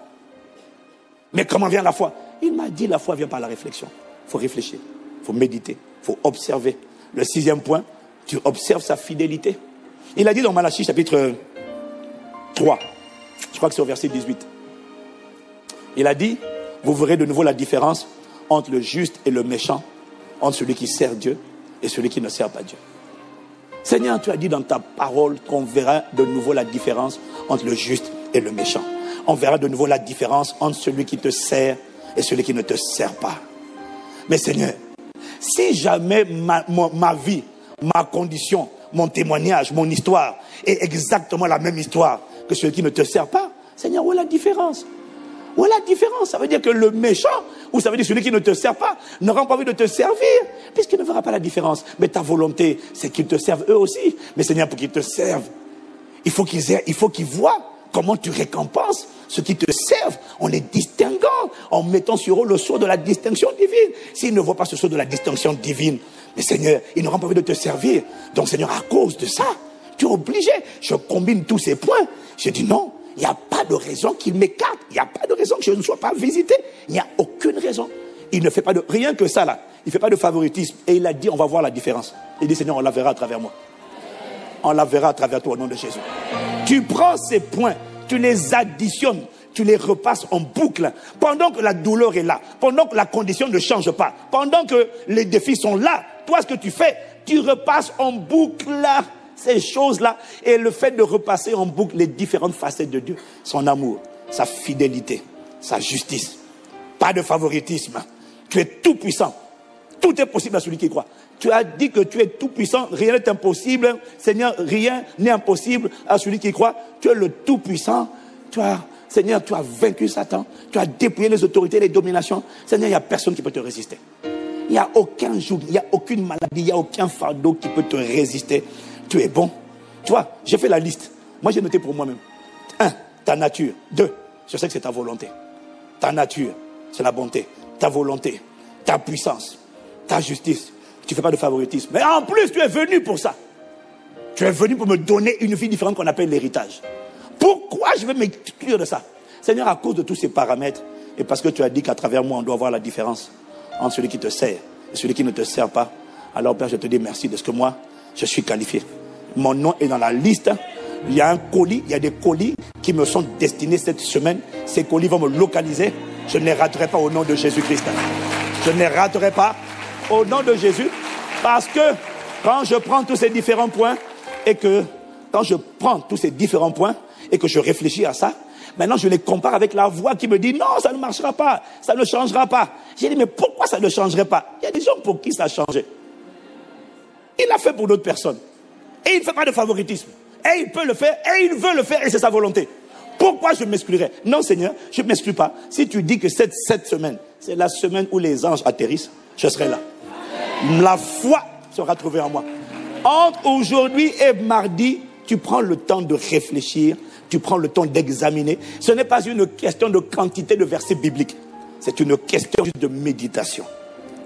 Mais comment vient la foi? Il m'a dit la foi vient par la réflexion. Il faut réfléchir, il faut méditer, il faut observer. Le 6e point, tu observes sa fidélité. Il a dit dans Malachie chapitre 3, je crois que c'est au verset 18. Il a dit, vous verrez de nouveau la différence entre le juste et le méchant, entre celui qui sert Dieu et celui qui ne sert pas Dieu. Seigneur, tu as dit dans ta parole qu'on verra de nouveau la différence entre le juste et le méchant. On verra de nouveau la différence entre celui qui te sert et celui qui ne te sert pas. Mais Seigneur, si jamais ma vie, ma condition, mon témoignage, mon histoire est exactement la même histoire que celui qui ne te sert pas, Seigneur, où est la différence? Où est la différence? Ça veut dire que le méchant, ou ça veut dire celui qui ne te sert pas, n'aura pas envie de te servir, puisqu'il ne verra pas la différence. Mais ta volonté, c'est qu'ils te servent eux aussi. Mais Seigneur, pour qu'ils te servent, il faut qu'ils voient comment tu récompenses ceux qui te servent en les distinguant, en mettant sur eux le sceau de la distinction divine. S'ils ne voient pas ce sceau de la distinction divine, mais Seigneur, ils n'auront pas envie de te servir. Donc Seigneur, à cause de ça, tu es obligé. Je combine tous ces points. Je dis non, il n'y a pas de raison qu'il m'écarte. Il n'y a pas de raison que je ne sois pas visité. Il n'y a aucune raison. Il ne fait pas de... Rien que ça là. Il ne fait pas de favoritisme. Et il a dit, on va voir la différence. Il dit, Seigneur, on la verra à travers moi. On la verra à travers toi au nom de Jésus. Tu prends ces points, tu les additionnes, tu les repasses en boucle. Pendant que la douleur est là, pendant que la condition ne change pas, pendant que les défis sont là, toi ce que tu fais, tu repasses en boucle là, ces choses-là. Et le fait de repasser en boucle les différentes facettes de Dieu, son amour, sa fidélité, sa justice, pas de favoritisme. Tu es tout puissant. Tout est possible à celui qui croit. Tu as dit que tu es tout puissant, rien n'est impossible. Seigneur, rien n'est impossible à celui qui croit. Tu es le tout puissant. Seigneur, tu as vaincu Satan. Tu as dépouillé les autorités, les dominations. Seigneur, il n'y a personne qui peut te résister. Il n'y a aucun joug, il n'y a aucune maladie, il n'y a aucun fardeau qui peut te résister. Tu es bon. Tu vois, j'ai fait la liste. Moi, j'ai noté pour moi-même. 1, ta nature. 2, je sais que c'est ta volonté. Ta nature, c'est la bonté. Ta volonté, ta puissance, ta justice. Tu ne fais pas de favoritisme. Mais en plus, tu es venu pour ça. Tu es venu pour me donner une vie différente qu'on appelle l'héritage. Pourquoi je vais m'exclure de ça? Seigneur, à cause de tous ces paramètres, et parce que tu as dit qu'à travers moi, on doit voir la différence entre celui qui te sert et celui qui ne te sert pas. Alors, Père, je te dis merci de ce que moi, je suis qualifié. Mon nom est dans la liste. Il y a un colis, il y a des colis qui me sont destinés cette semaine. Ces colis vont me localiser. Je ne les raterai pas au nom de Jésus-Christ. Je ne les raterai pas au nom de Jésus. Parce que quand je prends tous ces différents points et que je réfléchis à ça, maintenant je les compare avec la voix qui me dit non, ça ne marchera pas, ça ne changera pas. J'ai dit mais pourquoi ça ne changerait pas? Il y a des gens pour qui ça a changé. Il l'a fait pour d'autres personnes. Et il ne fait pas de favoritisme. Et il peut le faire, et il veut le faire, et c'est sa volonté. Pourquoi je m'exclurais? Non Seigneur, je ne m'exclus pas. Si tu dis que cette semaine, c'est la semaine où les anges atterrissent, je serai là. La foi sera trouvée en moi. Entre aujourd'hui et mardi, tu prends le temps de réfléchir, tu prends le temps d'examiner. Ce n'est pas une question de quantité de versets bibliques. C'est une question juste de méditation.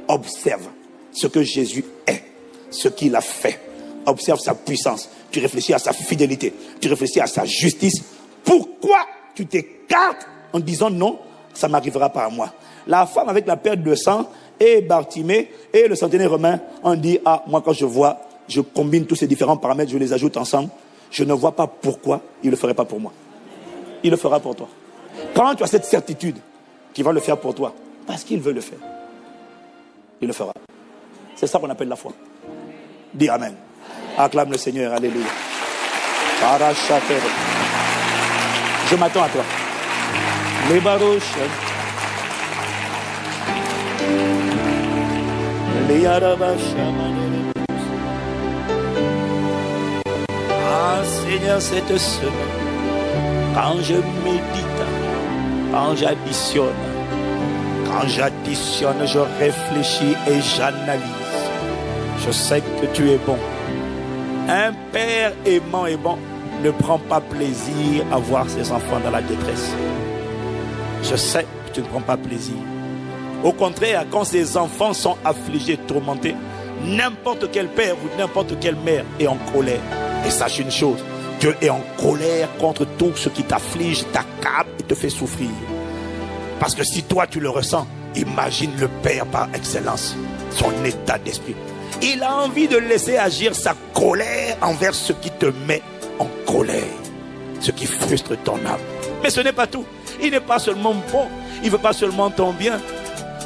Observe ce que Jésus est, ce qu'il a fait. Observe sa puissance. Tu réfléchis à sa fidélité. Tu réfléchis à sa justice. Pourquoi tu t'écartes en disant non, ça ne m'arrivera pas à moi? La femme avec la perte de sang et Bartimée et le centenaire romain ont dit, ah, moi quand je vois, je combine tous ces différents paramètres, je les ajoute ensemble. Je ne vois pas pourquoi il ne le ferait pas pour moi. Il le fera pour toi. Quand tu as cette certitude qu'il va le faire pour toi, parce qu'il veut le faire, il le fera. C'est ça qu'on appelle la foi. Dis Amen. Acclame le Seigneur. Alléluia. Je m'attends à toi. Les barouches. Les ah Seigneur, cette semaine, quand je médite, quand j'additionne, je réfléchis et j'analyse. Je sais que tu es bon. Un père aimant et bon ne prend pas plaisir à voir ses enfants dans la détresse. Je sais que tu ne prends pas plaisir. Au contraire, quand ses enfants sont affligés, tourmentés, n'importe quel père ou n'importe quelle mère est en colère. Et sache une chose, Dieu est en colère contre tout ce qui t'afflige, t'accable et te fait souffrir. Parce que si toi tu le ressens, imagine le Père par excellence, son état d'esprit. Il a envie de laisser agir sa colère envers ce qui te met en colère, ce qui frustre ton âme. Mais ce n'est pas tout. Il n'est pas seulement bon, il ne veut pas seulement ton bien.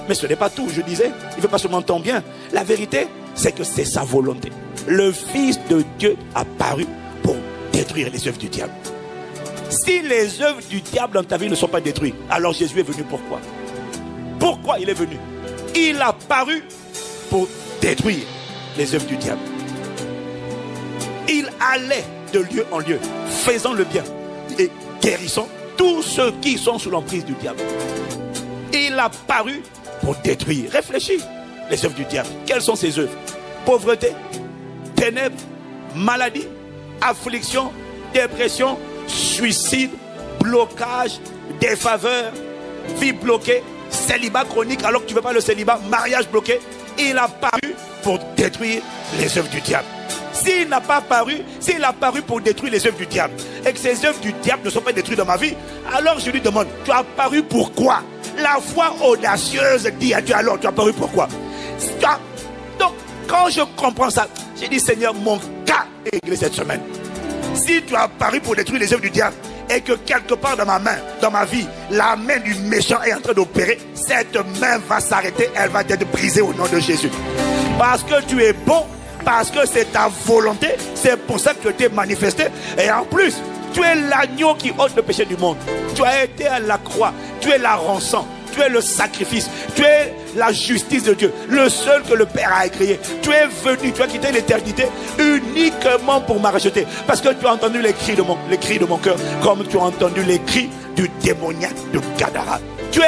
Mais ce n'est pas tout, je disais, il ne veut pas seulement ton bien. La vérité, c'est que c'est sa volonté. Le Fils de Dieu a paru pour détruire les œuvres du diable. Si les œuvres du diable dans ta vie ne sont pas détruites, alors Jésus est venu pourquoi? Pourquoi il est venu? Il a paru pour détruire les œuvres du diable. Il allait de lieu en lieu, faisant le bien et guérissant tous ceux qui sont sous l'emprise du diable. Il a paru pour détruire. Réfléchis, les œuvres du diable. Quelles sont ces œuvres? Pauvreté, ténèbres, maladie, affliction, dépression, suicide, blocage, défaveur, vie bloquée, célibat chronique alors que tu ne veux pas le célibat, mariage bloqué. Il a paru pour détruire les œuvres du diable. S'il n'a pas paru, s'il a paru pour détruire les œuvres du diable et que ces œuvres du diable ne sont pas détruites dans ma vie, alors je lui demande, tu as paru pourquoi? La foi audacieuse dit à Dieu, alors tu as paru pourquoi? Donc quand je comprends ça, j'ai dit, Seigneur, mon cas est réglé cette semaine. Si tu as paru pour détruire les œuvres du diable et que quelque part dans ma main, dans ma vie, la main du méchant est en train d'opérer, cette main va s'arrêter, elle va être brisée au nom de Jésus. Parce que tu es bon, parce que c'est ta volonté, c'est pour ça que tu as été manifesté. Et en plus, tu es l'agneau qui ôte le péché du monde. Tu as été à la croix, tu es la rançon, tu es le sacrifice, tu es la justice de Dieu, le seul que le Père a créé. Tu es venu, tu as quitté l'éternité uniquement pour m'arracher. Parce que tu as entendu les cris de mon cœur, comme tu as entendu les cris du démoniaque de Gadara. Tu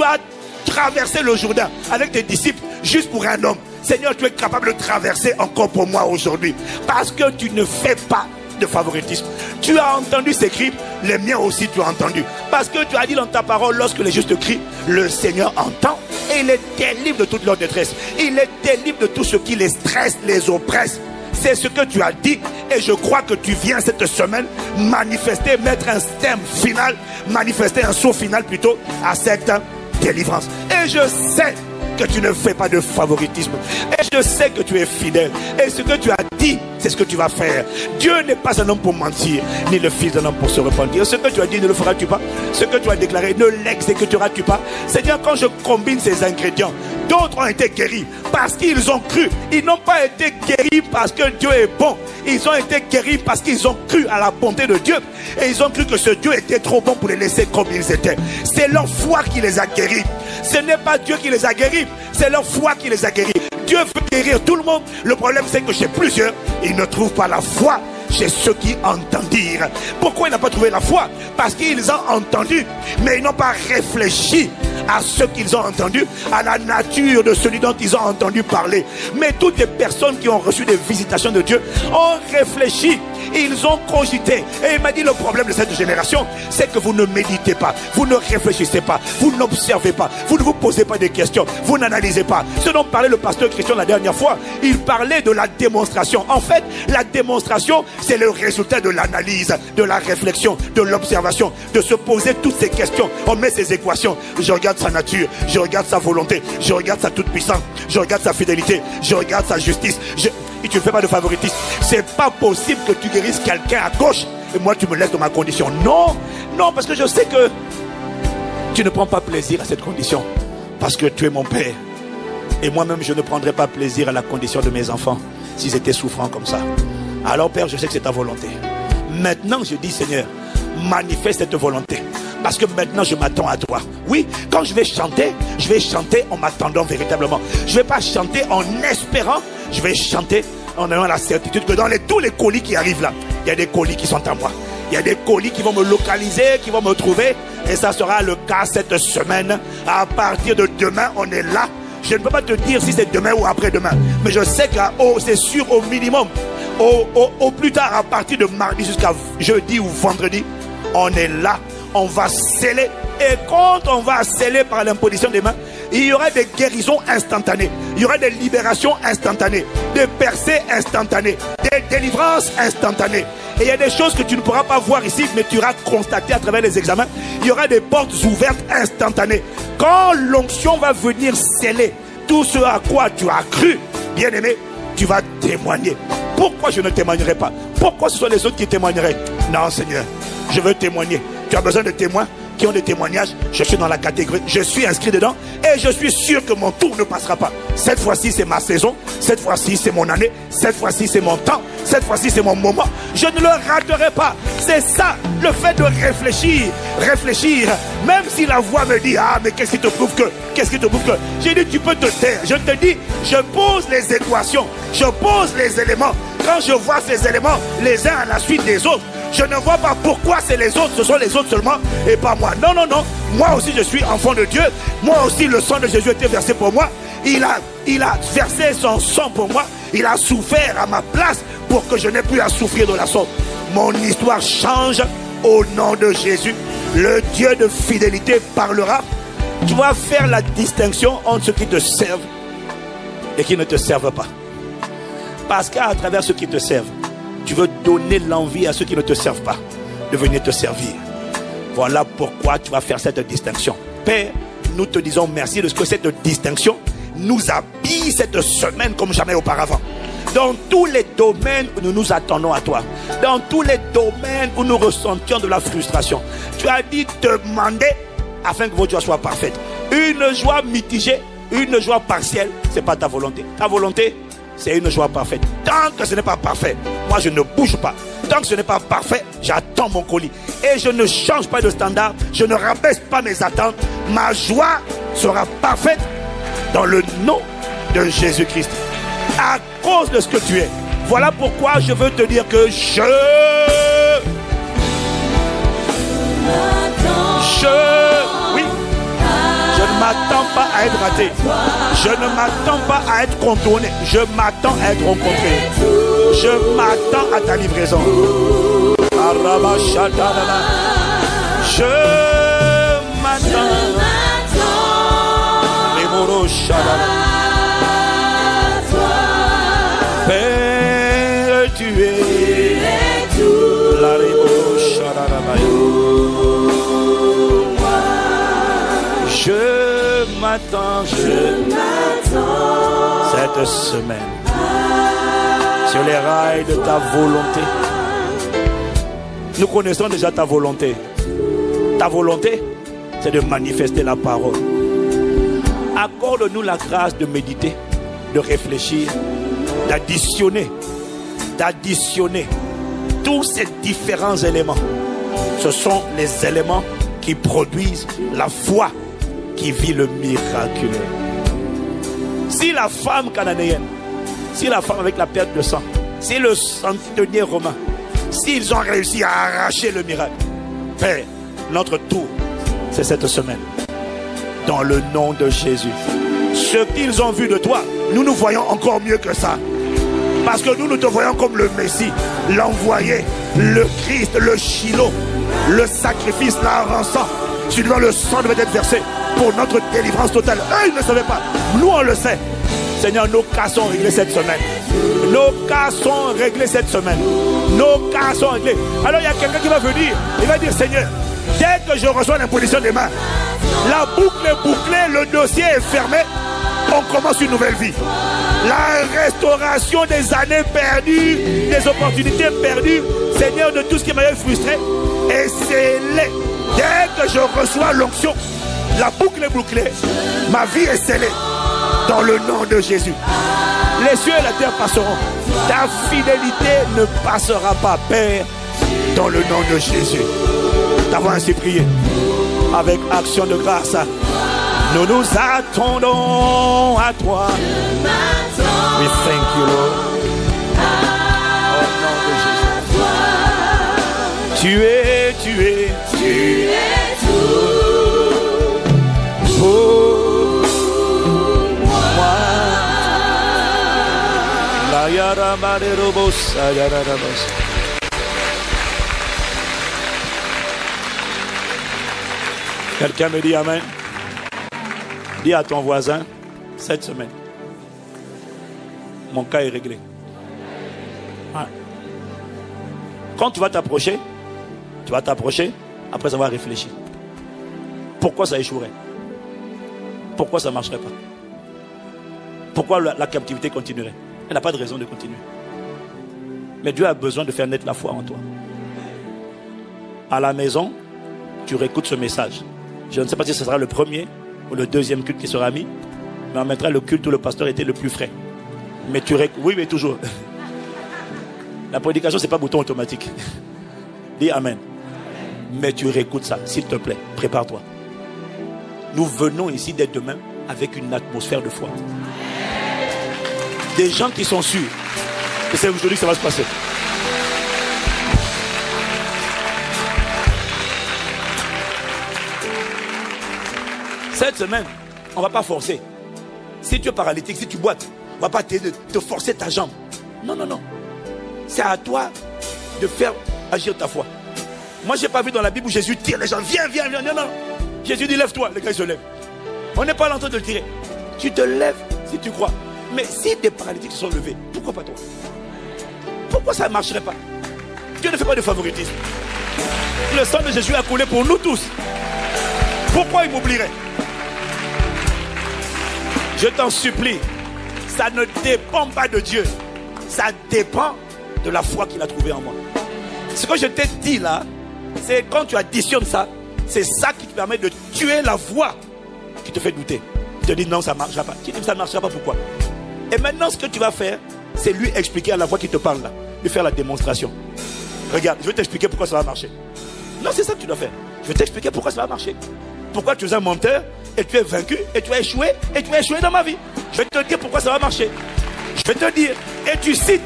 as traversé le Jourdain avec tes disciples juste pour un homme. Seigneur, tu es capable de traverser encore pour moi aujourd'hui. Parce que tu ne fais pas de favoritisme. Tu as entendu ces cris, les miens aussi tu as entendu. Parce que tu as dit dans ta parole, lorsque les justes crient, le Seigneur entend et il les délivre de toute leur détresse. Il les délivre de tout ce qui les stresse, les oppresse. C'est ce que tu as dit et je crois que tu viens cette semaine manifester, mettre un stem final, manifester un saut final plutôt à cette délivrance. Et je sais que tu ne fais pas de favoritisme. Et je sais que tu es fidèle. Et ce que tu as dit, c'est ce que tu vas faire. Dieu n'est pas un homme pour mentir, ni le fils d'un homme pour se repentir. Ce que tu as dit, ne le feras-tu pas? Ce que tu as déclaré, ne l'exécuteras-tu pas? Seigneur, quand je combine ces ingrédients, d'autres ont été guéris parce qu'ils ont cru. Ils n'ont pas été guéris parce que Dieu est bon. Ils ont été guéris parce qu'ils ont cru à la bonté de Dieu. Et ils ont cru que ce Dieu était trop bon pour les laisser comme ils étaient. C'est leur foi qui les a guéris. Ce n'est pas Dieu qui les a guéris, c'est leur foi qui les a guéris. Dieu veut guérir tout le monde. Le problème c'est que chez plusieurs, ils ne trouvent pas la foi chez ceux qui entendent dire. Pourquoi ils n'ont pas trouvé la foi? Parce qu'ils ont entendu, mais ils n'ont pas réfléchi à ce qu'ils ont entendu, à la nature de celui dont ils ont entendu parler. Mais toutes les personnes qui ont reçu des visitations de Dieu ont réfléchi, ils ont cogité. Et il m'a dit, le problème de cette génération, c'est que vous ne méditez pas, vous ne réfléchissez pas, vous n'observez pas, vous ne vous posez pas des questions, vous n'analysez pas. Ce dont parlait le pasteur Christian la dernière fois, il parlait de la démonstration. En fait, la démonstration, c'est le résultat de l'analyse, de la réflexion, de l'observation, de se poser toutes ces questions. On met ces équations. Je regarde sa nature, je regarde sa volonté, je regarde sa toute-puissance, je regarde sa fidélité, je regarde sa justice. Et tu ne fais pas de favoritisme. C'est pas possible que tu guérisses quelqu'un à gauche et moi tu me laisses dans ma condition. Non, non, parce que je sais que tu ne prends pas plaisir à cette condition. Parce que tu es mon Père. Et moi-même je ne prendrai pas plaisir à la condition de mes enfants s'ils étaient souffrants comme ça. Alors Père, je sais que c'est ta volonté. Maintenant je dis, Seigneur, manifeste cette volonté. Parce que maintenant je m'attends à toi. Oui, quand je vais chanter en m'attendant véritablement. Je ne vais pas chanter en espérant, je vais chanter en ayant la certitude que dans tous les colis qui arrivent là, il y a des colis qui sont à moi. Il y a des colis qui vont me localiser, qui vont me trouver. Et ça sera le cas cette semaine. À partir de demain, on est là. Je ne peux pas te dire si c'est demain ou après-demain. Mais je sais que c'est sûr au minimum. Au plus tard, à partir de mardi jusqu'à jeudi ou vendredi, on est là. On va sceller. Et quand on va sceller par l'imposition des mains, il y aura des guérisons instantanées. Il y aura des libérations instantanées. Des percées instantanées. Des délivrances instantanées. Et il y a des choses que tu ne pourras pas voir ici, mais tu auras constaté à travers les examens. Il y aura des portes ouvertes instantanées. Quand l'onction va venir sceller tout ce à quoi tu as cru, bien aimé, tu vas témoigner. Pourquoi je ne témoignerai pas? Pourquoi ce sont les autres qui témoigneraient? Non, Seigneur, je veux témoigner. Tu as besoin de témoins qui ont des témoignages. Je suis dans la catégorie, je suis inscrit dedans et je suis sûr que mon tour ne passera pas. Cette fois-ci c'est ma saison, cette fois-ci c'est mon année, cette fois-ci c'est mon temps, cette fois-ci c'est mon moment. Je ne le raterai pas. C'est ça, le fait de réfléchir. Réfléchir. Même si la voix me dit, ah, mais qu'est-ce qui te prouve que? Qu'est-ce qui te prouve que? J'ai dit, tu peux te taire. Je te dis, je pose les équations. Je pose les éléments. Quand je vois ces éléments, les uns à la suite des autres, je ne vois pas pourquoi c'est les autres, ce sont les autres seulement et pas moi. Non, non, non. Moi aussi, je suis enfant de Dieu. Moi aussi, le sang de Jésus a été versé pour moi. Il a versé son sang pour moi. Il a souffert à ma place pour que je n'ai plus à souffrir de la sorte. Mon histoire change au nom de Jésus. Le Dieu de fidélité parlera. Tu vas faire la distinction entre ceux qui te servent et qui ne te servent pas. Parce qu'à travers ceux qui te servent, tu veux donner l'envie à ceux qui ne te servent pas de venir te servir. Voilà pourquoi tu vas faire cette distinction. Père, nous te disons merci de ce que cette distinction nous habille cette semaine comme jamais auparavant. Dans tous les domaines où nous nous attendons à toi, dans tous les domaines où nous ressentions de la frustration, tu as dit demander afin que votre joie soit parfaite. Une joie mitigée, une joie partielle, ce n'est pas ta volonté. Ta volonté, c'est une joie parfaite. Tant que ce n'est pas parfait, moi je ne bouge pas. Tant que ce n'est pas parfait, j'attends mon colis. Et je ne change pas de standard, je ne rabaisse pas mes attentes. Ma joie sera parfaite dans le nom de Jésus-Christ. À cause de ce que tu es. Voilà pourquoi je veux te dire que je ne m'attends pas à être raté. Je ne m'attends pas à être contourné. Je m'attends à être rencontré. Je m'attends à ta livraison. Je m'attends. Père, tu es tout. Je m'attends cette semaine sur les rails de ta volonté. Nous connaissons déjà ta volonté. Ta volonté, c'est de manifester la parole. Accorde-nous la grâce de méditer, de réfléchir, d'additionner tous ces différents éléments. Ce sont les éléments qui produisent la foi qui vit le miraculeux. Si la femme cananéenne, si la femme avec la perte de sang, si le centenier romain, s'ils ont réussi à arracher le miracle, Père, notre tour, c'est cette semaine. Dans le nom de Jésus. Ce qu'ils ont vu de toi, nous nous voyons encore mieux que ça. Parce que nous te voyons comme le Messie, l'envoyé, le Christ, le Shiloh, le sacrifice, la rançon. Sur lui, le sang devait être versé pour notre délivrance totale. Eux, ils ne savaient pas. Nous, on le sait. Seigneur, nos cas sont réglés cette semaine. Nos cas sont réglés cette semaine. Nos cas sont réglés. Alors, il y a quelqu'un qui va venir. Il va dire, Seigneur, dès que je reçois l'imposition des mains, la boucle est bouclée, le dossier est fermé, on commence une nouvelle vie. La restauration des années perdues, des opportunités perdues, Seigneur, de tout ce qui m'avait frustré, et scellé. Dès que je reçois l'onction, la boucle est bouclée, ma vie est scellée dans le nom de Jésus. Les cieux et la terre passeront, ta fidélité ne passera pas, Père, dans le nom de Jésus. T'avons ainsi prié avec action de grâce. Nous nous attendons à toi. We thank you, Lord. Au nom de Jésus. Tu es tout pour moi. La yara malerobos, yara rabos. Quelqu'un me dit amen. Dis à ton voisin, cette semaine, mon cas est réglé. Ouais. Quand tu vas t'approcher après avoir réfléchi. Pourquoi ça échouerait? Pourquoi ça ne marcherait pas? Pourquoi la captivité continuerait? Elle n'a pas de raison de continuer. Mais Dieu a besoin de faire naître la foi en toi. À la maison, tu réécoutes ce message. Je ne sais pas si ce sera le premier ou le deuxième culte qui sera mis, mais on mettra le culte où le pasteur était le plus frais. Mais oui, mais toujours. La prédication, ce n'est pas bouton automatique. Dis Amen. Mais tu réécoutes ça, s'il te plaît. Prépare-toi. Nous venons ici dès demain avec une atmosphère de foi. Des gens qui sont sûrs que c'est aujourd'hui que ça va se passer. Cette semaine, on ne va pas forcer. Si tu es paralytique, si tu boites, on ne va pas te forcer ta jambe. Non, non, non. C'est à toi de faire agir ta foi. Moi, je n'ai pas vu dans la Bible où Jésus tire les gens. Viens, viens, viens. Non, non. Jésus dit, lève-toi. Les gars, ils se lèvent. On n'est pas là en train de le tirer. Tu te lèves si tu crois. Mais si des paralytiques se sont levés, pourquoi pas toi? Pourquoi ça ne marcherait pas? Dieu ne fait pas de favoritisme. Le sang de Jésus a coulé pour nous tous. Pourquoi il m'oublierait? Je t'en supplie, ça ne dépend pas de Dieu. Ça dépend de la foi qu'il a trouvée en moi. Ce que je t'ai dit là, c'est quand tu additionnes ça, c'est ça qui te permet de tuer la voix qui te fait douter. Tu te dis non, ça ne marchera pas. Tu dis ça ne marchera pas, pourquoi? Et maintenant, ce que tu vas faire, c'est lui expliquer à la voix qui te parle là, lui faire la démonstration. Regarde, je vais t'expliquer pourquoi ça va marcher. Non, c'est ça que tu dois faire. Je vais t'expliquer pourquoi ça va marcher. Pourquoi tu es un menteur et tu es vaincu et tu as échoué et tu as échoué dans ma vie. Je vais te dire pourquoi ça va marcher. Je vais te dire et tu cites.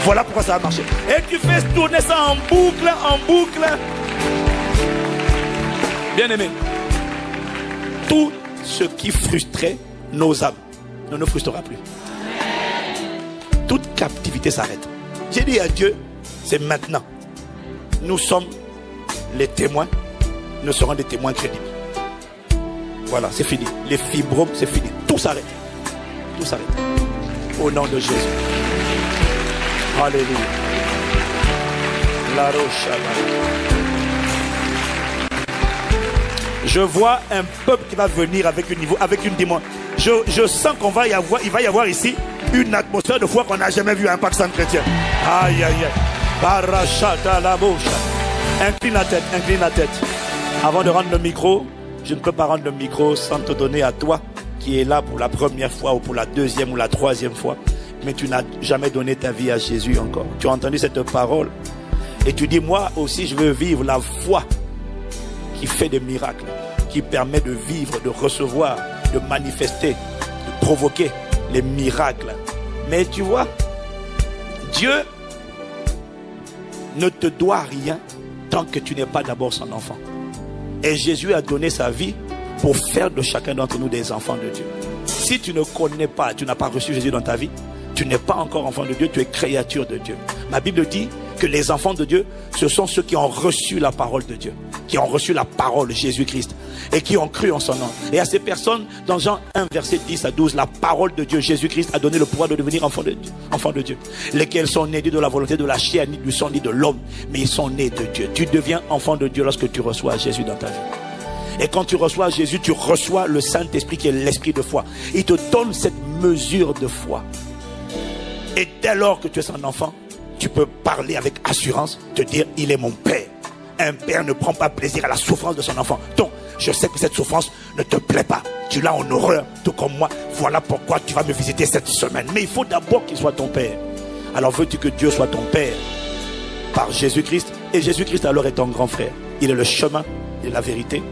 Voilà pourquoi ça va marcher. Et tu fais tourner ça en boucle, en boucle. Bien aimé, tout ce qui frustrait nos âmes ne nous frustrera plus. Toute captivité s'arrête. J'ai dit à Dieu, c'est maintenant. Nous sommes les témoins. Nous serons des témoins crédibles. Voilà, c'est fini. Les fibromes, c'est fini. Tout s'arrête. Tout s'arrête. Au nom de Jésus. Alléluia. La roche. Je vois un peuple qui va venir avec une dimension. Je sens qu'il va y avoir ici une atmosphère de foi qu'on n'a jamais vue à Impact Centre Chrétien. Aïe, aïe, aïe. Barachata la bouche. Incline la tête, incline la tête. Avant de rendre le micro, je ne peux pas rendre le micro sans te donner à toi qui est là pour la première fois ou pour la deuxième ou la troisième fois. Mais tu n'as jamais donné ta vie à Jésus encore. Tu as entendu cette parole et tu dis, moi aussi je veux vivre la foi qui fait des miracles, qui permet de vivre, de recevoir, de manifester, de provoquer les miracles. Mais tu vois, Dieu ne te doit rien tant que tu n'es pas d'abord son enfant. Et Jésus a donné sa vie pour faire de chacun d'entre nous des enfants de Dieu. Si tu ne connais pas, tu n'as pas reçu Jésus dans ta vie, tu n'es pas encore enfant de Dieu, tu es créature de Dieu. Ma Bible dit que les enfants de Dieu, ce sont ceux qui ont reçu la parole de Dieu, qui ont reçu la parole de Jésus-Christ et qui ont cru en son nom. Et à ces personnes, dans Jean 1, verset 10 à 12, la parole de Dieu, Jésus-Christ a donné le pouvoir de devenir enfant de Dieu. Lesquels sont nés de la volonté de la chair, ni du sang, ni de l'homme, mais ils sont nés de Dieu. Tu deviens enfant de Dieu lorsque tu reçois Jésus dans ta vie. Et quand tu reçois Jésus, tu reçois le Saint-Esprit qui est l'esprit de foi. Il te donne cette mesure de foi. Et dès lors que tu es son enfant, tu peux parler avec assurance, te dire, il est mon père. Un père ne prend pas plaisir à la souffrance de son enfant. Donc, je sais que cette souffrance ne te plaît pas. Tu l'as en horreur, tout comme moi. Voilà pourquoi tu vas me visiter cette semaine. Mais il faut d'abord qu'il soit ton père. Alors, veux-tu que Dieu soit ton père par Jésus-Christ? Et Jésus-Christ alors est ton grand frère. Il est le chemin, il est la vérité,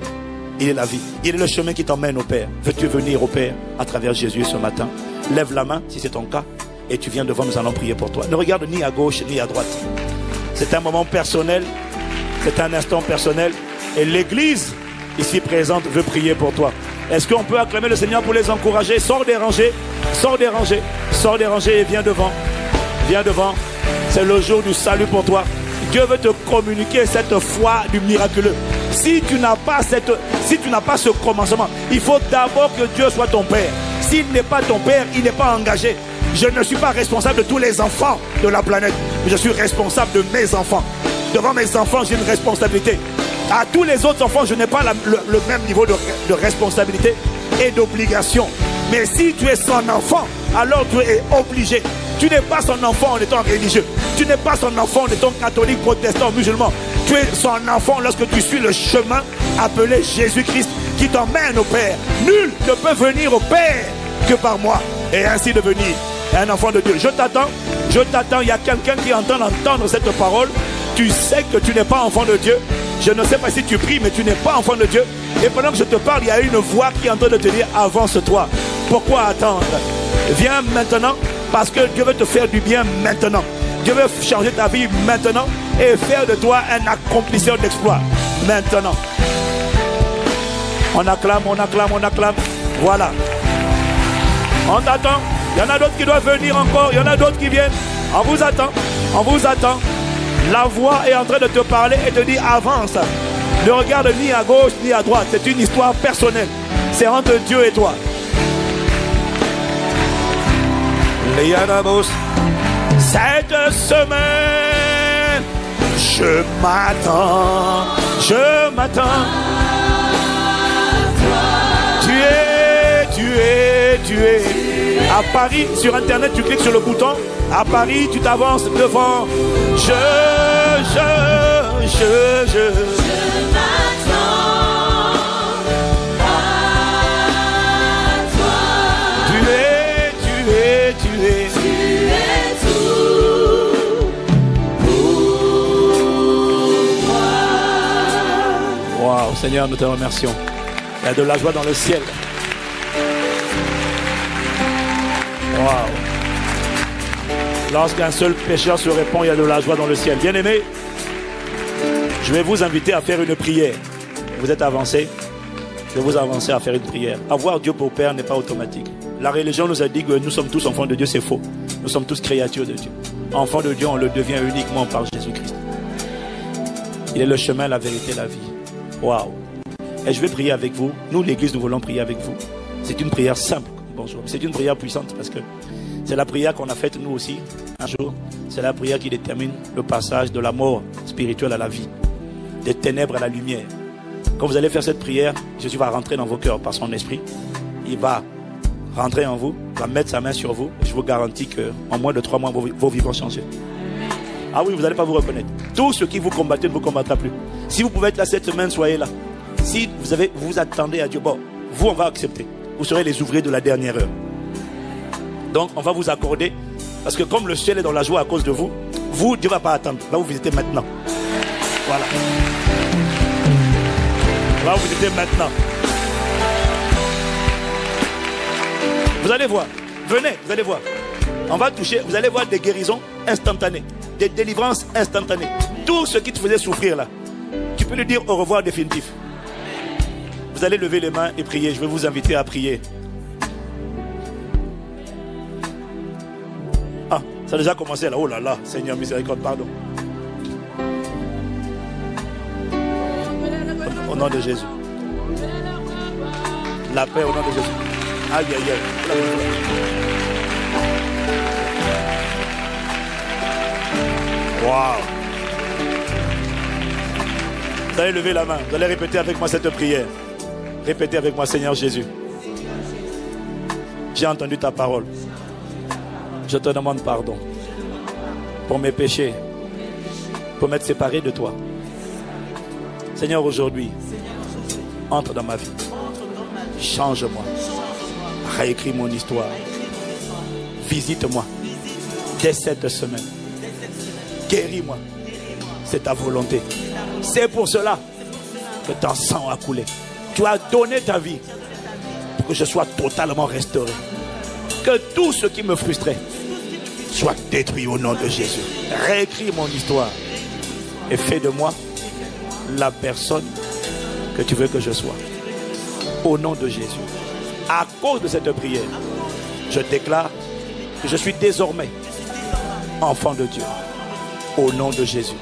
il est la vie. Il est le chemin qui t'emmène au Père. Veux-tu venir au Père à travers Jésus ce matin? Lève la main si c'est ton cas. Et tu viens devant, nous allons prier pour toi. Ne regarde ni à gauche ni à droite. C'est un moment personnel. C'est un instant personnel. Et l'église ici présente veut prier pour toi. Est-ce qu'on peut acclamer le Seigneur pour les encourager? Sors des rangées. Sors des rangées. Sors des rangées et viens devant. Viens devant. C'est le jour du salut pour toi. Dieu veut te communiquer cette foi du miraculeux. Si tu n'as pas ce commencement, il faut d'abord que Dieu soit ton Père. S'il n'est pas ton Père, il n'est pas engagé. Je ne suis pas responsable de tous les enfants de la planète. Je suis responsable de mes enfants. Devant mes enfants, j'ai une responsabilité. À tous les autres enfants, je n'ai pas le même niveau de responsabilité et d'obligation. Mais si tu es son enfant, alors tu es obligé. Tu n'es pas son enfant en étant religieux. Tu n'es pas son enfant en étant catholique, protestant, musulman. Tu es son enfant lorsque tu suis le chemin appelé Jésus-Christ qui t'emmène au Père. Nul ne peut venir au Père que par moi. Et ainsi devenir un enfant de Dieu. Je t'attends. Il y a quelqu'un qui est en train d'entendre cette parole. Tu sais que tu n'es pas enfant de Dieu. Je ne sais pas si tu pries, mais tu n'es pas enfant de Dieu. Et pendant que je te parle, il y a une voix qui est en train de te dire, avance-toi. Pourquoi attendre? Viens maintenant, parce que Dieu veut te faire du bien maintenant. Dieu veut changer ta vie maintenant et faire de toi un accomplisseur d'exploits maintenant. On acclame, on acclame, on acclame. Voilà. On t'attend. Il y en a d'autres qui doivent venir encore. Il y en a d'autres qui viennent. On vous attend. On vous attend. La voix est en train de te parler et te dire avance. Ne regarde ni à gauche ni à droite. C'est une histoire personnelle. C'est entre Dieu et toi. Cette semaine, je m'attends. Je m'attends. Tu es. À Paris, sur Internet, tu cliques sur le bouton. À Paris, tu t'avances devant. Je m'attends à toi. Tu es tout pour moi. Waouh, Seigneur, nous te remercions. Il y a de la joie dans le ciel. Wow. Lorsqu'un seul pécheur se répand, il y a de la joie dans le ciel. Bien-aimés, je vais vous inviter à faire une prière. Vous êtes avancés, je vais vous avancer à faire une prière. Avoir Dieu pour Père n'est pas automatique. La religion nous a dit que nous sommes tous enfants de Dieu, c'est faux. Nous sommes tous créatures de Dieu. Enfants de Dieu, on le devient uniquement par Jésus-Christ. Il est le chemin, la vérité, la vie. Waouh. Et je vais prier avec vous. Nous, l'église, nous voulons prier avec vous. C'est une prière simple. Bonjour. C'est une prière puissante parce que c'est la prière qu'on a faite nous aussi un jour. C'est la prière qui détermine le passage de la mort spirituelle à la vie, des ténèbres à la lumière. Quand vous allez faire cette prière, Jésus va rentrer dans vos cœurs par son esprit. Il va rentrer en vous, va mettre sa main sur vous. Je vous garantis qu'en moins de 3 mois, vos vies vont changer. Ah oui, vous n'allez pas vous reconnaître. Tout ce qui vous combattez ne vous combattra plus. Si vous pouvez être là cette semaine, soyez là. Si vous attendez à Dieu, bon, vous on va accepter. Vous serez les ouvriers de la dernière heure. Donc, on va vous accorder. Parce que comme le ciel est dans la joie à cause de vous, Dieu ne va pas attendre. Va vous visiter maintenant. Voilà. Va vous visiter maintenant. Vous allez voir. Venez, vous allez voir. On va toucher. Vous allez voir des guérisons instantanées. Des délivrances instantanées. Tout ce qui te faisait souffrir là. Tu peux lui dire au revoir définitif. Vous allez lever les mains et prier. Je vais vous inviter à prier. Ah, ça a déjà commencé là. Oh là là, Seigneur miséricorde, pardon. Au nom de Jésus. La paix au nom de Jésus. Aïe, aïe, aïe. Waouh. Vous allez lever la main. Vous allez répéter avec moi cette prière. Répétez avec moi, Seigneur Jésus. J'ai entendu ta parole. Je te demande pardon pour mes péchés, pour m'être séparé de toi. Seigneur, aujourd'hui, entre dans ma vie. Change-moi. Réécris mon histoire. Visite-moi dès cette semaine. Guéris-moi. C'est ta volonté. C'est pour cela que ton sang a coulé. Tu as donné ta vie pour que je sois totalement restauré. Que tout ce qui me frustrait soit détruit au nom de Jésus. Réécris mon histoire et fais de moi la personne que tu veux que je sois. Au nom de Jésus. À cause de cette prière, je déclare que je suis désormais enfant de Dieu. Au nom de Jésus.